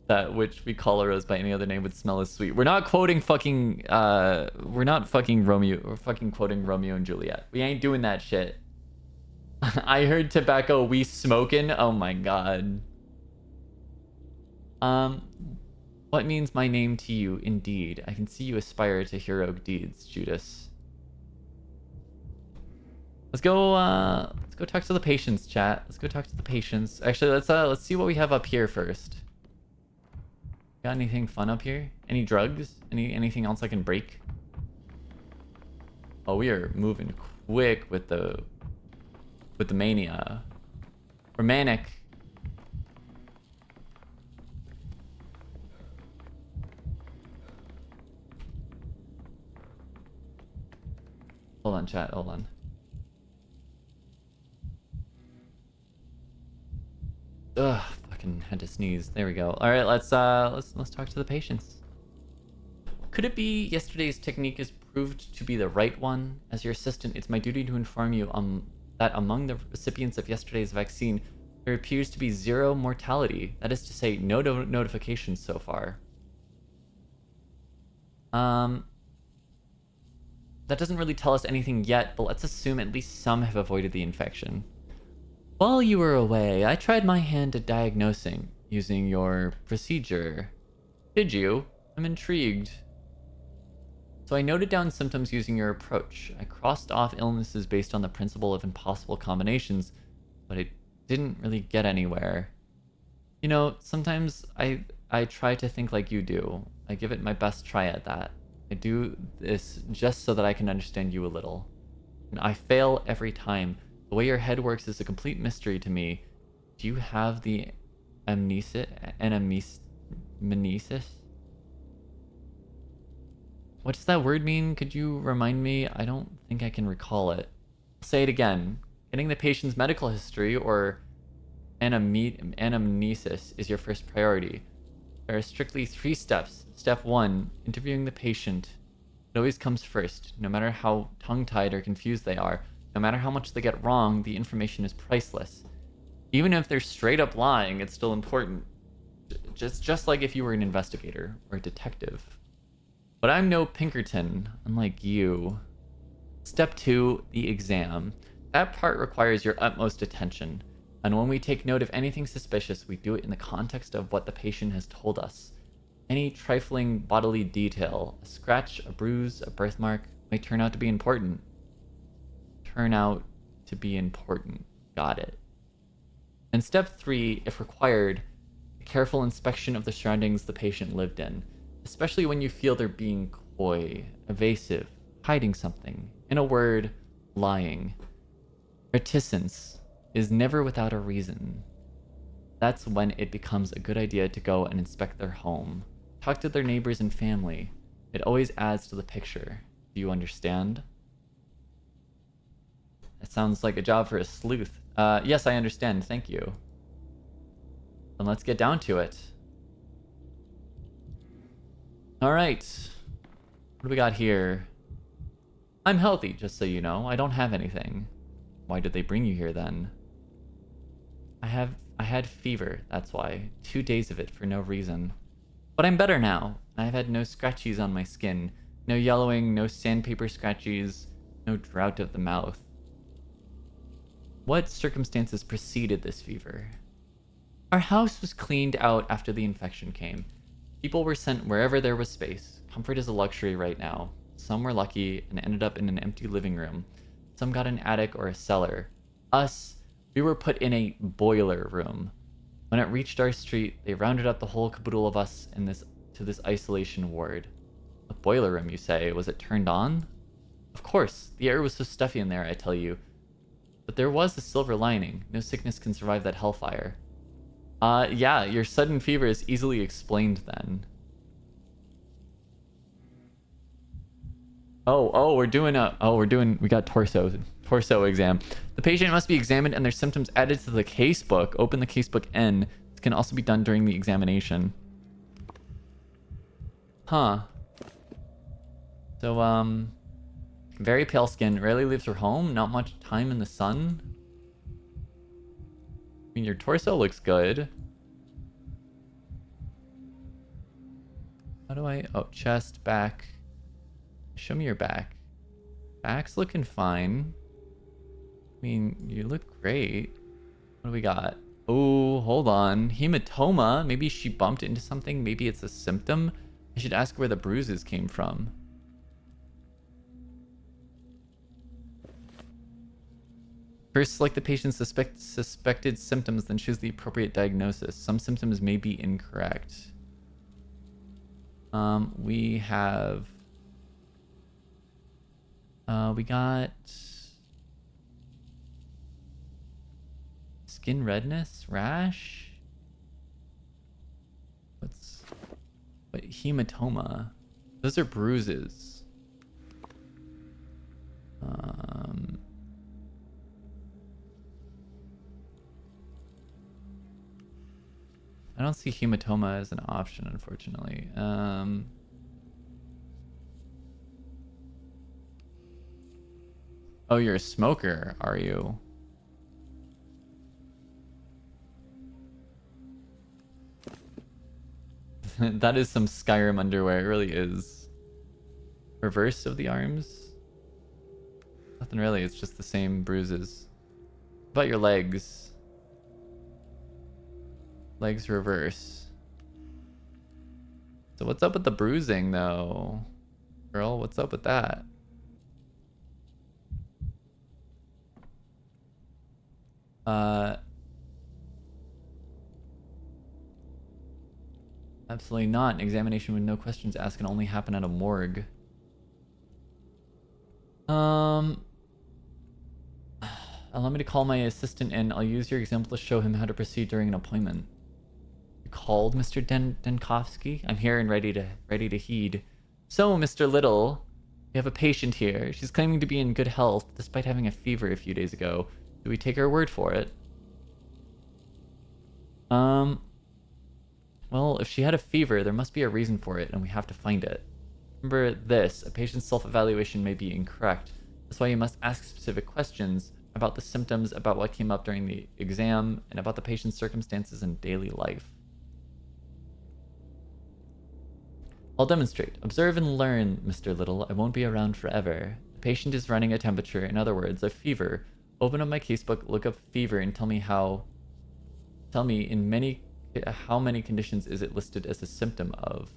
that which we call a rose by any other name would smell as sweet? We're not quoting fucking we're not fucking Romeo, we're fucking quoting Romeo and Juliet. We ain't doing that shit. I heard tobacco we smoking. Oh my god. What means my name to you? Indeed, I can see you aspire to heroic deeds, Judas. Let's go talk to the patients, chat. Let's go talk to the patients. Actually, let's see what we have up here first. Got anything fun up here? Any drugs? Anything else I can break? Oh, we are moving quick with the mania. We're manic. Hold on, chat. Hold on. Ugh, fucking had to sneeze. There we go. All right, let's talk to the patients. Could it be yesterday's technique is proved to be the right one? As your assistant, it's my duty to inform you that among the recipients of yesterday's vaccine, there appears to be 0 mortality. That is to say, no notifications so far. That doesn't really tell us anything yet, but let's assume at least some have avoided the infection. While you were away, I tried my hand at diagnosing using your procedure. Did you? I'm intrigued. So I noted down symptoms using your approach. I crossed off illnesses based on the principle of impossible combinations, but it didn't really get anywhere. You know, sometimes I try to think like you do. I give it my best try at that. I do this just so that I can understand you a little. And I fail every time. The way your head works is a complete mystery to me. Do you have the amnesis? What does that word mean? Could you remind me? I don't think I can recall it. I'll say it again. Getting the patient's medical history or anamnesis is your first priority. There are strictly 3 steps. Step 1, interviewing the patient. It always comes first. No matter how tongue-tied or confused they are, no matter how much they get wrong, the information is priceless. Even if they're straight up lying, it's still important. Just like if you were an investigator or a detective. But I'm no Pinkerton, unlike you. Step 2, the exam. That part requires your utmost attention. And when we take note of anything suspicious, we do it in the context of what the patient has told us. Any trifling bodily detail, a scratch, a bruise, a birthmark, might turn out to be important. Got it. And step 3, if required, a careful inspection of the surroundings the patient lived in, especially when you feel they're being coy, evasive, hiding something. In a word, lying. Reticence is never without a reason. That's when it becomes a good idea to go and inspect their home. Talk to their neighbors and family. It always adds to the picture. Do you understand? It sounds like a job for a sleuth. Yes, I understand. Thank you. Then let's get down to it. Alright. What do we got here? I'm healthy, just so you know. I don't have anything. Why did they bring you here then? I had fever, that's why. 2 days of it for no reason. But I'm better now. I've had no scratchies on my skin. No yellowing, no sandpaper scratchies, no drought of the mouth. What circumstances preceded this fever? Our house was cleaned out after the infection came. People were sent wherever there was space. Comfort is a luxury right now. Some were lucky and ended up in an empty living room. Some got an attic or a cellar. Us, we were put in a boiler room. When it reached our street, they rounded up the whole caboodle of us to this isolation ward. A boiler room, you say? Was it turned on? Of course, the air was so stuffy in there, I tell you. But there was a silver lining. No sickness can survive that hellfire. Yeah, your sudden fever is easily explained then. We got torso exam. The patient must be examined and their symptoms added to the casebook. Open the casebook N. This can also be done during the examination. Huh. So, very pale skin, rarely leaves her home, not much time in the sun. I mean, your torso looks good. How do I... Oh, chest, back. Show me your back. Back's looking fine. I mean, you look great. What do we got? Oh, hold on. Hematoma. Maybe she bumped into something. Maybe it's a symptom. I should ask where the bruises came from. First, select the patient's suspected symptoms, then choose the appropriate diagnosis. Some symptoms may be incorrect. We have... we got... skin redness? Rash? What? Hematoma? Those are bruises. I don't see hematoma as an option, unfortunately. Oh, you're a smoker, are you? That is some Skyrim underwear, it really is. Reverse of the arms? Nothing really, it's just the same bruises. What about your legs? Legs reverse. So what's up with the bruising, though? Girl, what's up with that? Absolutely not. An examination with no questions asked can only happen at a morgue. Allow me to call my assistant in. I'll use your example to show him how to proceed during an appointment. You called, Mr. Denkovsky? I'm here and ready to heed. So, Mr. Little, we have a patient here. She's claiming to be in good health, despite having a fever a few days ago. Do we take her word for it? Well, if she had a fever, there must be a reason for it, and we have to find it. Remember this, a patient's self-evaluation may be incorrect. That's why you must ask specific questions about the symptoms, about what came up during the exam, and about the patient's circumstances in daily life. I'll demonstrate. Observe and learn, Mr. Little. I won't be around forever. The patient is running a temperature, in other words, a fever. Open up my casebook, look up fever, and tell me how many conditions is it listed as a symptom of?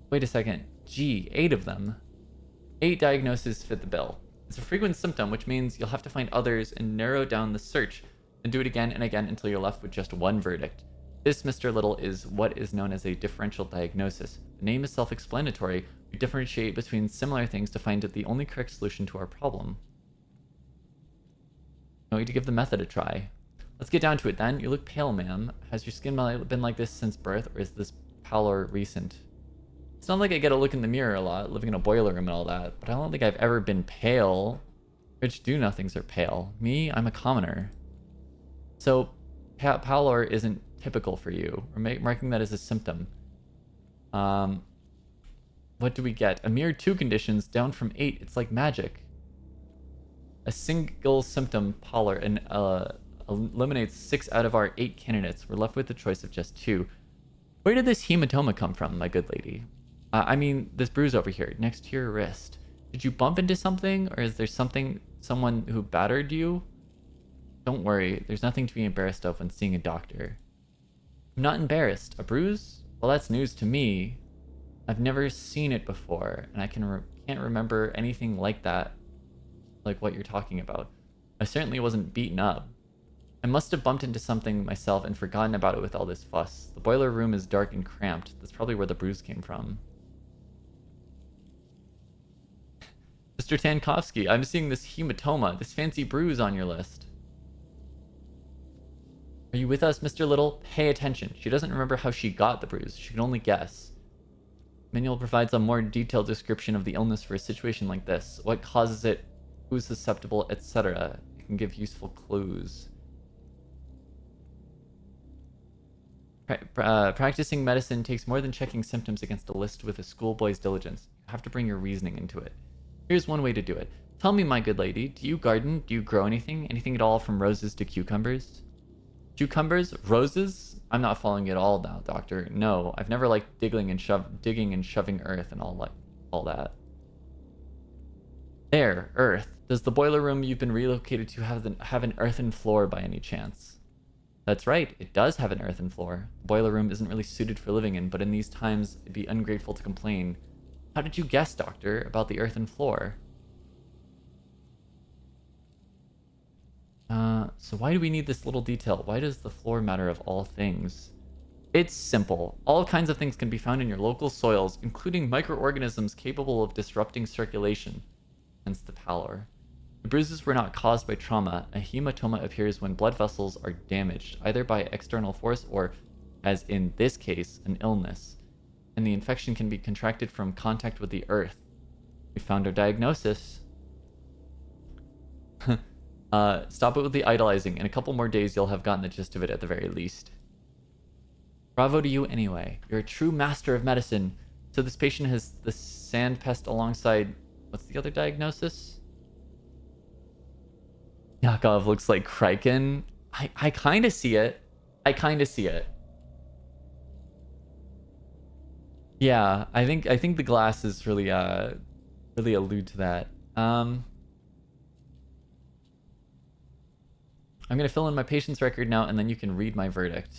Wait a second. Gee, 8 of them. 8 diagnoses fit the bill. It's a frequent symptom, which means you'll have to find others and narrow down the search Then do it again and again until you're left with just one verdict. This, Mr. Little, is what is known as a differential diagnosis. The name is self-explanatory. We differentiate between similar things to find the only correct solution to our problem. I'm going to give the method a try. Let's get down to it then. You look pale, ma'am. Has your skin been like this since birth, or is this pallor recent? It's not like I get a look in the mirror a lot, living in a boiler room and all that, but I don't think I've ever been pale. Rich do-nothings are pale. Me, I'm a commoner. So, pallor isn't typical for you. We're marking that as a symptom. What do we get? A mere 2 conditions, down from 8. It's like magic. A single symptom, pallor, and eliminates 6 out of our 8 candidates. We're left with the choice of just 2. Where did this hematoma come from, my good lady? I mean, this bruise over here, next to your wrist. Did you bump into something, or is there someone who battered you? Don't worry, there's nothing to be embarrassed of when seeing a doctor. I'm not embarrassed. A bruise? Well, that's news to me. I've never seen it before, and I can't remember anything like that, like what you're talking about. I certainly wasn't beaten up. I must have bumped into something myself and forgotten about it with all this fuss. The boiler room is dark and cramped. That's probably where the bruise came from. Mr. Tankovsky, I'm seeing this hematoma, this fancy bruise on your list. Are you with us, Mr. Little? Pay attention. She doesn't remember how she got the bruise. She can only guess. Manual provides a more detailed description of the illness for a situation like this. What causes it, who's susceptible, etc. It can give useful clues. Practicing medicine takes more than checking symptoms against a list with a schoolboy's diligence. You have to bring your reasoning into it. Here's one way to do it. Tell me, my good lady, do you garden? Do you grow anything? Anything at all from roses to cucumbers? Cucumbers? Roses? I'm not following it all now, doctor. No, I've never liked digging and shoving earth and all that. There, earth. Does the boiler room you've been relocated to have an earthen floor by any chance? That's right, it does have an earthen floor. The boiler room isn't really suited for living in, but in these times, it'd be ungrateful to complain. How did you guess, doctor, about the earthen floor? So why do we need this little detail? Why does the floor matter of all things? It's simple. All kinds of things can be found in your local soils, including microorganisms capable of disrupting circulation. Hence the pallor. The bruises were not caused by trauma. A hematoma appears when blood vessels are damaged, either by external force or, as in this case, an illness. And the infection can be contracted from contact with the earth. We found our diagnosis. Stop it with the idolizing. In a couple more days, you'll have gotten the gist of it at the very least. Bravo to you anyway. You're a true master of medicine. So this patient has the sand pest alongside... What's the other diagnosis? Yakov looks like Kraken. I kind of see it. I kind of see it. Yeah, I think the glasses really really allude to that. I'm gonna fill in my patient's record now, and then you can read my verdict.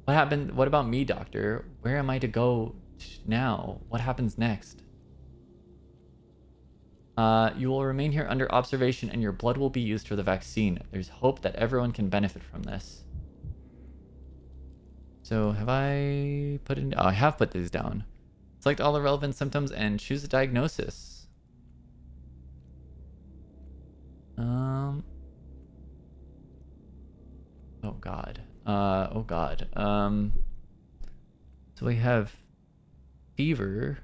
What happened? What about me, doctor? Where am I to go now? What happens next? You will remain here under observation, and your blood will be used for the vaccine. There's hope that everyone can benefit from this. So have I put in? Oh, I have put these down. Select all the relevant symptoms and choose a diagnosis. Oh God. Oh God. So we have fever.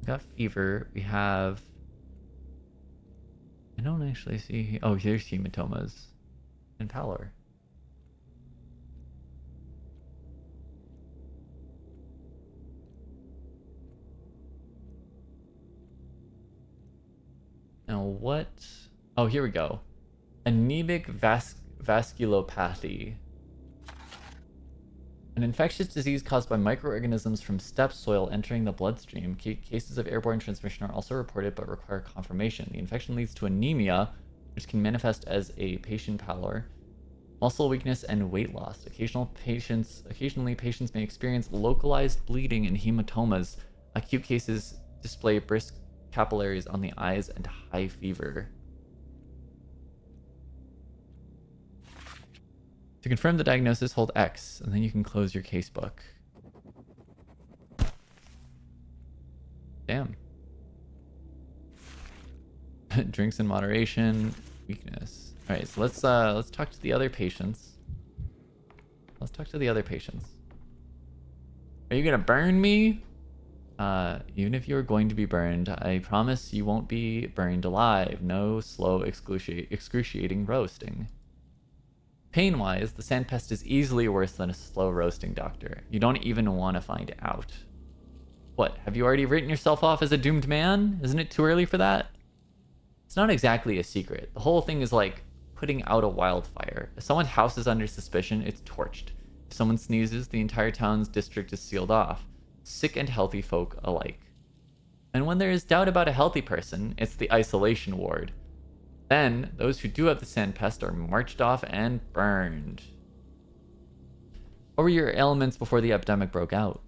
We got fever. We have... I don't actually see... Oh, here's hematomas. And pallor. Now what... Oh, here we go. Anemic vasculopathy. An infectious disease caused by microorganisms from steppe soil entering the bloodstream. Cases of airborne transmission are also reported but require confirmation. The infection leads to anemia, which can manifest as a patient pallor, muscle weakness, and weight loss. Occasionally, patients may experience localized bleeding and hematomas. Acute cases display brisk capillaries on the eyes and high fever. To confirm the diagnosis, hold X, and then you can close your casebook. Damn. Drinks in moderation, weakness. All right, so let's talk to the other patients. Let's talk to the other patients. Are you gonna burn me? Even if you're going to be burned, I promise you won't be burned alive. No slow, excruciating roasting. Pain-wise, the sandpest is easily worse than a slow roasting, Doctor. You don't even want to find out. What, have you already written yourself off as a doomed man? Isn't it too early for that? It's not exactly a secret. The whole thing is like putting out a wildfire. If someone's house is under suspicion, it's torched. If someone sneezes, the entire town's district is sealed off. Sick and healthy folk alike. And when there is doubt about a healthy person, it's the isolation ward. Then, those who do have the sandpest are marched off and burned. What were your ailments before the epidemic broke out?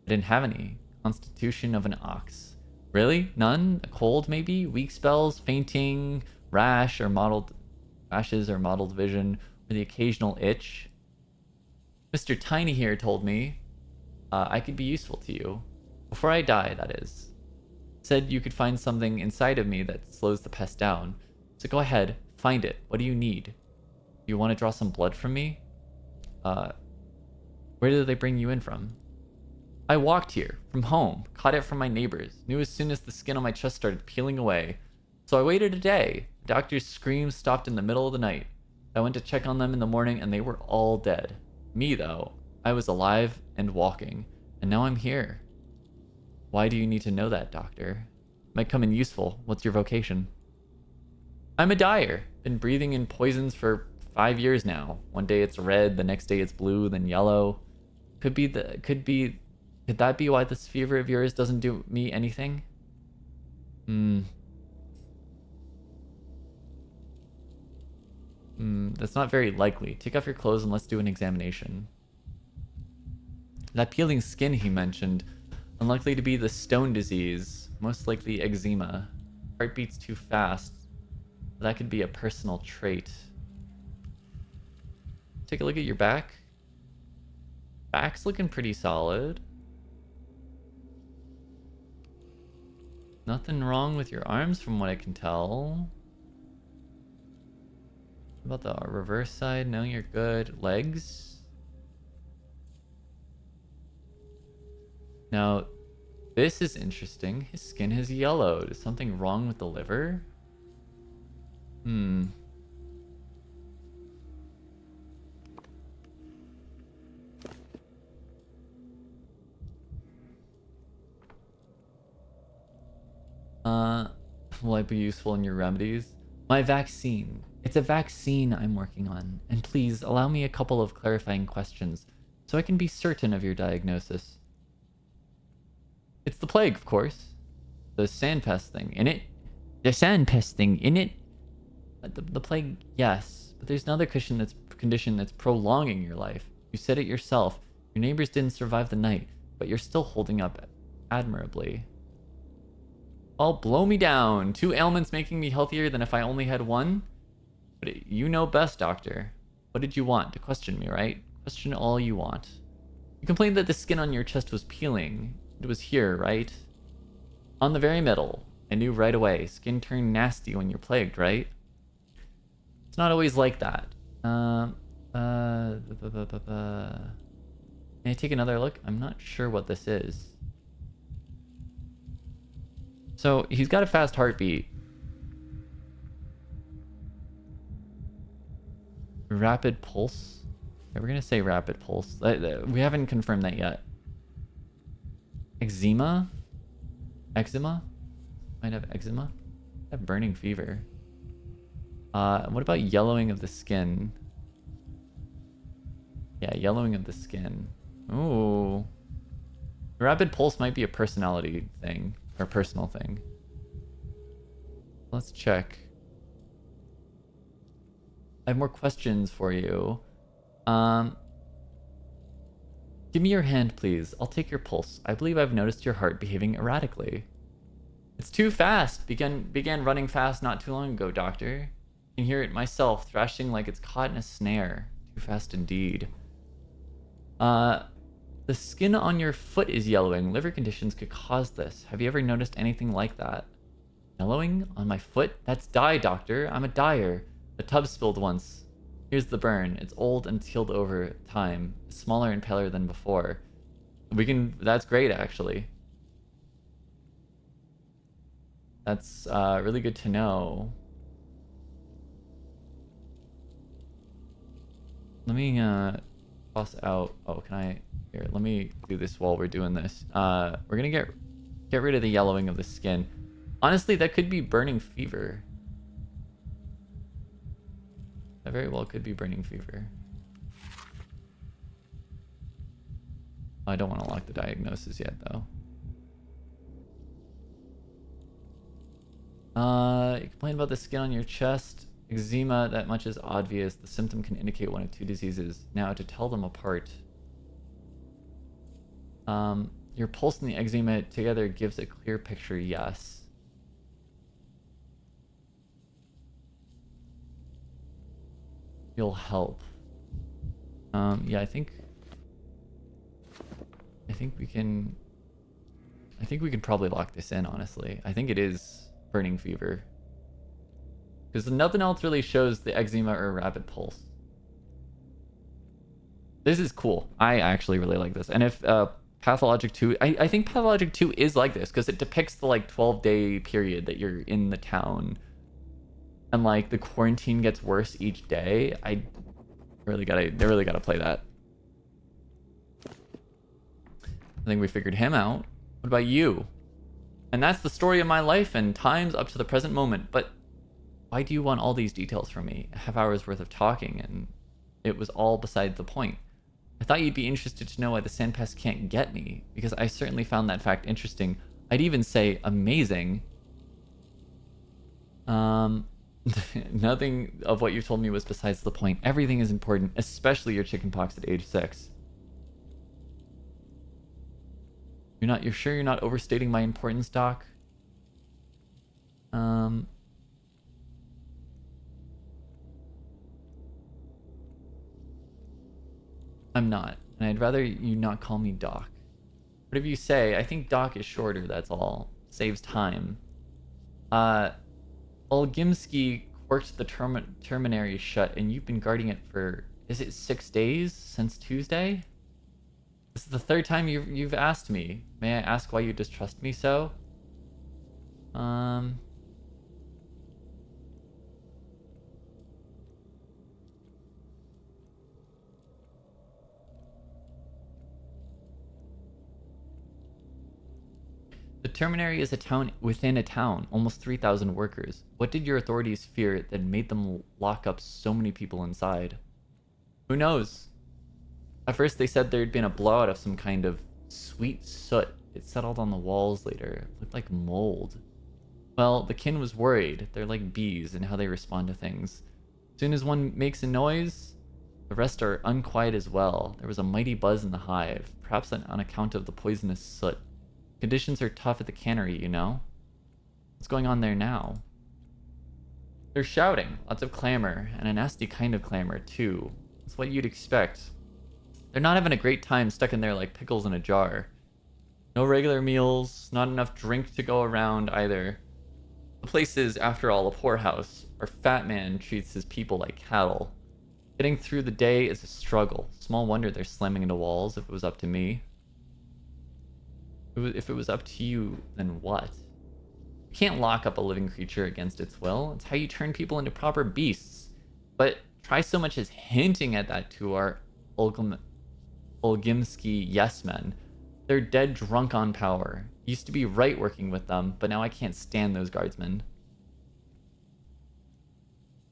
I didn't have any. Constitution of an ox. Really? None? A cold, maybe? Weak spells, fainting, rashes or mottled vision, or the occasional itch? Mr. Tiny here told me I could be useful to you. Before I die, that is. Said you could find something inside of me that slows the pest down. So go ahead, find it. What do you need? You want to draw some blood from me? Where did they bring you in from? I walked here, from home, caught it from my neighbors, knew as soon as the skin on my chest started peeling away. So I waited a day. The doctor's screams stopped in the middle of the night. I went to check on them in the morning and they were all dead. Me, though, I was alive and walking, and now I'm here. Why do you need to know that, Doctor? Might come in useful. What's your vocation? I'm a dyer. Been breathing in poisons for 5 years now. One day it's red, the next day it's blue, then yellow. Could that be why this fever of yours doesn't do me anything? That's not very likely. Take off your clothes and let's do an examination. That peeling skin he mentioned, unlikely to be the stone disease, most likely eczema. Heartbeats too fast. That could be a personal trait. Take a look at your back. Back's looking pretty solid. Nothing wrong with your arms from what I can tell. What about the reverse side? No, you're good. Legs? Now, this is interesting. His skin has yellowed. Is something wrong with the liver? Will I be useful in your remedies? My vaccine. It's a vaccine I'm working on. And please, allow me a couple of clarifying questions, so I can be certain of your diagnosis. It's the plague, of course. The sandpest thing, in it? The sandpest thing, in it? The plague, yes. But there's another condition that's prolonging your life. You said it yourself. Your neighbors didn't survive the night, but you're still holding up admirably. Oh, blow me down. 2 ailments making me healthier than if I only had 1? But you know best, Doctor. What did you want? To question me, right? Question all you want. You complained that the skin on your chest was peeling. It was here, right? On the very middle. I knew right away. Skin turned nasty when you're plagued, right? It's not always like that. Can I take another look? I'm not sure what this is. So, he's got a fast heartbeat. Rapid pulse? Okay, we're gonna say rapid pulse. We haven't confirmed that yet. Eczema? Eczema? Might have eczema? Have burning fever. What about yellowing of the skin? Yeah, yellowing of the skin. Ooh. Rapid pulse might be a personality thing. Or personal thing. Let's check. I have more questions for you. Give me your hand, please. I'll take your pulse. I believe I've noticed your heart behaving erratically. It's too fast. Began running fast not too long ago, Doctor. I can hear it myself, thrashing like it's caught in a snare. Too fast indeed. The skin on your foot is yellowing. Liver conditions could cause this. Have you ever noticed anything like that? Yellowing on my foot? That's dye, doctor. I'm a dyer. The tub spilled once. Here's the burn. It's old and healed over time. Smaller and paler than before. That's great, actually. That's really good to know. Let me toss out. Oh, can I? Here, let me do this while we're doing this. We're gonna get rid of the yellowing of the skin. Honestly, that could be burning fever. That very well could be burning fever. I don't want to lock the diagnosis yet, though. You complain about the skin on your chest. Eczema, that much is obvious. The symptom can indicate one of two diseases. Now, to tell them apart. Your pulse and the eczema together gives a clear picture, yes. You'll help. Yeah, I think we can probably lock this in, honestly. I think it is burning fever. Because nothing else really shows the eczema or rapid pulse. This is cool. I actually really like this. And if Pathologic 2, I think Pathologic 2 is like this because it depicts the like 12-day period that you're in the town. And like the quarantine gets worse each day. They really gotta play that. I think we figured him out. What about you? And that's the story of my life and times up to the present moment. But why do you want all these details from me? A half hour's worth of talking, and it was all beside the point. I thought you'd be interested to know why the sandpest can't get me, because I certainly found that fact interesting. I'd even say amazing. Nothing of what you told me was besides the point. Everything is important, especially your chickenpox at age 6. You're sure you're not overstating my importance, Doc? I'm not, and I'd rather you not call me Doc. Whatever you say, I think Doc is shorter, that's all. Saves time. Olgimsky quirked the terminary shut, and you've been guarding it for, is it 6 days since Tuesday? This is the third time you've asked me. May I ask why you distrust me so? The Terminary is a town within a town, almost 3,000 workers. What did your authorities fear that made them lock up so many people inside? Who knows? At first they said there'd been a blowout of some kind of sweet soot. It settled on the walls later. It looked like mold. Well, the kin was worried. They're like bees in how they respond to things. As soon as one makes a noise, the rest are unquiet as well. There was a mighty buzz in the hive, perhaps on account of the poisonous soot. Conditions are tough at the cannery, you know? What's going on there now? They're shouting. Lots of clamor, and a nasty kind of clamor, too. It's what you'd expect. They're not having a great time stuck in there like pickles in a jar. No regular meals, not enough drink to go around either. The place is, after all, a poorhouse. Our fat man treats his people like cattle. Getting through the day is a struggle. Small wonder they're slamming into walls if it was up to me. If it was up to you, then what? You can't lock up a living creature against its will. It's how you turn people into proper beasts. But try so much as hinting at that to our Olgimsky yes-men. They're dead drunk on power. Used to be right working with them, but now I can't stand those guardsmen.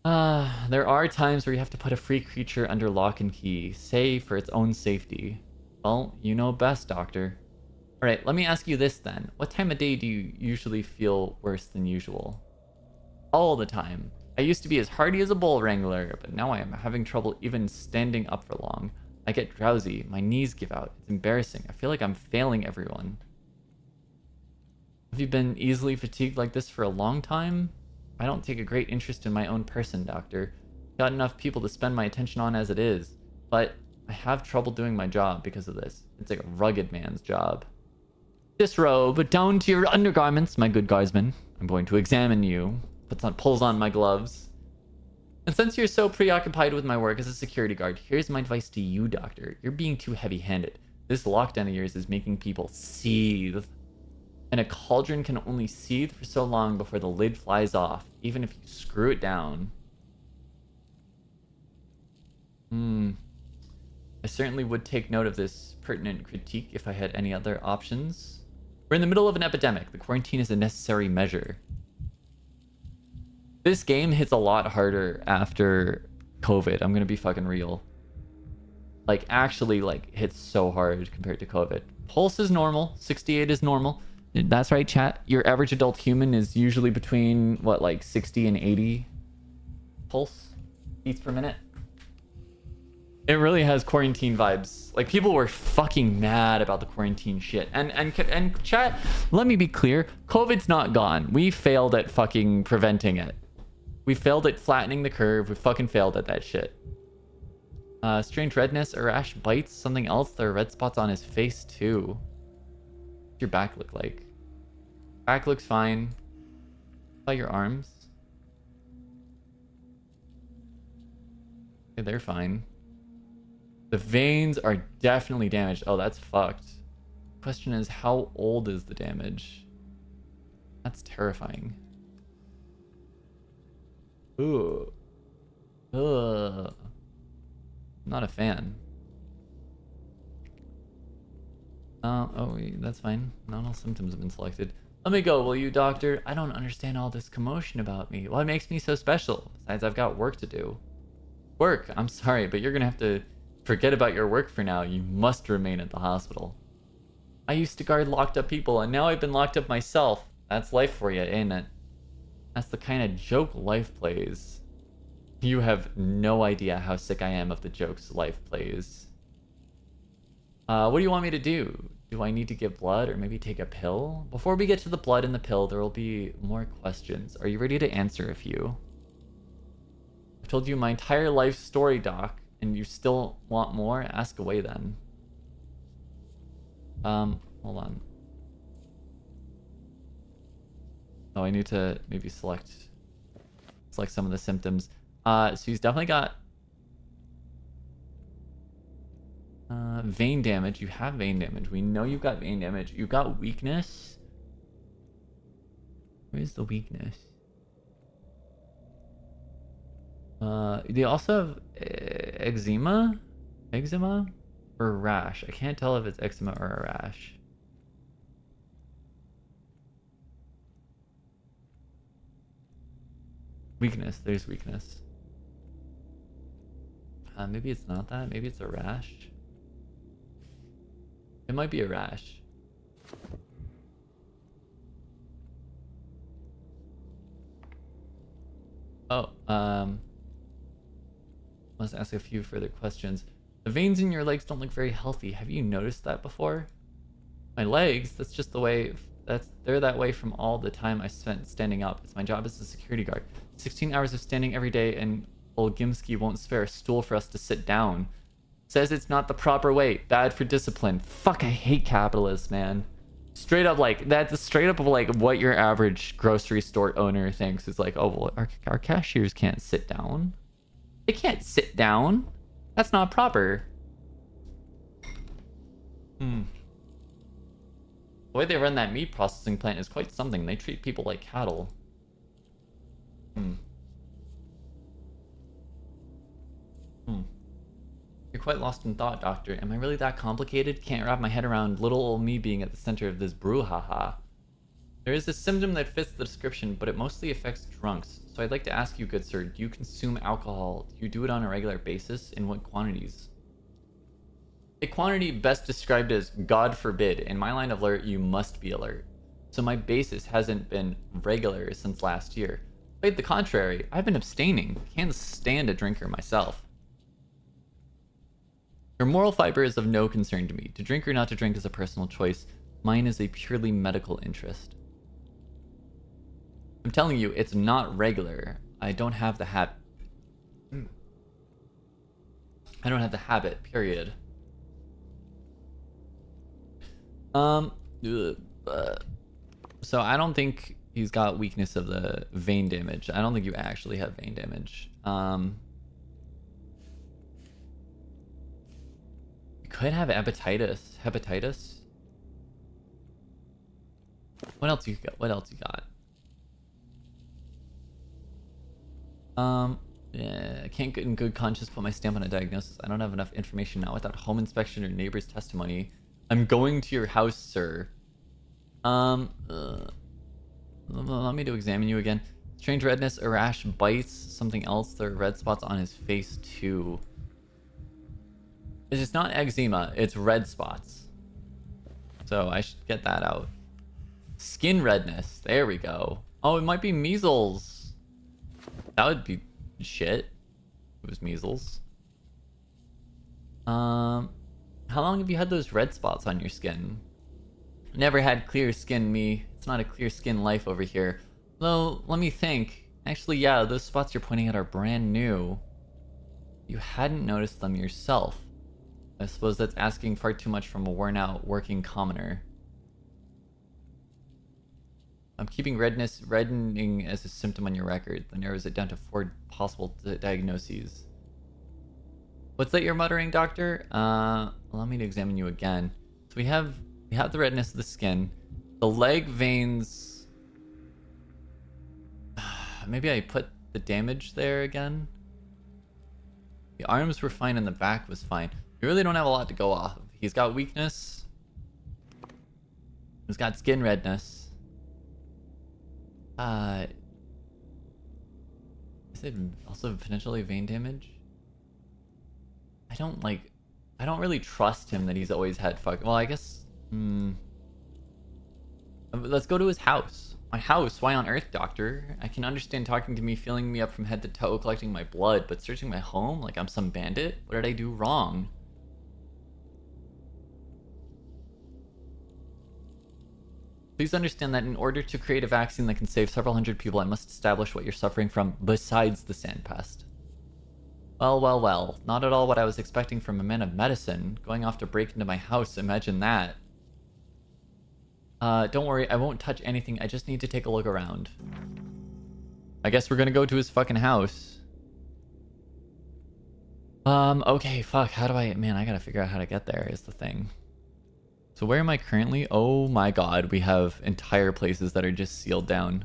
There are times where you have to put a free creature under lock and key, say for its own safety. Well, you know best, Doctor. Alright, let me ask you this then. What time of day do you usually feel worse than usual? All the time. I used to be as hardy as a bull wrangler, but now I am having trouble even standing up for long. I get drowsy, my knees give out. It's embarrassing. I feel like I'm failing everyone. Have you been easily fatigued like this for a long time? I don't take a great interest in my own person, Doctor. Got enough people to spend my attention on as it is. But I have trouble doing my job because of this. It's like a rugged man's job. Disrobe, down to your undergarments, my good guardsman. I'm going to examine you. Pulls on my gloves. And since you're so preoccupied with my work as a security guard, here's my advice to you, Doctor. You're being too heavy-handed. This lockdown of yours is making people seethe. And a cauldron can only seethe for so long before the lid flies off, even if you screw it down. I certainly would take note of this pertinent critique if I had any other options. We're in the middle of an epidemic. The quarantine is a necessary measure. This game hits a lot harder after COVID. I'm gonna be fucking real. Like, actually, like, hits so hard compared to COVID. Pulse is normal. 68 is normal. That's right, chat. Your average adult human is usually between, what, like 60 and 80 pulse beats per minute. It really has quarantine vibes. Like, people were fucking mad about the quarantine shit. And chat, let me be clear. COVID's not gone. We failed at fucking preventing it. We failed at flattening the curve. We fucking failed at that shit. Strange redness, a rash, bites, something else. There are red spots on his face too. What's your back look like? Back looks fine. How about your arms? Okay, they're fine. The veins are definitely damaged. Oh, that's fucked. Question is, how old is the damage? That's terrifying. Ooh. Ugh. Not a fan. Oh, that's fine. Not all symptoms have been selected. Let me go, will you, doctor? I don't understand all this commotion about me. What makes me so special? Besides, I've got work to do. Work? I'm sorry, but you're gonna have to forget about your work for now. You must remain at the hospital. I used to guard locked up people, and now I've been locked up myself. That's life for you, ain't it? That's the kind of joke life plays. You have no idea how sick I am of the jokes life plays. What do you want me to do? Do I need to give blood or maybe take a pill? Before we get to the blood and the pill, there will be more questions. Are you ready to answer a few? I've told you my entire life story, Doc, and you still want more? Ask away then. Hold on. Oh, I need to maybe select some of the symptoms. So he's definitely got vein damage. You have vein damage. We know you've got vein damage. You've got weakness. Where's the weakness? They also have eczema? Eczema? Or rash. I can't tell if it's eczema or a rash. Weakness. There's weakness. Maybe it's not that. Maybe it's a rash. It might be a rash. Oh, let's ask a few further questions. The veins in your legs don't look very healthy. Have you noticed that before? My legs? That's just the way... They're that way from all the time I spent standing up. It's my job as a security guard. 16 hours of standing every day, and old Gimsky won't spare a stool for us to sit down. Says it's not the proper way. Bad for discipline. Fuck, I hate capitalists, man. Straight up, like, that's straight up of, like, what your average grocery store owner thinks. Is like, oh, well, our cashiers can't sit down. They can't sit down. That's not proper. The way they run that meat processing plant is quite something. They treat people like cattle. You're quite lost in thought, Doctor. Am I really that complicated? Can't wrap my head around little old me being at the center of this brouhaha. There is a symptom that fits the description, but it mostly affects drunks. So I'd like to ask you, good sir, do you consume alcohol? Do you do it on a regular basis? In what quantities? A quantity best described as God forbid. In my line of alert, you must be alert. So my basis hasn't been regular since last year. Quite the contrary, I've been abstaining. Can't stand a drinker myself. Your moral fiber is of no concern to me. To drink or not to drink is a personal choice. Mine is a purely medical interest. I'm telling you, it's not regular. I don't have the habit. I don't have the habit, period. So I don't think he's got weakness of the vein damage. I don't think you actually have vein damage. You could have hepatitis. What else you got? What else you got? Yeah, I can't in good conscience put my stamp on a diagnosis. I don't have enough information now without home inspection or neighbor's testimony. I'm going to your house, sir. Allow me to examine you again. Strange redness, a rash, bites, something else. There are red spots on his face too. It's just not eczema, it's red spots. So I should get that out. Skin redness, there we go. Oh, it might be measles. That would be shit. It was measles. How long have you had those red spots on your skin? Never had clear skin, me. It's not a clear skin life over here. Though, let me think. Actually, yeah, those spots you're pointing at are brand new. You hadn't noticed them yourself. I suppose that's asking far too much from a worn-out working commoner. I'm keeping reddening as a symptom on your record. That narrows it down to 4 possible diagnoses. What's that you're muttering, doctor? Allow me to examine you again. So we have the redness of the skin. The leg veins... Maybe I put the damage there again? The arms were fine and the back was fine. We really don't have a lot to go off of. He's got weakness. He's got skin redness. Is it also potentially vein damage? I don't really trust him that he's always had well, I guess... Let's go to his house. My house? Why on earth, doctor? I can understand talking to me, feeling me up from head to toe, collecting my blood, but searching my home like I'm some bandit? What did I do wrong? Please understand that in order to create a vaccine that can save several hundred people, I must establish what you're suffering from besides the sandpest. Well. Not at all what I was expecting from a man of medicine. Going off to break into my house, imagine that. Don't worry, I won't touch anything. I just need to take a look around. I guess we're gonna go to his fucking house. Okay, fuck. How do man, I gotta figure out how to get there is the thing. So where am I currently? Oh my god, we have entire places that are just sealed down.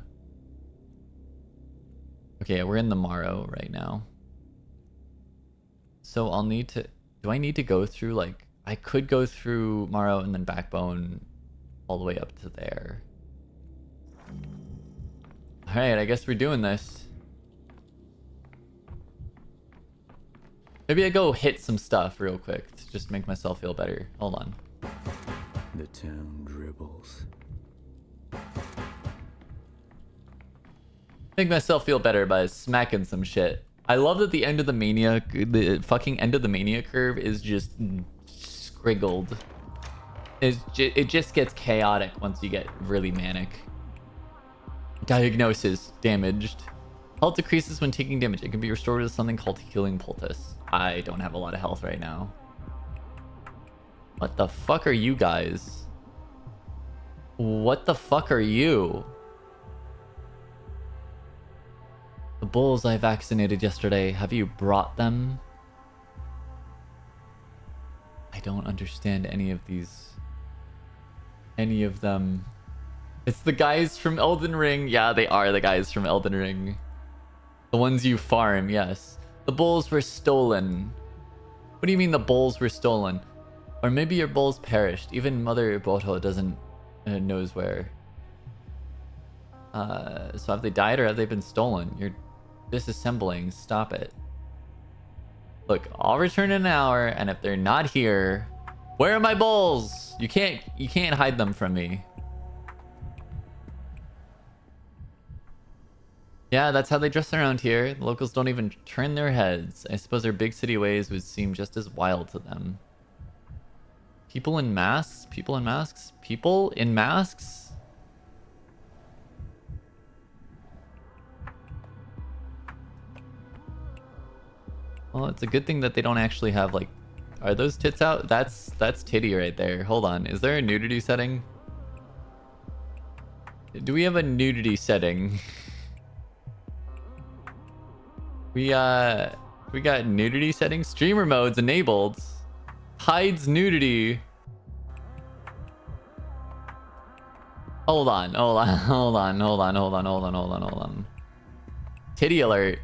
Okay, we're in the Morrow right now. So I'll need to... Do I need to go through, like... I could go through Morrow and then Backbone all the way up to there. Alright, I guess we're doing this. Maybe I go hit some stuff real quick to just make myself feel better. Hold on. The town dribbles. Make myself feel better by smacking some shit. I love that the end of the fucking end of the mania curve is just scriggled. It just gets chaotic once you get really manic. Diagnosis: damaged. Health decreases when taking damage. It can be restored with something called healing poultice. I don't have a lot of health right now. What the fuck are you guys? What the fuck are you? The bulls I vaccinated yesterday, have you brought them? I don't understand any of these. Any of them. It's the guys from Elden Ring. Yeah, they are the guys from Elden Ring. The ones you farm, yes. The bulls were stolen. What do you mean the bulls were stolen? Or maybe your bulls perished. Even Mother Boto doesn't knows where. So have they died or have they been stolen? You're disassembling. Stop it. Look, I'll return in an hour, and if they're not here, where are my bulls? You can't hide them from me. Yeah, that's how they dress around here. The locals don't even turn their heads. I suppose their big city ways would seem just as wild to them. People in masks? People in masks? People in masks? Well, it's a good thing that they don't actually have like... Are those tits out? That's titty right there. Hold on. Is there a nudity setting? Do we have a nudity setting? We got nudity settings. Streamer modes enabled. Hides nudity. Hold on. Titty alert.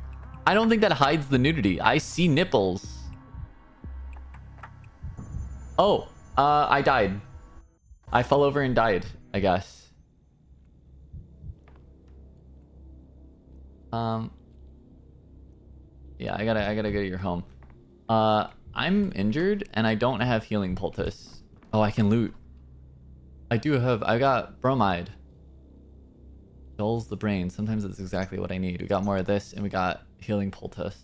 I don't think that hides the nudity. I see nipples. Oh, I died. I fell over and died, I guess. Yeah, I gotta go to your home. I'm injured and I don't have healing poultice. Oh, I can loot. I got bromide. Dulls the brain. Sometimes it's exactly what I need. We got more of this and we got healing poultice.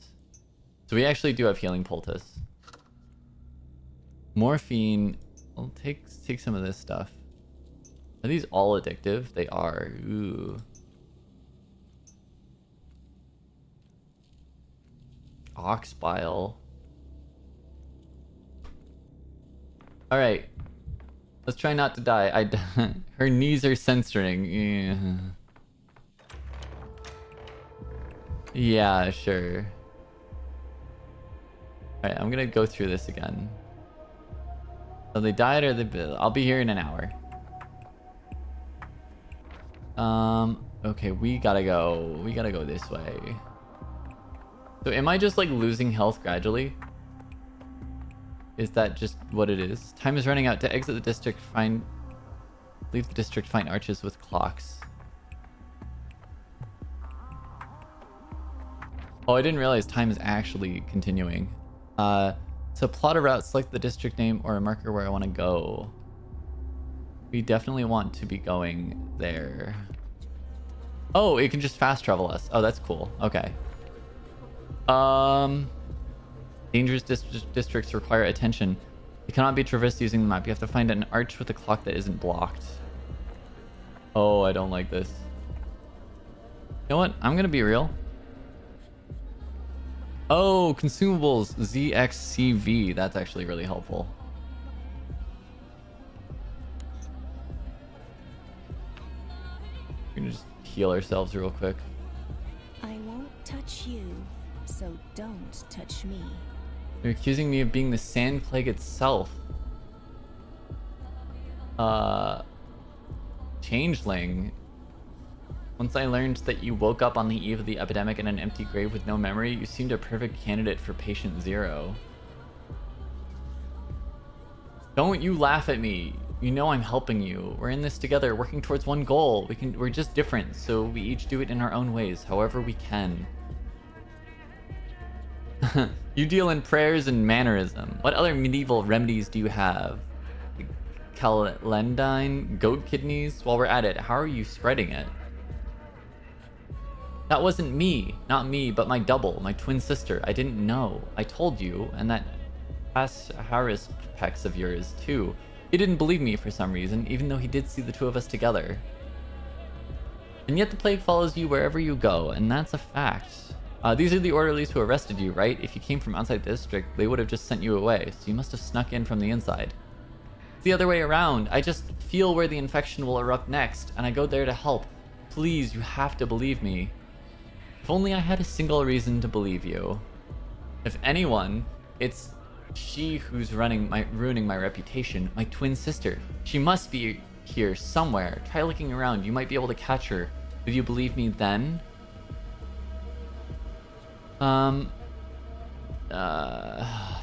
So we actually do have healing poultice. Morphine. I'll take some of this stuff. Are these all addictive? They are. Ooh. Ox bile. All right. Let's try not to die. Her knees are censoring. Yeah, sure. All right, I'm gonna go through this again. So they died or I'll be here in an hour. Okay, we gotta go. We gotta go this way. So am I just like losing health gradually? Is that just what it is? Time is running out. To exit the district, leave the district, find arches with clocks. Oh, I didn't realize time is actually continuing. So plot a route, select the district name or a marker where I want to go. We definitely want to be going there. Oh, it can just fast travel us. Oh, that's cool. Okay. Dangerous districts require attention. They cannot be traversed using the map. You have to find an arch with a clock that isn't blocked. Oh, I don't like this. You know what? I'm gonna be real. Oh, consumables. ZXCV. That's actually really helpful. We're gonna just heal ourselves real quick. I won't touch you, so don't touch me. You're accusing me of being the sand plague itself. Changeling. Once I learned that you woke up on the eve of the epidemic in an empty grave with no memory, you seemed a perfect candidate for patient zero. Don't you laugh at me. You know I'm helping you. We're in this together, working towards one goal. We're just different, so we each do it in our own ways, however we can. You deal in prayers and mannerism. What other medieval remedies do you have? Calendine? Goat kidneys? While we're at it, how are you spreading it? That wasn't me. Not me, but my double, my twin sister. I didn't know. I told you, and that Harris pecs of yours, too. He didn't believe me for some reason, even though he did see the two of us together. And yet the plague follows you wherever you go, and that's a fact. These are the orderlies who arrested you, right? If you came from outside the district, they would have just sent you away, so you must have snuck in from the inside. It's the other way around. I just feel where the infection will erupt next, and I go there to help. Please, you have to believe me. If only I had a single reason to believe you. If anyone, it's she who's ruining my reputation, my twin sister. She must be here somewhere. Try looking around. You might be able to catch her. Will you believe me then?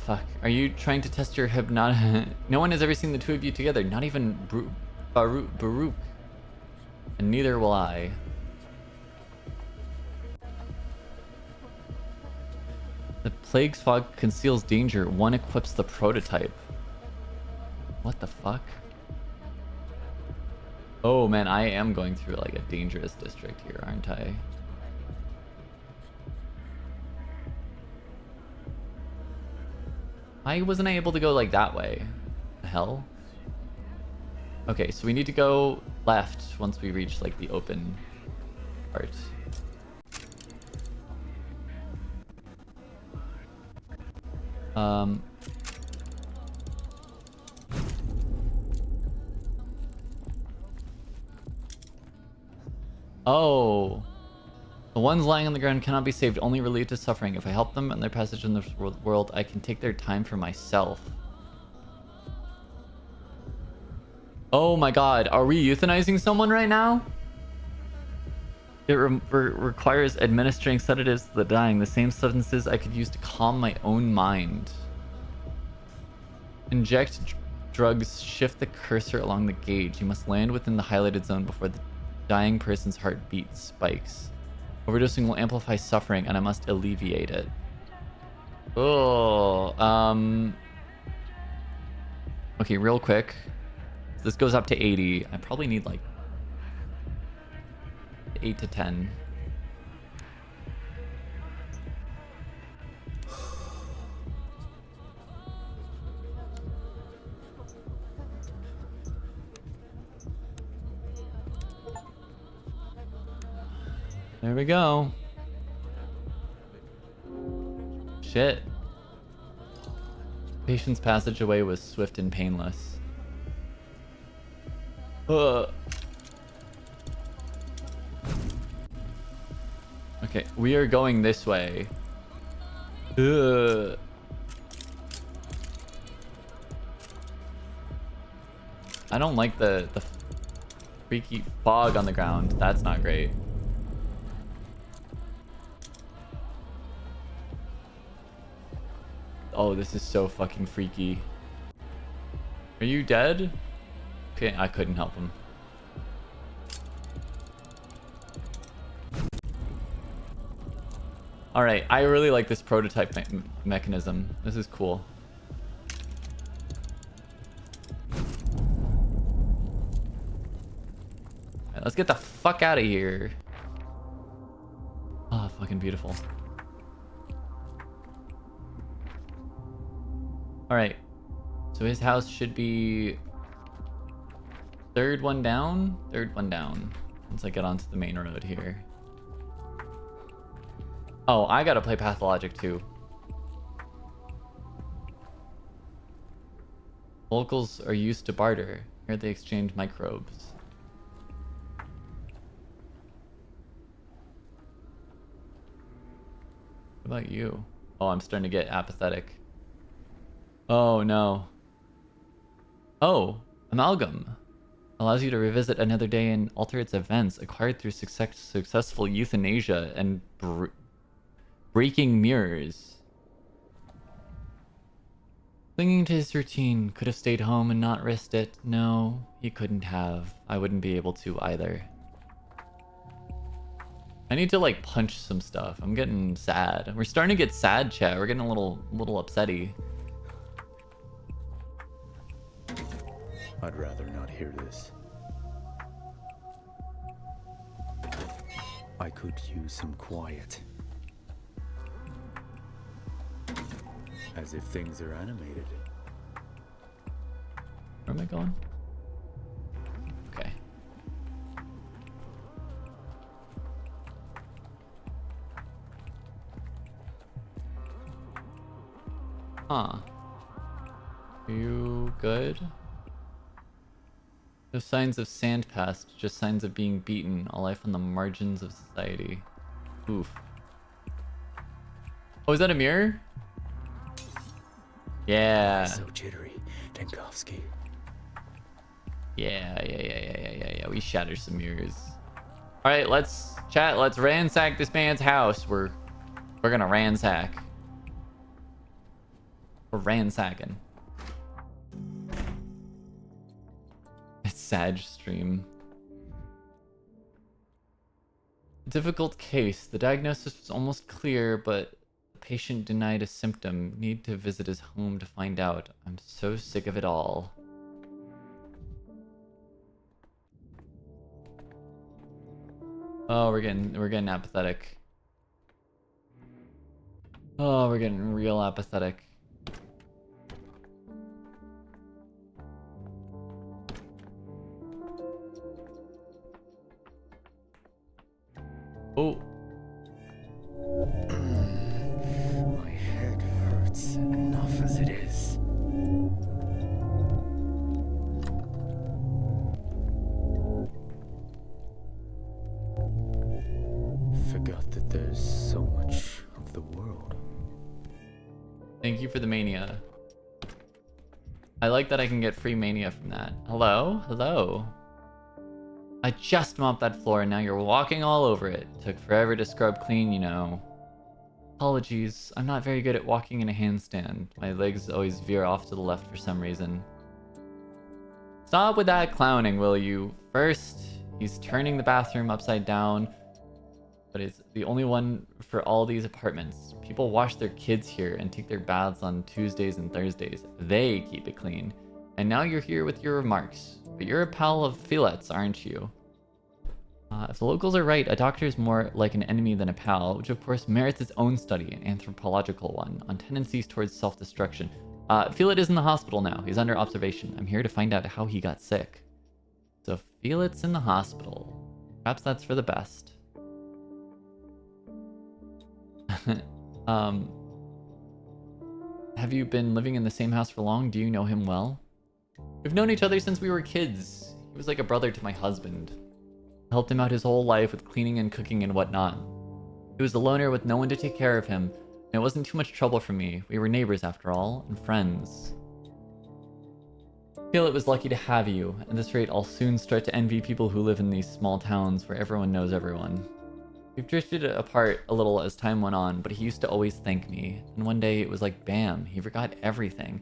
Fuck. Are you trying to test your hypnotic? No one has ever seen the two of you together. Not even Baruch. And neither will I. The plague's fog conceals danger. One equips the prototype. What the fuck? Oh man, I am going through like a dangerous district here, aren't I? Why wasn't I able to go like that way? The hell? Okay, so we need to go left once we reach like the open part. Um. Oh. The ones lying on the ground cannot be saved, only relieved of suffering. If I help them in their passage in this world, I can take their time for myself. Oh my god, are we euthanizing someone right now? It requires administering sedatives to the dying, the same substances I could use to calm my own mind. Inject drugs, shift the cursor along the gauge. You must land within the highlighted zone before the dying person's heartbeat spikes. Overdosing will amplify suffering, and I must alleviate it. Oh, okay, real quick. This goes up to 80. I probably need like 8 to 10. There we go. Shit. Patient's passage away was swift and painless. Okay, we are going this way. I don't like the freaky fog on the ground. That's not great. Oh, this is so fucking freaky. Are you dead? Okay, I couldn't help him. Alright, I really like this prototype mechanism. This is cool. Alright, let's get the fuck out of here. Oh, fucking beautiful. Alright. So his house should be... third one down? Third one down. Once I get onto the main road here. Oh, I gotta play Pathologic too. Locals are used to barter. Here they exchange microbes. What about you? Oh, I'm starting to get apathetic. Oh no. Oh, Amalgam. Allows you to revisit another day and alter its events acquired through successful euthanasia and breaking mirrors. Clinging to his routine, could have stayed home and not risked it. No, he couldn't have. I wouldn't be able to either. I need to like punch some stuff. I'm getting sad. We're starting to get sad, chat. We're getting a little upsetty. I'd rather not hear this. I could use some quiet. As if things are animated. Where am I going? Okay. Huh. Are you good? No signs of sand past, just signs of being beaten. A life on the margins of society. Oof. Oh, is that a mirror? Yeah. So jittery, Denkovsky. Yeah. We shatter some mirrors. All right, let's chat. Let's ransack this man's house. We're gonna ransack. We're ransacking. It's Sag stream. Difficult case. The diagnosis was almost clear, but the patient denied a symptom. Need to visit his home to find out. I'm so sick of it all. Oh, we're getting apathetic. Oh, we're getting real apathetic. Oh. My head hurts enough. Thank you for the mania. I like that I can get free mania from that. Hello? Hello? I just mopped that floor and now you're walking all over it. Took forever to scrub clean, you know. Apologies, I'm not very good at walking in a handstand. My legs always veer off to the left for some reason. Stop with that clowning, will you? First, he's turning the bathroom upside down, but it's the only one for all these apartments. People wash their kids here and take their baths on Tuesdays and Thursdays. They keep it clean. And now you're here with your remarks. But you're a pal of Philet's, aren't you? If the locals are right, a doctor is more like an enemy than a pal, which of course merits its own study, an anthropological one, on tendencies towards self-destruction. Philet is in the hospital now. He's under observation. I'm here to find out how he got sick. So Philet's in the hospital. Perhaps that's for the best. Have you been living in the same house for long? Do you know him well? We've known each other since we were kids. He was like a brother to my husband. I helped him out his whole life with cleaning and cooking and whatnot. He was a loner with no one to take care of him, and it wasn't too much trouble for me. We were neighbors after all, and friends. I feel it was lucky to have you. At this rate, I'll soon start to envy people who live in these small towns where everyone knows everyone. We've drifted apart a little as time went on, but he used to always thank me. And one day it was like bam, he forgot everything.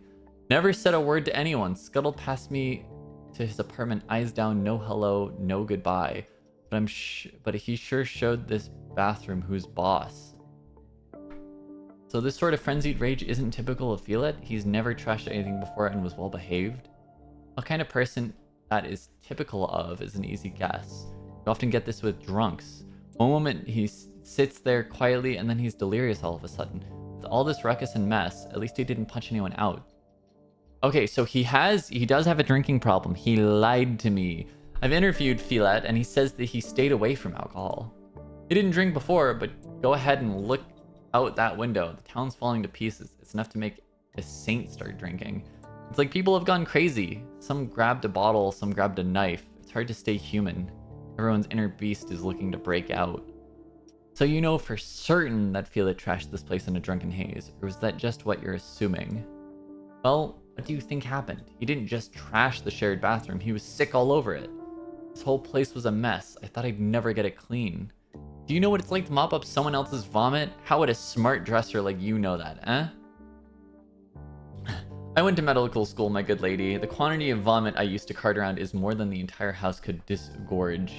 Never said a word to anyone, scuttled past me to his apartment, eyes down, no hello, no goodbye. But he sure showed this bathroom who's boss. So this sort of frenzied rage isn't typical of Philet? He's never trashed anything before and was well behaved? What kind of person that is typical of is an easy guess. You often get this with drunks. One moment he sits there quietly and then he's delirious all of a sudden. With all this ruckus and mess, at least he didn't punch anyone out. Okay, so he does have a drinking problem. He lied to me. I've interviewed Philet and he says that he stayed away from alcohol. He didn't drink before, but go ahead and look out that window. The town's falling to pieces. It's enough to make a saint start drinking. It's like people have gone crazy. Some grabbed a bottle, some grabbed a knife. It's hard to stay human. Everyone's inner beast is looking to break out. So you know for certain that Philet trashed this place in a drunken haze, or was that just what you're assuming? Well, what do you think happened? He didn't just trash the shared bathroom, he was sick all over it. This whole place was a mess. I thought I'd never get it clean. Do you know what it's like to mop up someone else's vomit? How would a smart dresser like you know that, eh? I went to medical school, my good lady. The quantity of vomit I used to cart around is more than the entire house could disgorge.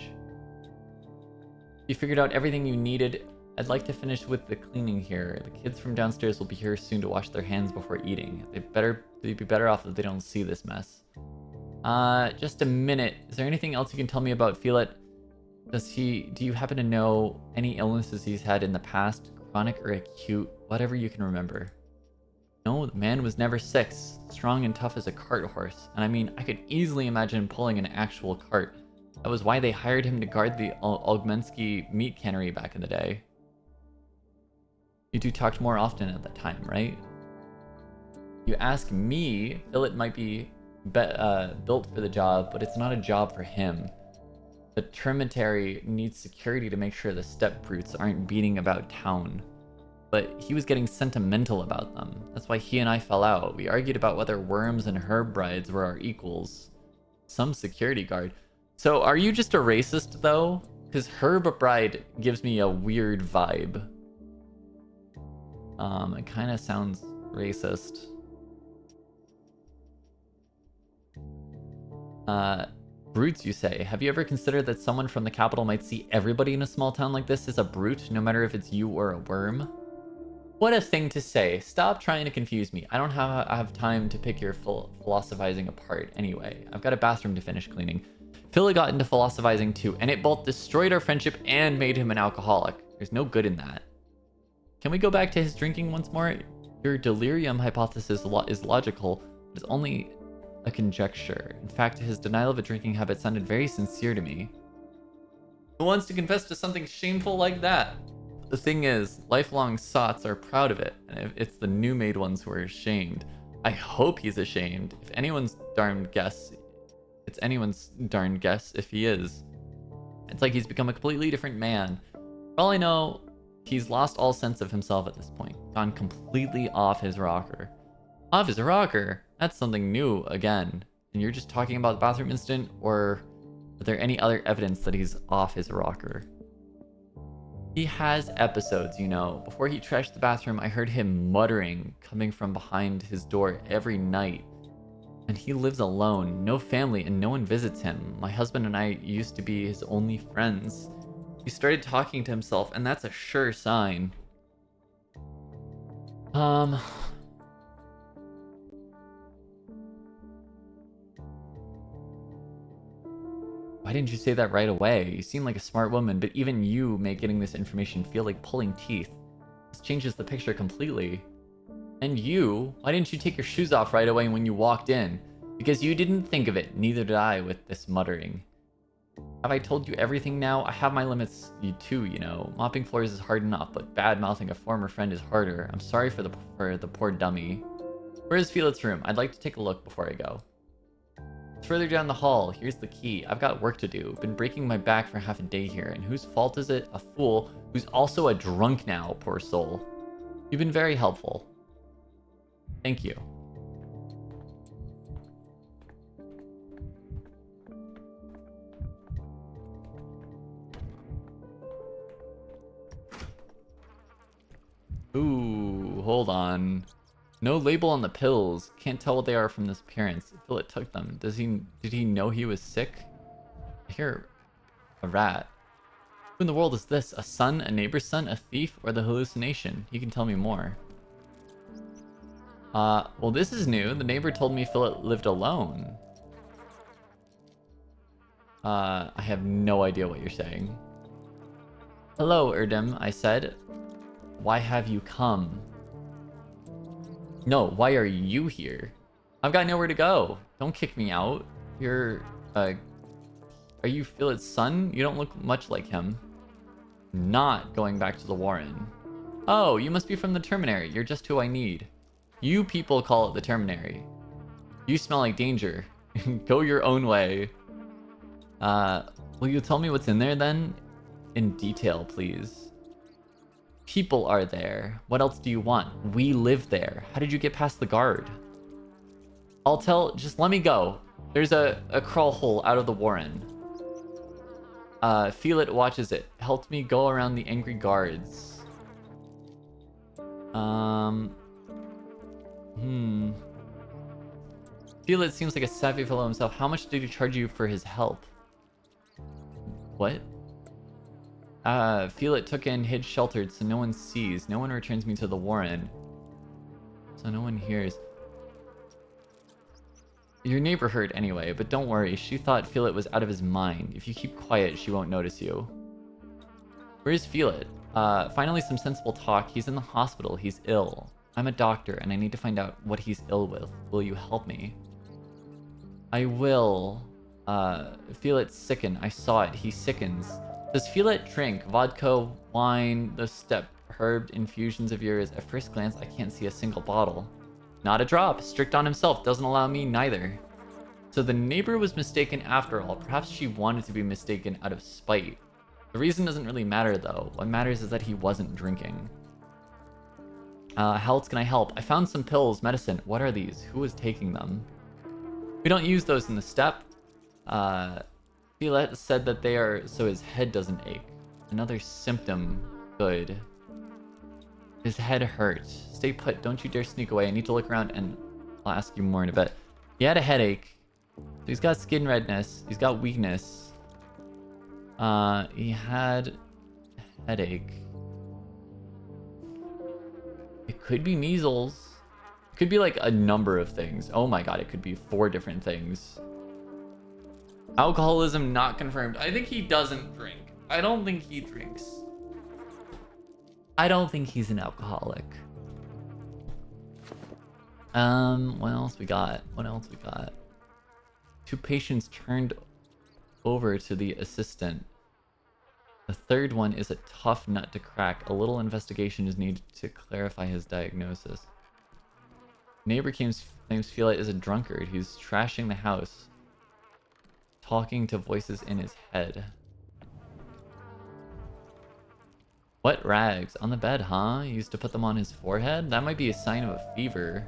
You figured out everything you needed. I'd like to finish with the cleaning here. The kids from downstairs will be here soon to wash their hands before eating. They'd be better off if they don't see this mess. Just a minute. Is there anything else you can tell me about Philet? Do you happen to know any illnesses he's had in the past? Chronic or acute? Whatever you can remember. No, the man was never sick. Strong and tough as a cart horse. And I mean, I could easily imagine pulling an actual cart. That was why they hired him to guard the Ogmensky meat cannery back in the day. You two talked more often at that time, right? You ask me, Philet might be built for the job, but it's not a job for him. The termitary needs security to make sure the step brutes aren't beating about town. But he was getting sentimental about them. That's why he and I fell out. We argued about whether worms and herb brides were our equals. Some security guard. So are you just a racist though? Because herb bride gives me a weird vibe. It kind of sounds racist. Brutes, you say. Have you ever considered that someone from the capital might see everybody in a small town like this as a brute, no matter if it's you or a worm? What a thing to say. Stop trying to confuse me. I don't have time to pick your philosophizing apart anyway. I've got a bathroom to finish cleaning. Philly got into philosophizing too, and it both destroyed our friendship and made him an alcoholic. There's no good in that. Can we go back to his drinking once more? Your delirium hypothesis is logical, but it's only a conjecture. In fact, his denial of a drinking habit sounded very sincere to me. Who wants to confess to something shameful like that? The thing is, lifelong sots are proud of it, and it's the new-made ones who are ashamed. I hope he's ashamed. If anyone's darn guess, it's anyone's darn guess if he is. It's like he's become a completely different man. For all I know, He's lost all sense of himself at this point. Gone completely off his rocker. Off his rocker? That's something new again. And you're just talking about the bathroom incident, or are there any other evidence that he's off his rocker? He has episodes, you know. Before he trashed the bathroom, I heard him muttering coming from behind his door every night. And he lives alone, no family, and no one visits him. My husband and I used to be his only friends. He started talking to himself, and that's a sure sign. Why didn't you say that right away? You seem like a smart woman, but even you make getting this information feel like pulling teeth. This changes the picture completely. And you, why didn't you take your shoes off right away when you walked in? Because you didn't think of it, neither did I with this muttering. Have I told you everything now? I have my limits too, you know. Mopping floors is hard enough, but bad-mouthing a former friend is harder. I'm sorry for the poor dummy. Where is Felix's room? I'd like to take a look before I go. It's further down the hall. Here's the key. I've got work to do. Been breaking my back for half a day here, and whose fault is it? A fool who's also a drunk now, poor soul. You've been very helpful. Thank you. Ooh, hold on. No label on the pills. Can't tell what they are from this appearance. Philip took them. Did he know he was sick? I hear a rat. Who in the world is this? A son? A neighbor's son? A thief? Or the hallucination? He can tell me more. Well, this is new. The neighbor told me Philip lived alone. I have no idea what you're saying. Hello, Erdem, I said. Why have you come? No, why are you here? I've got nowhere to go. Don't kick me out. You're, are you Philip's son? You don't look much like him. Not going back to the Warren. Oh, you must be from the Terminary. You're just who I need. You people call it the Terminary. You smell like danger. Go your own way. Will you tell me what's in there then? In detail, please. People are there. What else do you want? We live there. How did you get past the guard? I'll tell, just let me go. There's a crawl hole out of the Warren. Feel it watches it. Helped me go around the angry guards. Feel it seems like a savvy fellow himself. How much did he charge you for his help? What? Feel it took in, hid sheltered, so no one sees. No one returns me to the Warren. So no one hears. Your neighbor heard anyway, but don't worry. She thought Feel it was out of his mind. If you keep quiet, she won't notice you. Where's Feel it? Finally some sensible talk. He's in the hospital. He's ill. I'm a doctor, and I need to find out what he's ill with. Will you help me? I will. Feel it sicken. I saw it. He sickens. Does Feel it drink vodka, wine, those step herb infusions of yours? At first glance, I can't see a single bottle. Not a drop. Strict on himself. Doesn't allow me neither. So the neighbor was mistaken after all. Perhaps she wanted to be mistaken out of spite. The reason doesn't really matter though. What matters is that he wasn't drinking. How else can I help? I found some pills, medicine. What are these? Who is taking them? We don't use those in the step. Philette said that they are so his head doesn't ache. Another symptom. Good. His head hurts. Stay put. Don't you dare sneak away. I need to look around and I'll ask you more in a bit. He had a headache. He's got skin redness. He's got weakness. He had a headache. It could be measles. It could be like a number of things. Oh my god, it could be 4 different things. Alcoholism not confirmed. I think he doesn't drink. I don't think he drinks. I don't think he's an alcoholic. What else we got? What else we got? 2 patients turned over to the assistant. The third one is a tough nut to crack. A little investigation is needed to clarify his diagnosis. Neighbor claims Feel it is a drunkard. He's trashing the house. Talking to voices in his head. Wet rags on the bed, huh? He used to put them on his forehead? That might be a sign of a fever.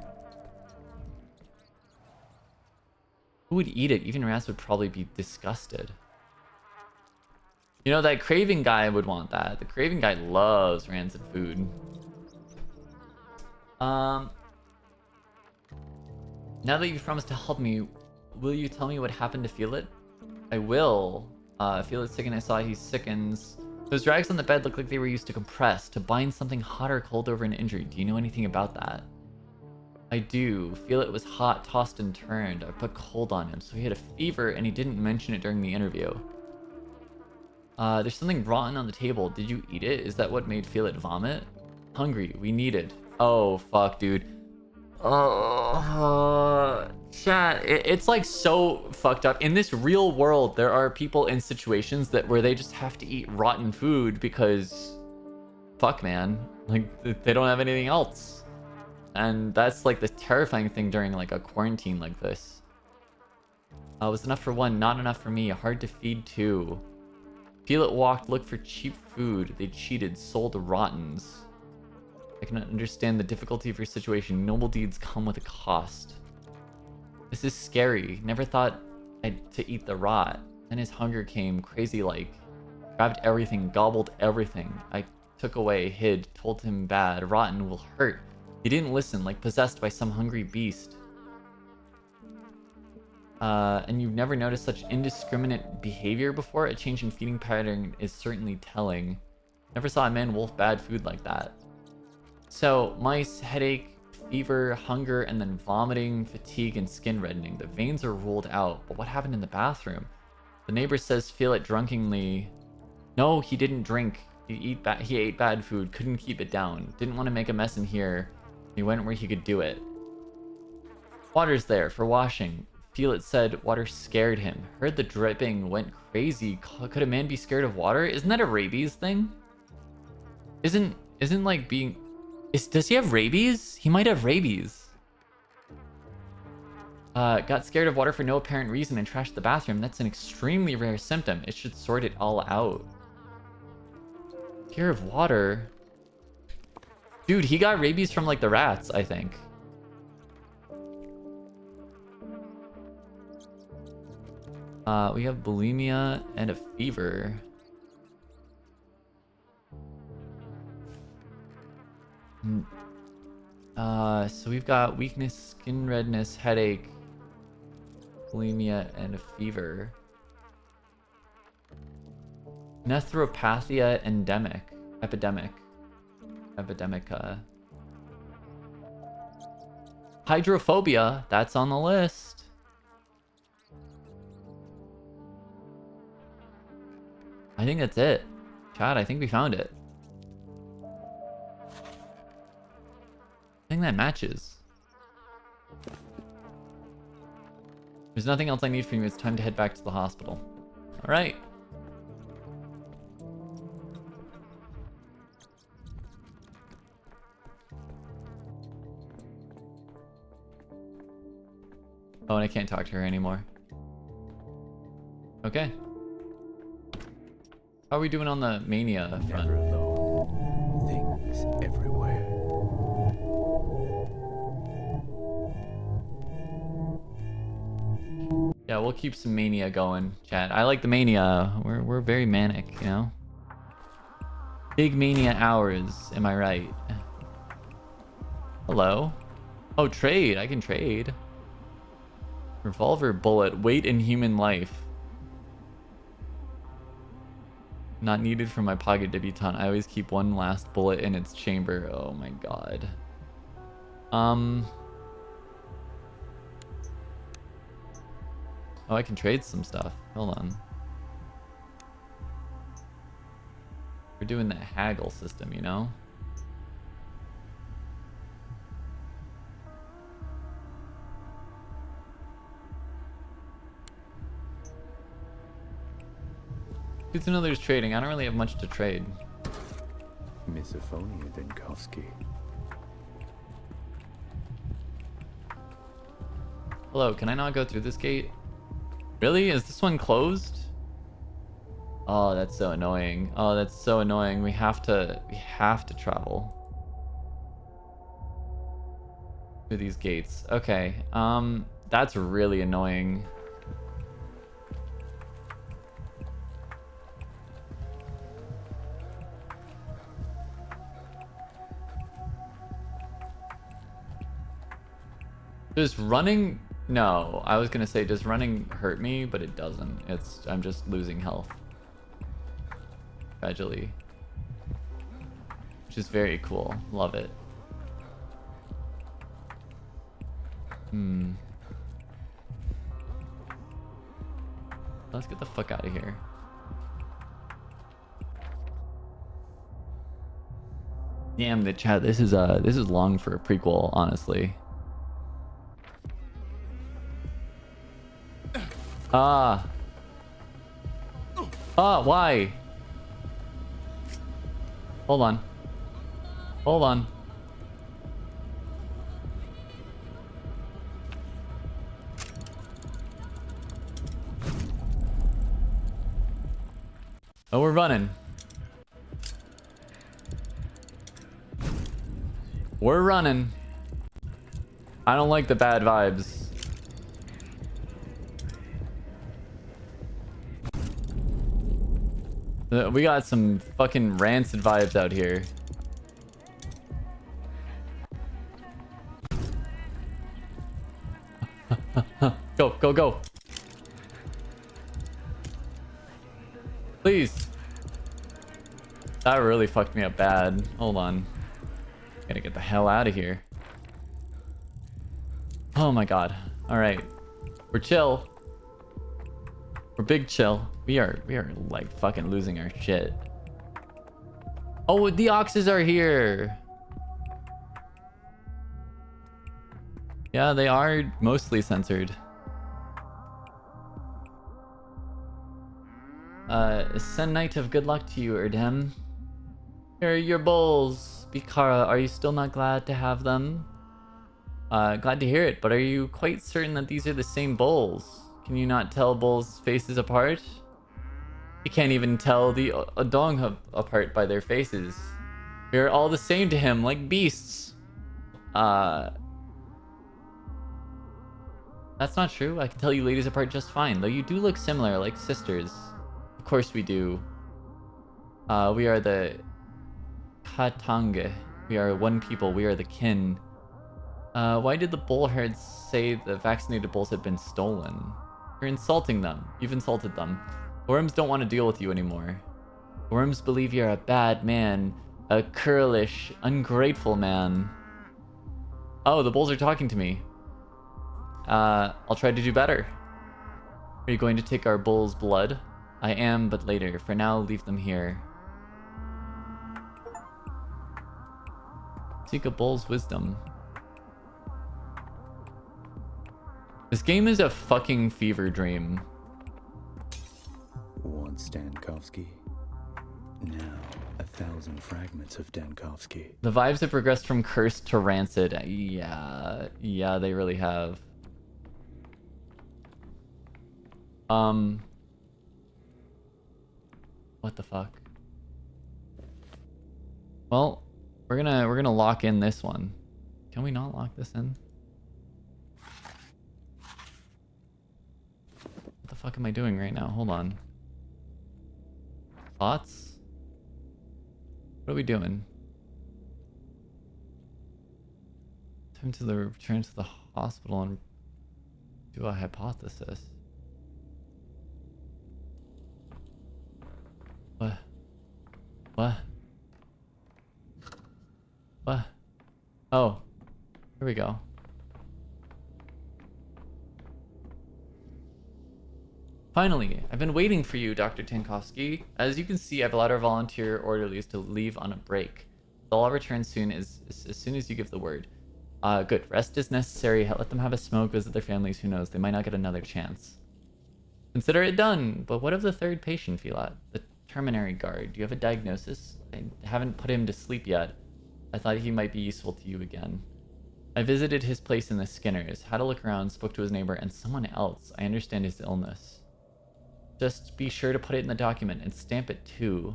Who would eat it? Even rats would probably be disgusted. You know, that craving guy would want that. The craving guy loves rancid food. Now that you've promised to help me, will you tell me what happened to Feel It? I will. Feel It sick and I saw he sickens. Those rags on the bed look like they were used to compress, to bind something hot or cold over an injury. Do you know anything about that? I do. Feel It was hot, tossed and turned. I put cold on him, so he had a fever and he didn't mention it during the interview. There's something rotten on the table. Did you eat it? Is that what made Feel It vomit? Hungry. We need it. Oh, fuck, dude. Chat, it's like so fucked up. In this real world, there are people in situations where they just have to eat rotten food because, fuck, man, like they don't have anything else, and that's like the terrifying thing during like a quarantine like this. It was enough for one, not enough for me. Hard to feed too. Feel It walked, looked for cheap food. They cheated, sold rottens. I can understand the difficulty of your situation. Noble deeds come with a cost. This is scary. Never thought to eat the rot. Then his hunger came, crazy like. Grabbed everything, gobbled everything. I took away, hid, told him bad. Rotten will hurt. He didn't listen, like possessed by some hungry beast. And you've never noticed such indiscriminate behavior before? A change in feeding pattern is certainly telling. Never saw a man wolf bad food like that. So, mice, headache, fever, hunger, and then vomiting, fatigue, and skin reddening. The veins are ruled out, but what happened in the bathroom? The neighbor says Feel It drunkenly. No, he didn't drink. He ate bad food, couldn't keep it down. Didn't want to make a mess in here. He went where he could do it. Water's there for washing. Feel It said water scared him. Heard the dripping, went crazy. Could a man be scared of water? Isn't that a rabies thing? Isn't like being... Does he have rabies? He might have rabies. Got scared of water for no apparent reason and trashed the bathroom. That's an extremely rare symptom. It should sort it all out. Fear of water? Dude, he got rabies from like the rats, I think. We have bulimia and a fever. So we've got weakness, skin redness, headache, bulimia, and a fever. Nephropathia epidemic. Hydrophobia, that's on the list. I think that's it. Chad, I think we found it. I think that matches. There's nothing else I need from you. It's time to head back to the hospital. All right. Oh, and I can't talk to her anymore. Okay. How are we doing on the mania front? Never alone. Things everywhere. Yeah, we'll keep some mania going, chat. I like the mania. We're very manic, you know? Big mania hours, am I right? Hello? Oh, trade. I can trade. Revolver bullet. Weight in human life. Not needed for my pocket debutante. I always keep one last bullet in its chamber. Oh my god. Oh, I can trade some stuff. Hold on. We're doing the haggle system, you know? Good to know there's trading. I don't really have much to trade. Misophonia Dinkowski. Hello, can I not go through this gate? Really? Is this one closed? Oh, that's so annoying. Oh, that's so annoying. We have to travel through these gates. Okay. That's really annoying. Does running... No, I was gonna say, does running hurt me? But it doesn't. I'm just losing health. Gradually. Which is very cool. Love it. Let's get the fuck out of here. Damn, the chat. This is long for a prequel, honestly. Why? Hold on. Hold on. Oh, we're running. We're running. I don't like the bad vibes. We got some fucking rancid vibes out here. Go, go, go. Please. That really fucked me up bad. Hold on. Gotta get the hell out of here. Oh my god. Alright. We're chill. We're big chill. We are like fucking losing our shit. Oh, the oxes are here. Yeah, they are mostly censored. Send night of good luck to you, Erdem. Here are your bowls. Bikara, are you still not glad to have them? Glad to hear it, but are you quite certain that these are the same bowls? Can you not tell bowls' faces apart? You can't even tell the Odong apart by their faces. We are all the same to him, like beasts. That's not true. I can tell you ladies apart just fine, though you do look similar, like sisters. Of course we do. We are the Katange. We are one people. We are the kin. Why did the bull herds say the vaccinated bulls had been stolen? You're insulting them. You've insulted them. Worms don't want to deal with you anymore. Worms believe you're a bad man. A churlish, ungrateful man. Oh, the bulls are talking to me. I'll try to do better. Are you going to take our bull's blood? I am, but later. For now, leave them here. Seek a bull's wisdom. This game is a fucking fever dream. Once Dankovsky, now 1,000 fragments of Dankovsky. The vibes have progressed from cursed to rancid. Yeah, they really have. What the fuck? Well, we're gonna lock in this one. Can we not lock this in? What the fuck am I doing right now? Hold on. Thoughts? What are we doing? Time to return to the hospital and do a hypothesis. What? What? What? Oh. Here we go. Finally, I've been waiting for you, Dr. Tankovsky. As you can see, I've allowed our volunteer orderlies to leave on a break. They'll all return soon as soon as you give the word. Good. Rest is necessary. Let them have a smoke, visit their families. Who knows? They might not get another chance. Consider it done. But what of the third patient, Filat? The terminary guard. Do you have a diagnosis? I haven't put him to sleep yet. I thought he might be useful to you again. I visited his place in the Skinners, had a look around, spoke to his neighbor, and someone else. I understand his illness. Just be sure to put it in the document and stamp it too.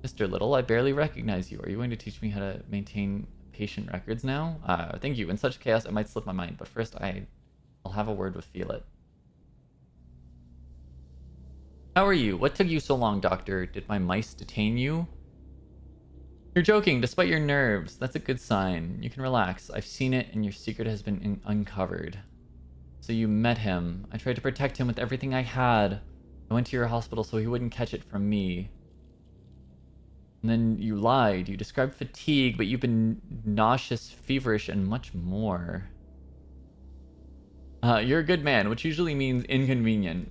Mr. Little, I barely recognize you. Are you going to teach me how to maintain patient records now? Thank you. In such chaos, I might slip my mind, but first I'll have a word with Feel It. How are you? What took you so long, Doctor? Did my mice detain you? You're joking, despite your nerves. That's a good sign. You can relax. I've seen it, and your secret has been uncovered. So you met him. I tried to protect him with everything I had. I went to your hospital so he wouldn't catch it from me. And then you lied. You described fatigue, but you've been nauseous, feverish, and much more. You're a good man, which usually means inconvenient.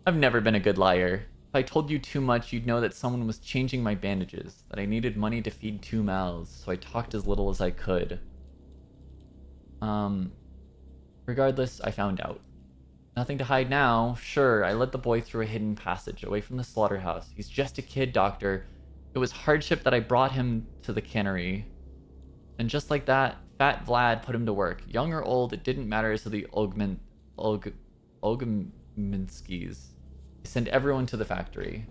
I've never been a good liar. If I told you too much, you'd know that someone was changing my bandages, that I needed money to feed 2 mouths, so I talked as little as I could. Regardless, I found out. Nothing to hide now. Sure, I led the boy through a hidden passage, away from the slaughterhouse. He's just a kid, Doctor. It was hardship that I brought him to the cannery. And just like that, Fat Vlad put him to work. Young or old, it didn't matter to the Ogaminskis. They send everyone to the factory.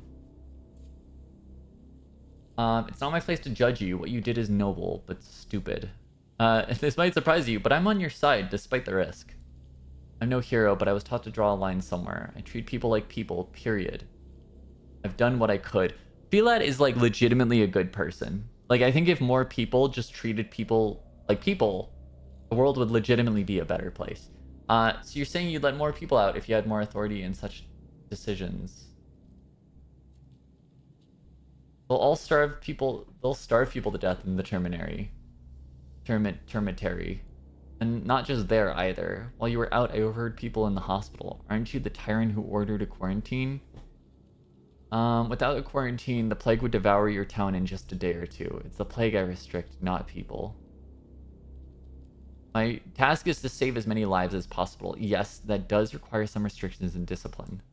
It's not my place to judge you. What you did is noble, but stupid. This might surprise you, but I'm on your side, despite the risk. I'm no hero, but I was taught to draw a line somewhere. I treat people like people, period. I've done what I could. Filat is, like, legitimately a good person. Like, I think if more people just treated people like people, the world would legitimately be a better place. So you're saying you'd let more people out if you had more authority in such decisions. They'll starve people to death in the termitary. And not just there either. While you were out, I overheard people in the hospital. Aren't you the tyrant who ordered a quarantine? Without a quarantine, the plague would devour your town in just a day or two. It's the plague I restrict, not people. My task is to save as many lives as possible. Yes, that does require some restrictions and discipline.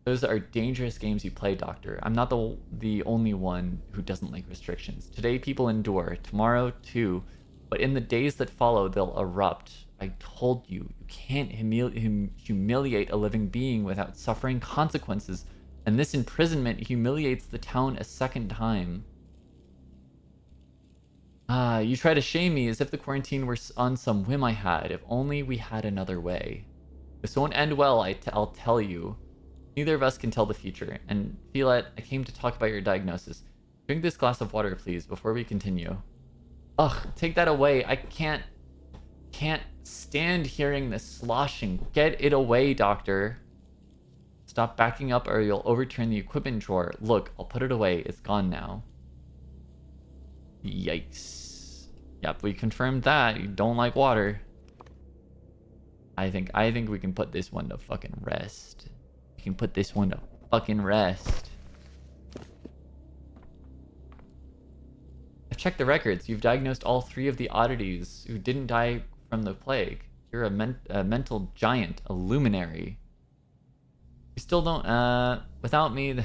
Those are dangerous games you play, Doctor. I'm not the only one who doesn't like restrictions. Today, people endure. Tomorrow, too. But in the days that follow, they'll erupt. I told you, you can't humiliate a living being without suffering consequences. And this imprisonment humiliates the town a second time. You try to shame me as if the quarantine were on some whim I had. If only we had another way. This won't end well, I'll tell you. Neither of us can tell the future. And Filet, I came to talk about your diagnosis. Drink this glass of water, please, before we continue. Ugh, take that away. I can't stand hearing this sloshing. Get it away, Doctor. Stop backing up or you'll overturn the equipment drawer. Look, I'll put it away. It's gone now. Yikes. Yep, we confirmed that. You don't like water. I think we can put this one to fucking rest. We can put this one to fucking rest. I've checked the records. You've diagnosed all 3 of the oddities who didn't die from the plague. You're a mental giant, a luminary. You still don't, without me,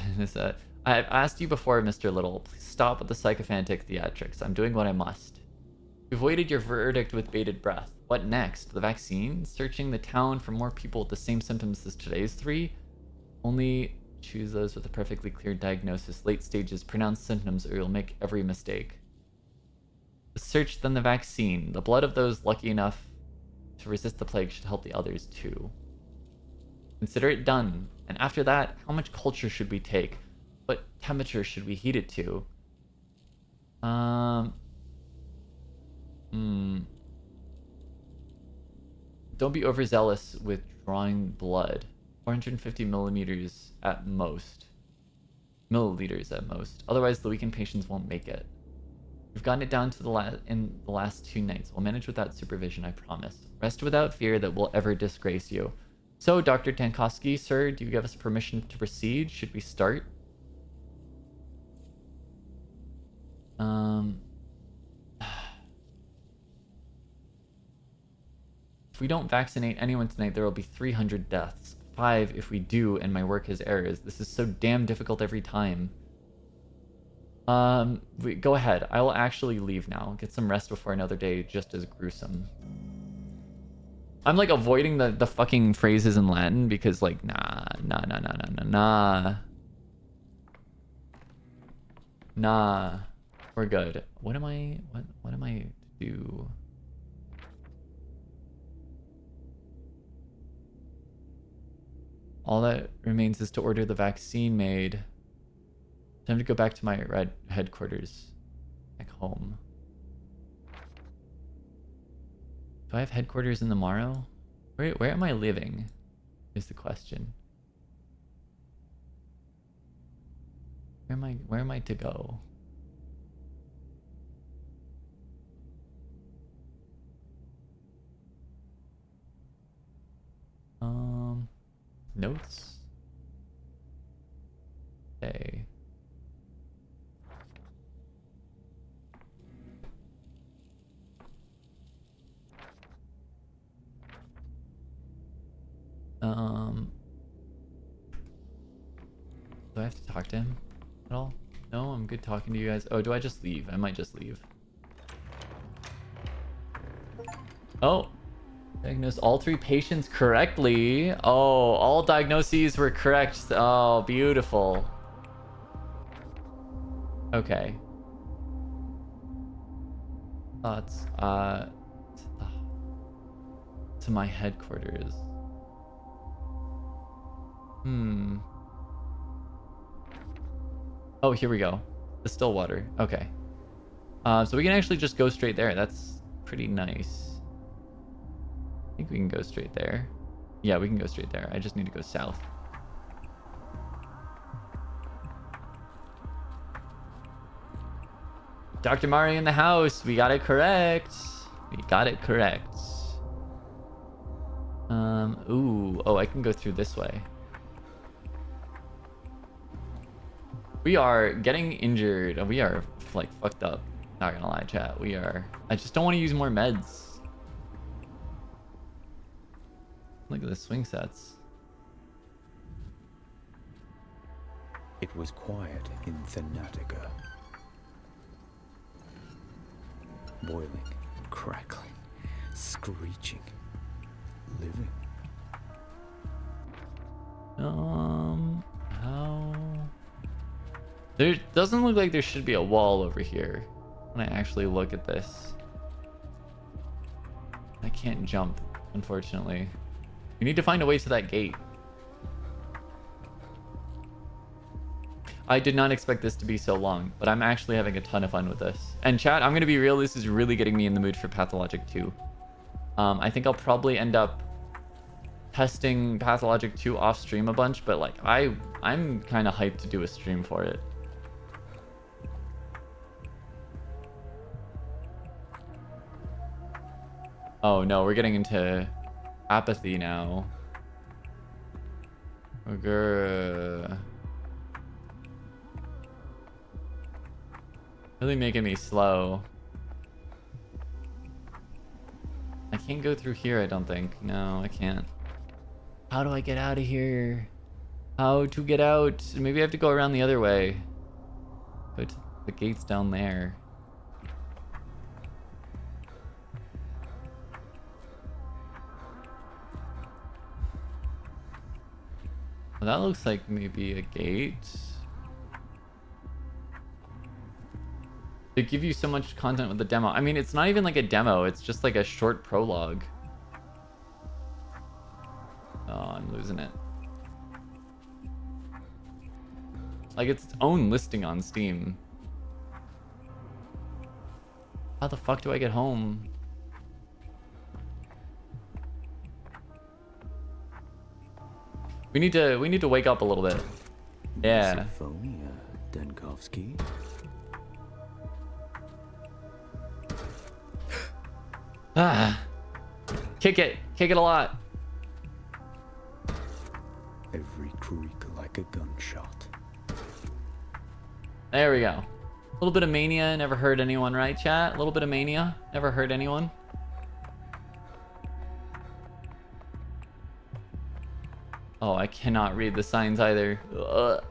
I've asked you before, Mr. Little. Please stop with the sycophantic theatrics. I'm doing what I must. You've waited your verdict with bated breath. What next? The vaccine? Searching the town for more people with the same symptoms as today's 3? Only choose those with a perfectly clear diagnosis, late stages, pronounced symptoms, or you'll make every mistake. The search, then the vaccine. The blood of those lucky enough to resist the plague should help the others too. Consider it done. And after that, how much culture should we take? What temperature should we heat it to? Don't be overzealous with drawing blood. 450 milliliters at most. Otherwise, the weakened patients won't make it. We've gotten it down to in the last 2 nights. We'll manage without supervision, I promise. Rest without fear that we'll ever disgrace you. So, Dr. Tankowski, sir, do you give us permission to proceed? Should we start? If we don't vaccinate anyone tonight, there will be 300 deaths. 5 if we do, and my work has errors. This is so damn difficult every time. Go ahead. I will actually leave now. Get some rest before another day just as gruesome. I'm like avoiding the fucking phrases in Latin because like nah. Nah. We're good. What am I to do? All that remains is to order the vaccine made. Time to go back to my red headquarters. Back home. Do I have headquarters in the Morrow? Where am I living? Is the question. Where am I to go? Notes. Okay. Do I have to talk to him at all? No, I'm good talking to you guys. Oh, do I just leave? I might just leave. Oh. Diagnose all 3 patients correctly. Oh, all diagnoses were correct. Oh, beautiful. Okay. Thoughts. To my headquarters. Oh, here we go. The Stillwater. Okay. So we can actually just go straight there. That's pretty nice. I think we can go straight there. Yeah, we can go straight there. I just need to go south. Dr. Mari in the house. We got it correct. We got it correct. Ooh. Oh, I can go through this way. We are getting injured. We are, like, fucked up. Not gonna lie, chat. We are. I just don't want to use more meds. Look at the swing sets. It was quiet in Thanatica. Boiling, crackling, screeching, living. How? There doesn't look like there should be a wall over here when I actually look at this. I can't jump, unfortunately. We need to find a way to that gate. I did not expect this to be so long, but I'm actually having a ton of fun with this. And chat, I'm going to be real, this is really getting me in the mood for Pathologic 2. I think I'll probably end up testing Pathologic 2 off stream a bunch, but like I'm kind of hyped to do a stream for it. Oh no, we're getting into apathy now. Okay. Really making me slow. I can't go through here, I don't think. No, I can't. How do I get out of here? How to get out? Maybe I have to go around the other way. Go to the gate's down there. Well, that looks like maybe a gate. They give you so much content with the demo. I mean, it's not even like a demo. It's just like a short prologue. Oh, I'm losing it. Like, it's its own listing on Steam. How the fuck do I get home? We need to wake up a little bit. Yeah. Misophonia, Denkovsky. Ah. Kick it a lot. Every creak like a gunshot. There we go. A little bit of mania never hurt anyone, right, chat? A little bit of mania never hurt anyone. Oh, I cannot read the signs either. Ugh.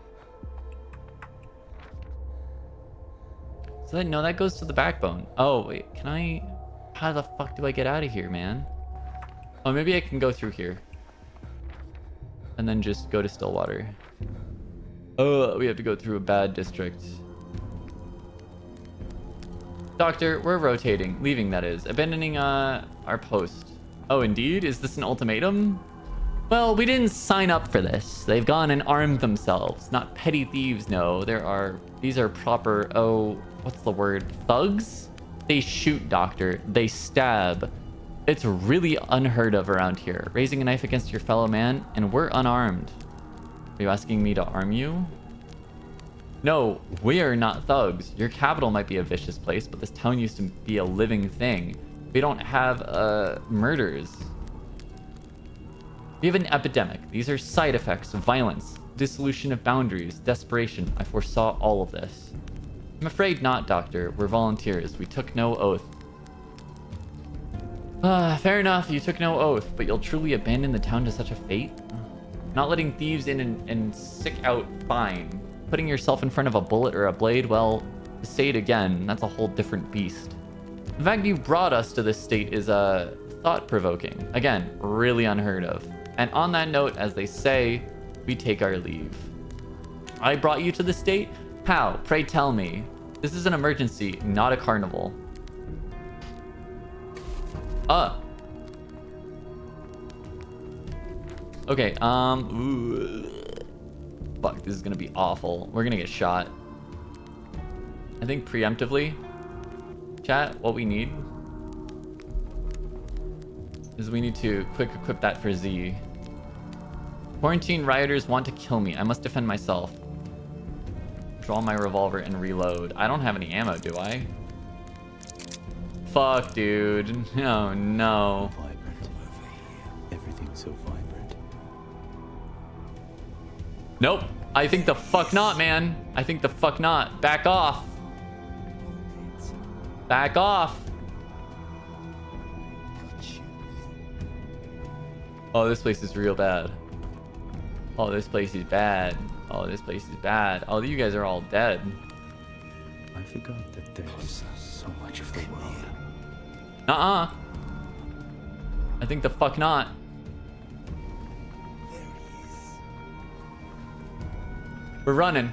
So that, no, that goes to the backbone. Oh, wait, can I... How the fuck do I get out of here, man? Oh, maybe I can go through here. And then just go to Stillwater. Oh, we have to go through a bad district. Doctor, we're rotating. Leaving, that is. Abandoning our post. Oh, indeed? Is this an ultimatum? Well, we didn't sign up for this. They've gone and armed themselves. Not petty thieves, no. These are proper, oh, what's the word? Thugs? They shoot, Doctor. They stab. It's really unheard of around here. Raising a knife against your fellow man, and we're unarmed. Are you asking me to arm you? No, we are not thugs. Your capital might be a vicious place, but this town used to be a living thing. We don't have, murders. We have an epidemic. These are side effects of violence, dissolution of boundaries, desperation. I foresaw all of this. I'm afraid not, Doctor. We're volunteers. We took no oath. Fair enough. You took no oath, but you'll truly abandon the town to such a fate? Not letting thieves in and sick out, fine. Putting yourself in front of a bullet or a blade, well, to say it again, that's a whole different beast. The fact you brought us to this state is, thought-provoking. Again, really unheard of. And on that note, as they say, we take our leave. I brought you to the state? How? Pray tell me. This is an emergency, not a carnival. Okay, ooh. Fuck, this is gonna be awful. We're gonna get shot. I think preemptively, chat, what we need is we need to quick equip that for Z. Quarantine rioters want to kill me. I must defend myself. Draw my revolver and reload. I don't have any ammo, do I? Fuck, dude. Oh, no. Vibrant. Everything's so vibrant. Nope. I think the fuck not, man. I think the fuck not. Back off. Back off. Oh, this place is real bad. Oh, this place is bad. Oh, this place is bad. Oh, you guys are all dead. I forgot that there's so much of the world. I think the fuck not. We're running.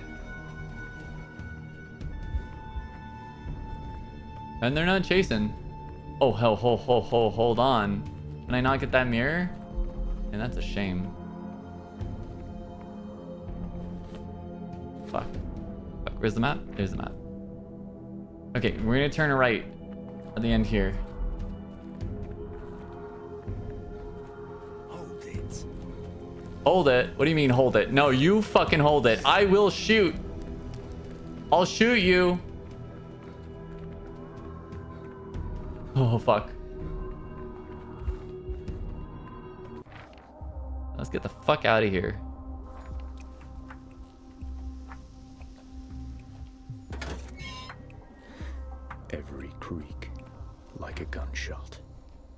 And they're not chasing. Oh, hell, hold on. Can I not get that mirror? And that's a shame. Fuck. Fuck. Where's the map? There's the map. Okay, we're gonna turn right at the end here. Hold it. Hold it? What do you mean hold it? No, you fucking hold it. I will shoot. I'll shoot you. Oh, fuck. Let's get the fuck out of here. Every creak, like a gunshot.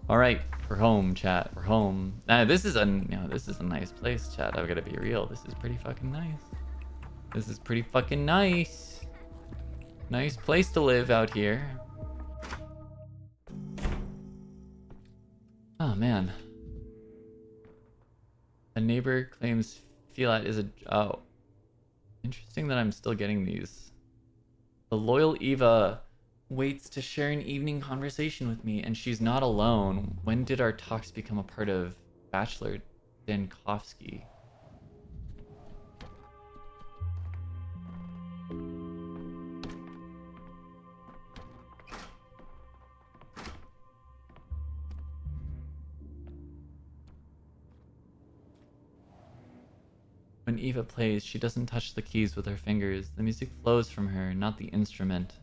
All right, we're home, chat. We're home. This is a nice place, chat. I've got to be real. This is pretty fucking nice. This is pretty fucking nice. Nice place to live out here. Oh man. A neighbor claims Fiat is a... Oh. Interesting that I'm still getting these. The loyal Eva waits to share an evening conversation with me, and she's not alone. When did our talks become a part of Bachelor Dankovsky? When Eva plays, she doesn't touch the keys with her fingers. The music flows from her, not the instrument.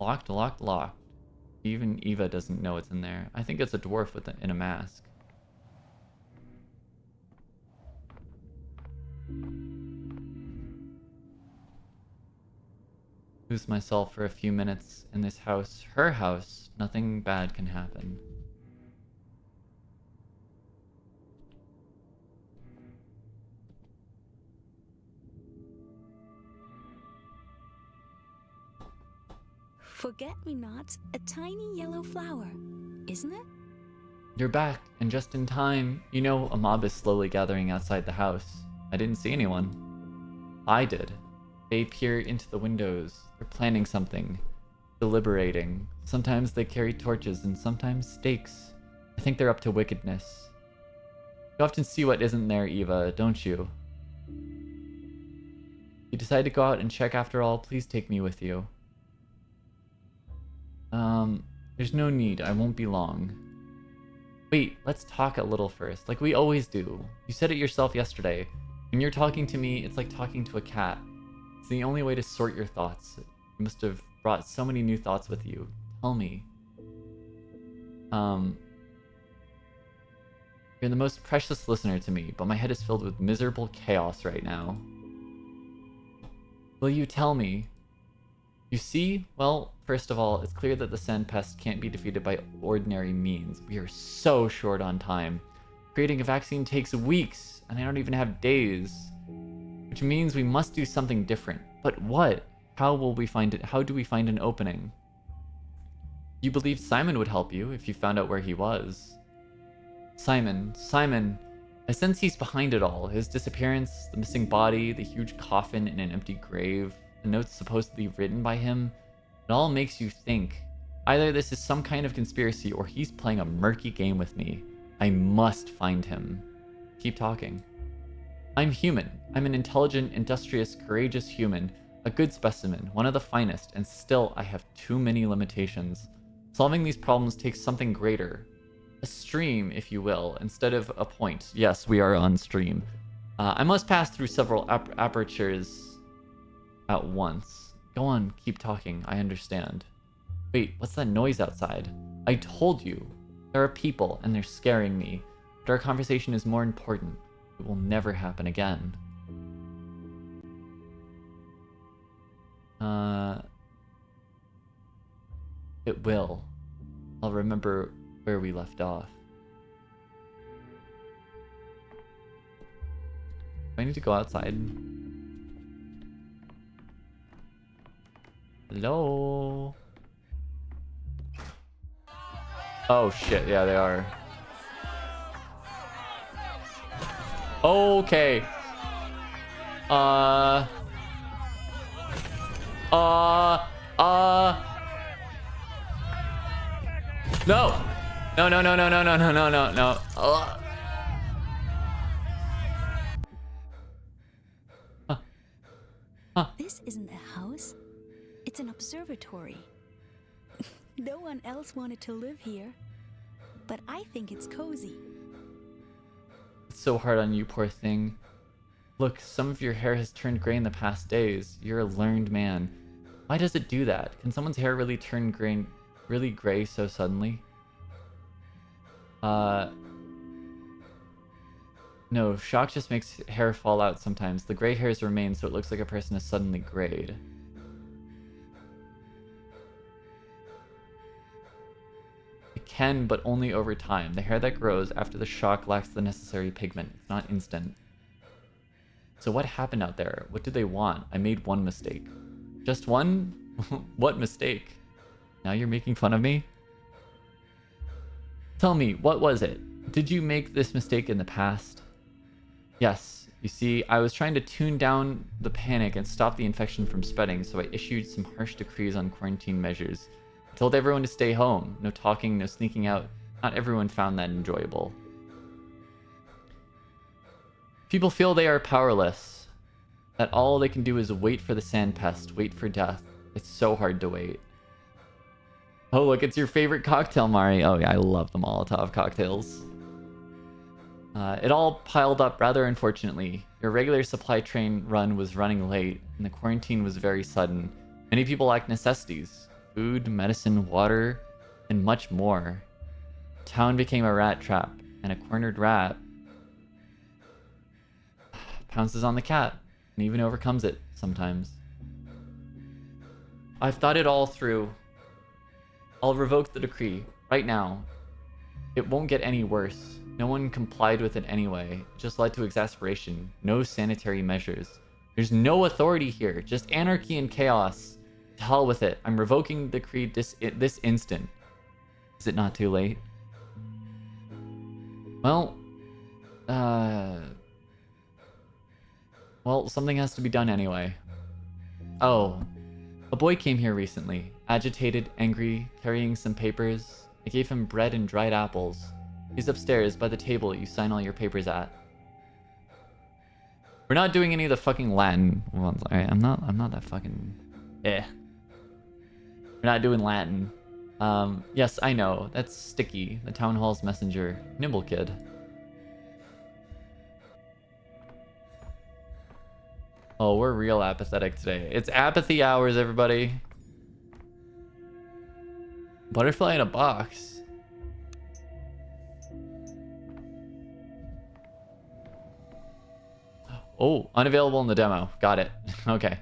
Locked, locked, locked. Even Eva doesn't know it's in there. I think it's a dwarf in a mask. Lose myself for a few minutes in this house. Her house. Nothing bad can happen. Forget-me-not, a tiny yellow flower, isn't it? You're back, and just in time. You know, a mob is slowly gathering outside the house. I didn't see anyone. I did. They peer into the windows. They're planning something. Deliberating. Sometimes they carry torches, and sometimes stakes. I think they're up to wickedness. You often see what isn't there, Eva, don't you? You decide to go out and check after all, please take me with you. There's no need. I won't be long. Wait, let's talk a little first, like we always do. You said it yourself yesterday. When you're talking to me, it's like talking to a cat. It's the only way to sort your thoughts. You must have brought so many new thoughts with you. Tell me. You're the most precious listener to me, but my head is filled with miserable chaos right now. Will you tell me? You see? Well, first of all, it's clear that the sand pest can't be defeated by ordinary means. We are so short on time. Creating a vaccine takes weeks, and I don't even have days. Which means we must do something different. But what? How will we find it? How do we find an opening? You believed Simon would help you if you found out where he was. Simon. I sense he's behind it all. His disappearance, the missing body, the huge coffin in an empty grave, the notes supposedly written by him. It all makes you think. Either this is some kind of conspiracy or he's playing a murky game with me. I must find him. Keep talking. I'm human. I'm an intelligent, industrious, courageous human. A good specimen, one of the finest, and still I have too many limitations. Solving these problems takes something greater. A stream, if you will, instead of a point. Yes, we are on stream. I must pass through several apertures at once. Go on, keep talking. I understand. Wait, what's that noise outside? I told you. There are people, and they're scaring me. But our conversation is more important. It will never happen again. It will. I'll remember where we left off. Do I need to go outside? Hello? Oh shit, yeah, they are. Okay. No! No. This isn't a house. It's an observatory. No one else wanted to live here. But I think it's cozy. It's so hard on you, poor thing. Look, some of your hair has turned gray in the past days. You're a learned man. Why does it do that? Can someone's hair really turn really gray so suddenly? No, shock just makes hair fall out sometimes. The gray hairs remain, so it looks like a person is suddenly grayed. It can, but only over time. The hair that grows after the shock lacks the necessary pigment. It's not instant. So what happened out there? What did they want? I made one mistake. Just one? What mistake? Now you're making fun of me? Tell me, what was it? Did you make this mistake in the past? Yes. You see, I was trying to tune down the panic and stop the infection from spreading, so I issued some harsh decrees on quarantine measures. I told everyone to stay home. No talking, no sneaking out. Not everyone found that enjoyable. People feel they are powerless. That all they can do is wait for the sand pest, wait for death. It's so hard to wait. Oh, look, it's your favorite cocktail, Mari. Oh, yeah, I love the Molotov cocktails. It all piled up rather unfortunately. Your regular supply train run was running late, and the quarantine was very sudden. Many people lacked necessities. Food, medicine, water, and much more. Town became a rat trap, and a cornered rat pounces on the cat, and even overcomes it sometimes. I've thought it all through. I'll revoke the decree, right now. It won't get any worse. No one complied with it anyway. It just led to exasperation. No sanitary measures. There's no authority here, just anarchy and chaos. To hell with it. I'm revoking the decree this instant. Is it not too late? Well, something has to be done anyway. Oh, a boy came here recently, agitated, angry, carrying some papers. I gave him bread and dried apples. He's upstairs by the table you sign all your papers at. We're not doing any of the fucking Latin ones. I'm not that fucking We're not doing Latin. Yes, I know. That's Sticky, the town hall's messenger. Nimble kid. Oh, we're real apathetic today. It's apathy hours, everybody. Butterfly in a box. Oh, unavailable in the demo. Got it. Okay.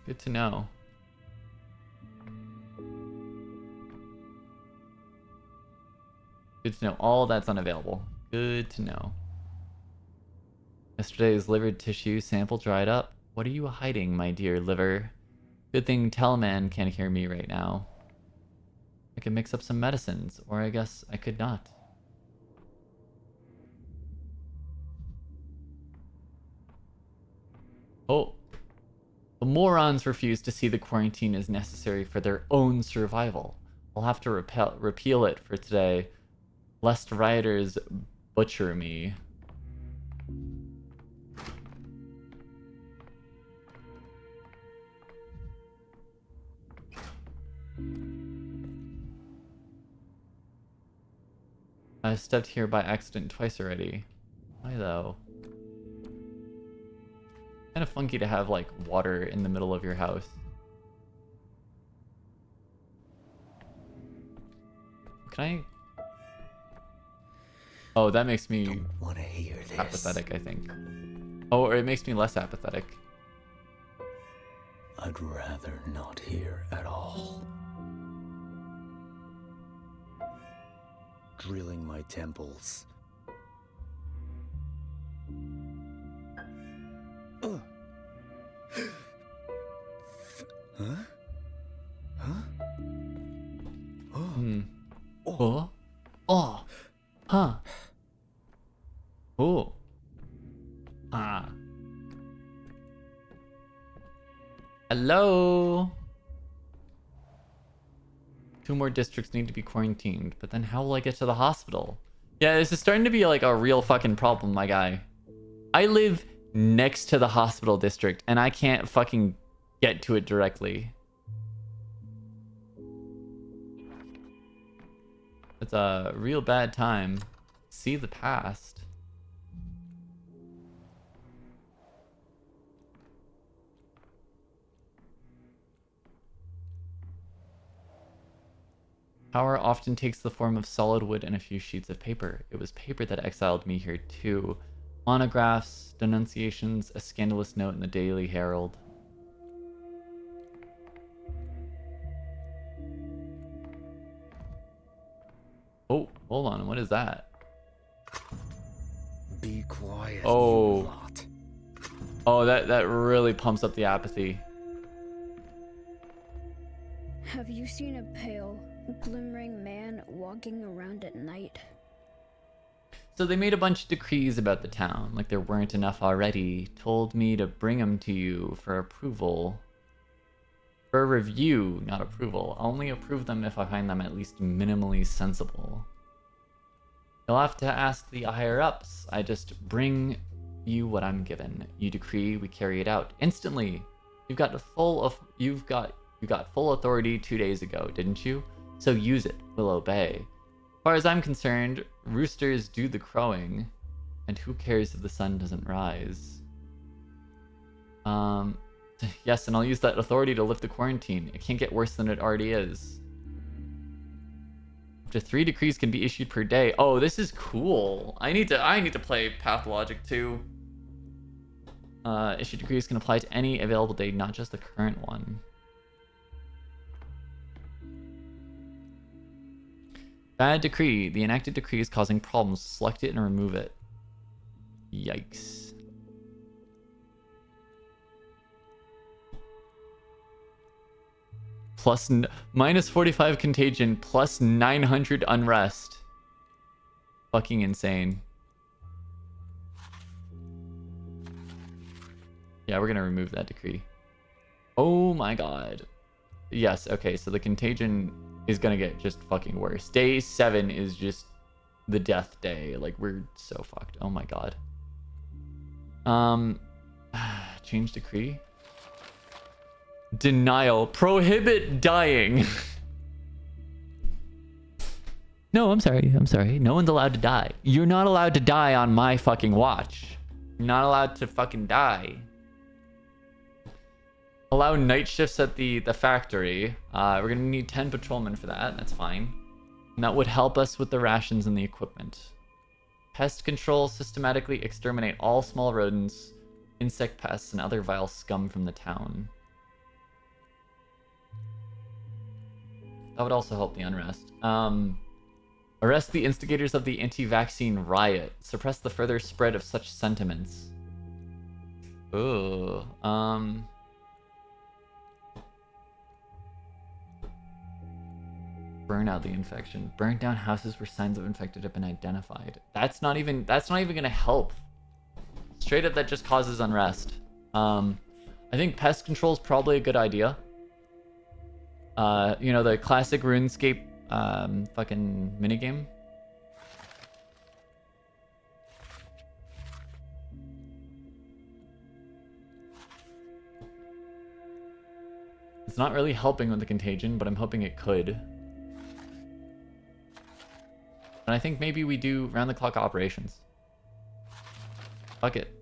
Good to know. Good to know. All that's unavailable. Good to know. Yesterday's liver tissue sample dried up. What are you hiding, my dear liver? Good thing Teleman can't hear me right now. I could mix up some medicines, or I guess I could not. Oh. The morons refuse to see the quarantine is necessary for their own survival. I'll have to repeal it for today, lest rioters butcher me. I stepped here by accident twice already. Why though? Kind of funky to have like water in the middle of your house. Can I? Oh, that makes me Don't want to hear this. apathetic, I think. Oh, or it makes me less apathetic. I'd rather not hear at all. Drilling my temples. Huh? Huh? Hmm. Oh. Oh. Huh. Oh. Ah. Hello. 2 more districts need to be quarantined, but then how will I get to the hospital? Yeah, this is starting to be like a real fucking problem, my guy. I live next to the hospital district, and I can't fucking get to it directly. It's a real bad time. See the past. Power often takes the form of solid wood and a few sheets of paper. It was paper that exiled me here too. Monographs, denunciations, a scandalous note in the Daily Herald. Oh, hold on. What is that? Be quiet, Oh. you lot. Oh, that really pumps up the apathy. Have you seen a pale, glimmering man walking around at night? So they made a bunch of decrees about the town, like there weren't enough already. Told me to bring them to you for approval. For review, not approval. I'll only approve them if I find them at least minimally sensible. You'll have to ask the higher-ups. I just bring you what I'm given. You decree, we carry it out instantly. You got full authority 2 days ago, didn't you? So use it. We'll obey. As far as I'm concerned, roosters do the crowing, and who cares if the sun doesn't rise? Yes, and I'll use that authority to lift the quarantine. It can't get worse than it already is. Up to 3 decrees can be issued per day. Oh, this is cool. I need to play Pathologic too. Issued decrees can apply to any available day, not just the current one. Bad decree. The enacted decree is causing problems. Select it and remove it. Yikes. plus minus 45 contagion plus 900 unrest. Fucking insane. Yeah, we're gonna remove that decree. Oh my god. Yes, okay, so the contagion is gonna get just fucking worse. Day 7 is just the death day. Like, we're so fucked. Oh my god. Change decree. Denial. Prohibit dying. No, I'm sorry. I'm sorry. No one's allowed to die. You're not allowed to die on my fucking watch. You're not allowed to fucking die. Allow night shifts at the factory. We're gonna need 10 patrolmen for that. That's fine. And that would help us with the rations and the equipment. Pest control. Systematically exterminate all small rodents, insect pests, and other vile scum from the town. That would also help the unrest. Arrest the instigators of the anti-vaccine riot. Suppress the further spread of such sentiments. Ooh. Burn out the infection. Burn down houses where signs of infected have been identified. That's not even gonna help. Straight up, that just causes unrest. I think pest control is probably a good idea. You know, the classic RuneScape fucking minigame. It's not really helping with the contagion, but I'm hoping it could. And I think maybe we do round-the-clock operations. Fuck it.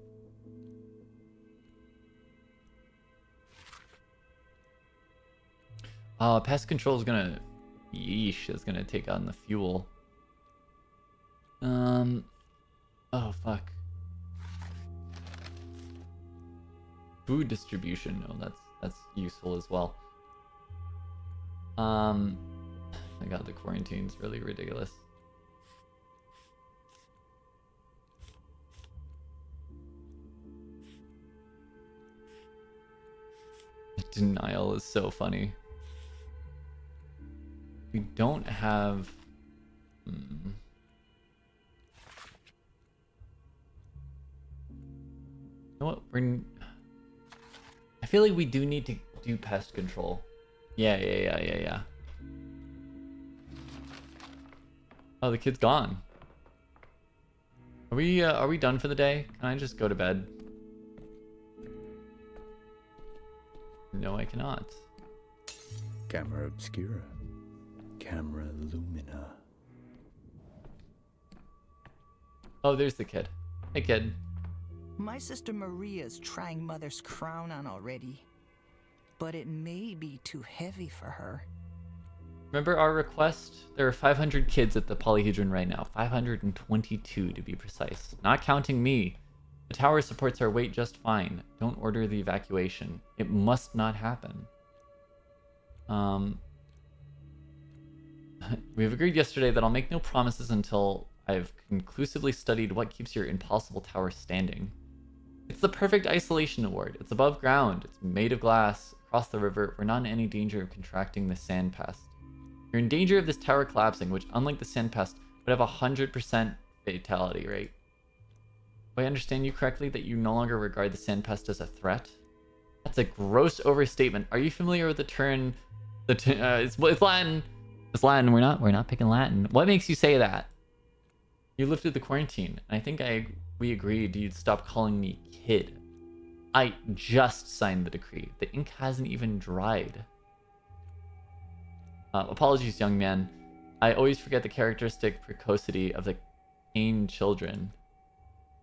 Pest control is gonna... Yeesh, it's gonna take on the fuel. Oh, fuck. Food distribution. Oh, that's useful as well. My god, the quarantine's really ridiculous. Denial is so funny. We don't have... You know what? I feel like we do need to do pest control. Yeah. Oh, the kid's gone. Are we done for the day? Can I just go to bed? No, I cannot. Camera obscura. Camera lumina. Oh, there's the kid. Hey, kid. My sister Maria's trying Mother's crown on already, but it may be too heavy for her. Remember our request? There are 500 kids at the polyhedron right now. 522 to be precise. Not counting me. The tower supports our weight just fine. Don't order the evacuation. It must not happen. We've agreed yesterday that I'll make no promises until I've conclusively studied what keeps your impossible tower standing. It's the perfect isolation award. It's above ground. It's made of glass. Across the river, we're not in any danger of contracting the sand pest. You're in danger of this tower collapsing, which, unlike the sand pest, would have a 100% fatality rate. Do I understand you correctly that you no longer regard the sand pest as a threat? That's a gross overstatement. Are you familiar with the term? It's Latin. It's Latin. We're not picking Latin. What makes you say that? You lifted the quarantine. I think we agreed you'd stop calling me kid. I just signed the decree. The ink hasn't even dried. Apologies, young man. I always forget the characteristic precocity of the Cain children.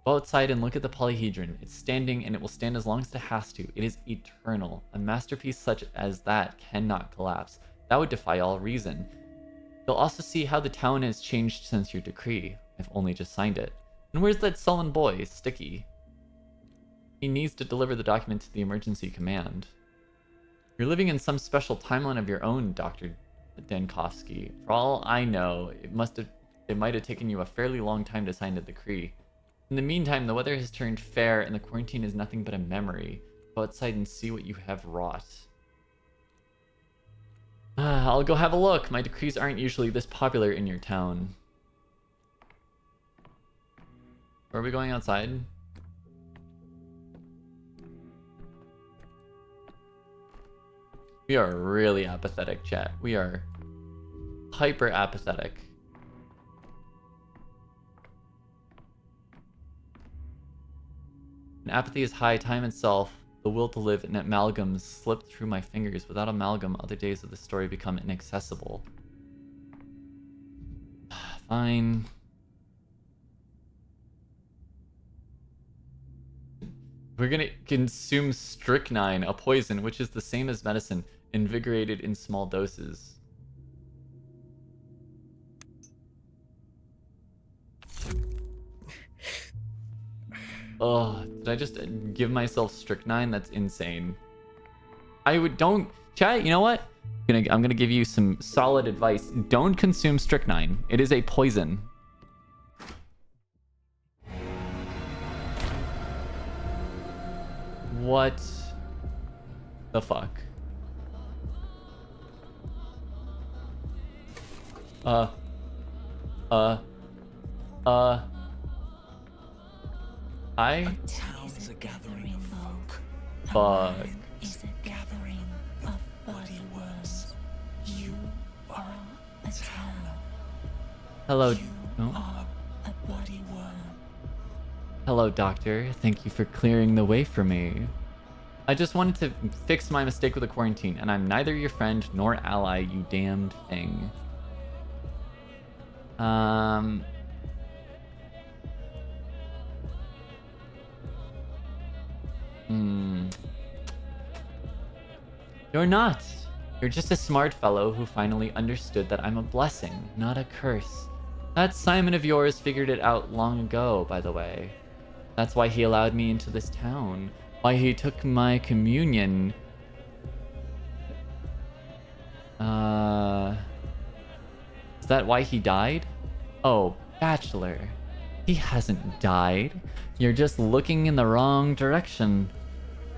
Go outside and look at the polyhedron. It's standing, and it will stand as long as it has to. It is eternal. A masterpiece such as that cannot collapse. That would defy all reason. You'll also see how the town has changed since your decree. I've only just signed it. And where's that sullen boy, Sticky? He needs to deliver the document to the emergency command. You're living in some special timeline of your own, Dr. Denkovsky. For all I know, it might have taken you a fairly long time to sign the decree. In the meantime, the weather has turned fair and the quarantine is nothing but a memory. Go outside and see what you have wrought. I'll go have a look. My decrees aren't usually this popular in your town. Are we going outside? We are really apathetic, chat. We are hyper apathetic. When apathy is high, time itself, the will to live in amalgams slip through my fingers. Without amalgam, other days of the story become inaccessible. Fine. We're gonna consume strychnine, a poison, which is the same as medicine, invigorated in small doses. Oh, did I just give myself strychnine? That's insane. Don't, chat, you know what? I'm gonna give you some solid advice. Don't consume strychnine. It is a poison. What the fuck? I Town's a gathering of folk. fuck. Is a gathering of bloody worms. You are a town. Hello. No. Are a bloody worm. Hello, doctor. Thank you for clearing the way for me. I just wanted to fix my mistake with the quarantine, and I'm neither your friend nor ally, you damned thing. You're not. You're just a smart fellow who finally understood that I'm a blessing, not a curse. That Simon of yours figured it out long ago, by the way. That's why he allowed me into this town. Why he took my communion. Is that why he died? Oh, Bachelor. He hasn't died. You're just looking in the wrong direction.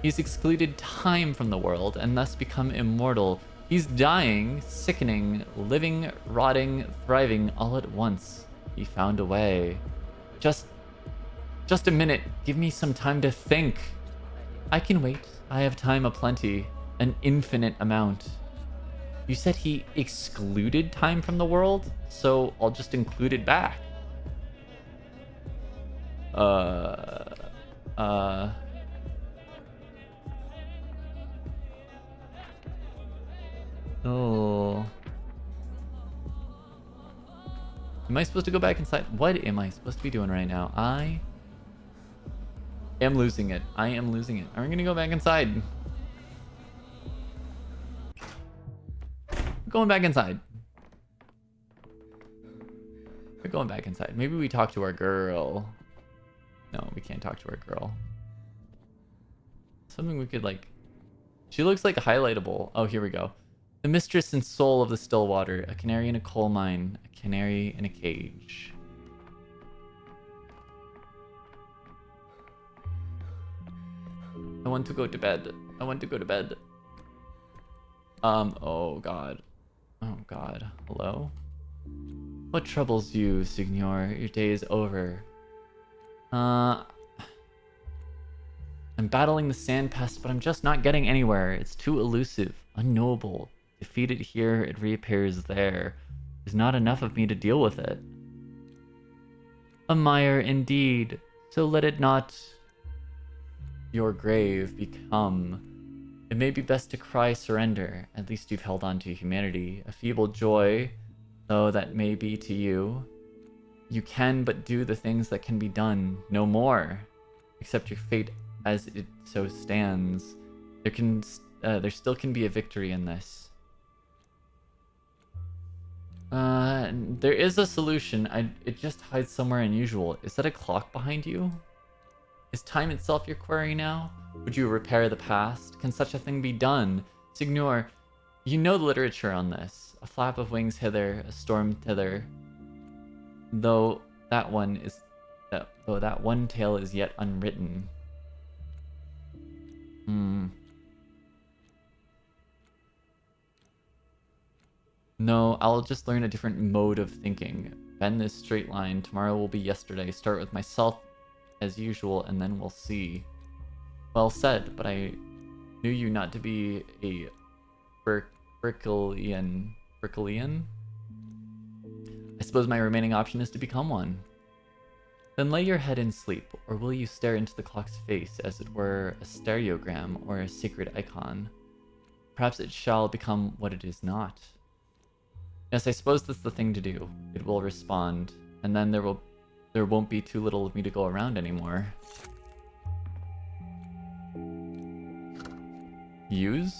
He's excluded time from the world and thus become immortal. He's dying, sickening, living, rotting, thriving all at once. He found a way. Just a minute. Give me some time to think. I can wait. I have time aplenty. An infinite amount. You said he excluded time from the world, so I'll just include it back. Oh. Am I supposed to go back inside? What am I supposed to be doing right now? I am losing it. I am losing it. I'm gonna go back inside. Going back inside. We're going back inside. Maybe we talk to our girl. No, we can't talk to our girl. Something we could like... She looks like highlightable. Oh, here we go. The mistress and soul of the still water. A canary in a coal mine. A canary in a cage. I want to go to bed. I want to go to bed. Oh god. Oh god. Hello? What troubles you, Signor? Your day is over. I'm battling the sand pest, but I'm just not getting anywhere. It's too elusive, unknowable. Defeated here, it reappears there. There's not enough of me to deal with it. A mire indeed, so let it not your grave become. It may be best to cry surrender. At least you've held on to humanity. A feeble joy, though that may be to you. You can but do the things that can be done, no more. Accept your fate as it so stands. There still can be a victory in this. There is a solution. It just hides somewhere unusual. Is that a clock behind you? Is time itself your query now? Would you repair the past? Can such a thing be done? Signor, you know the literature on this. A flap of wings hither, a storm thither. Though that one tale is yet unwritten. No, I'll just learn a different mode of thinking. Bend this straight line. Tomorrow will be yesterday. Start with myself as usual, and then we'll see. Well said, but I knew you not to be a Brickleian. I suppose my remaining option is to become one. Then lay your head in sleep, or will you stare into the clock's face as it were a stereogram or a sacred icon? Perhaps it shall become what it is not. Yes, I suppose that's the thing to do. It will respond, and then there won't be too little of me to go around anymore. Use?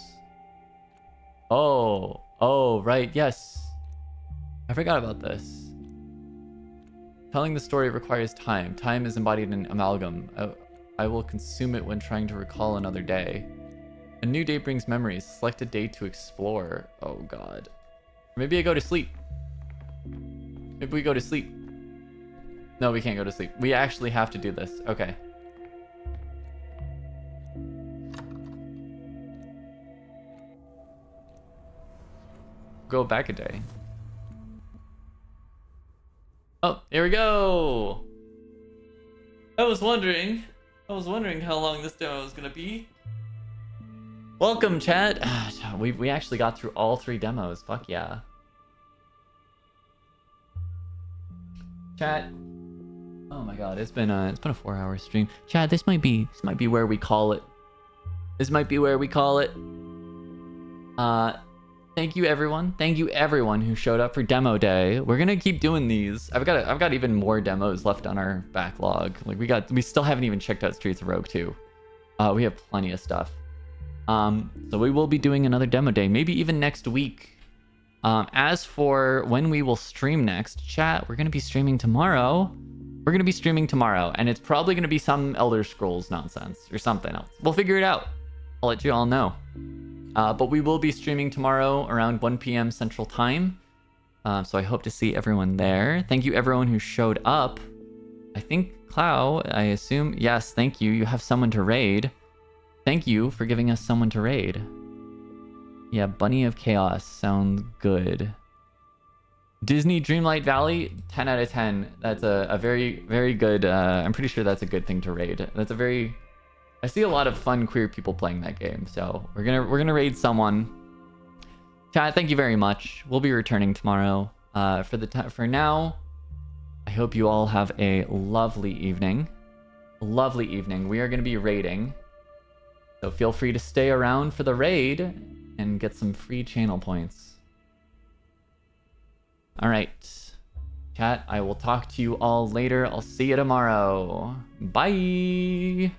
Oh, right, yes. I forgot about this. Telling the story requires time. Time is embodied in amalgam. I will consume it when trying to recall another day. A new day brings memories. Select a day to explore. Oh god. Maybe I go to sleep. Maybe we go to sleep. No, we can't go to sleep. We actually have to do this. Okay. Go back a day. Oh, here we go. I was wondering how long this demo was gonna be. Welcome, chat. We actually got through all 3 demos. Fuck yeah. Chat. Oh my god, it's been a 4-hour stream. Chat, this might be where we call it. This might be where we call it. Thank you everyone. Thank you everyone who showed up for demo day. We're gonna keep doing these. I've got even more demos left on our backlog. Like we still haven't even checked out Streets of Rogue 2. We have plenty of stuff. So we will be doing another demo day, maybe even next week. As for when we will stream next, chat, we're gonna be streaming tomorrow. And it's probably gonna be some Elder Scrolls nonsense or something else. We'll figure it out. I'll let you all know. But we will be streaming tomorrow around 1 p.m. Central Time. So I hope to see everyone there. Thank you everyone who showed up. I think Clow, I assume. Yes, thank you. You have someone to raid. Thank you for giving us someone to raid. Yeah, Bunny of Chaos sounds good. Disney Dreamlight Valley, 10 out of 10. That's a very, very good, I'm pretty sure that's a good thing to raid. I see a lot of fun queer people playing that game, so we're gonna raid someone. Chat, thank you very much. We'll be returning tomorrow. For now, I hope you all have a lovely evening. We are gonna be raiding. So feel free to stay around for the raid and get some free channel points. All right, chat, I will talk to you all later. I'll see you tomorrow. Bye.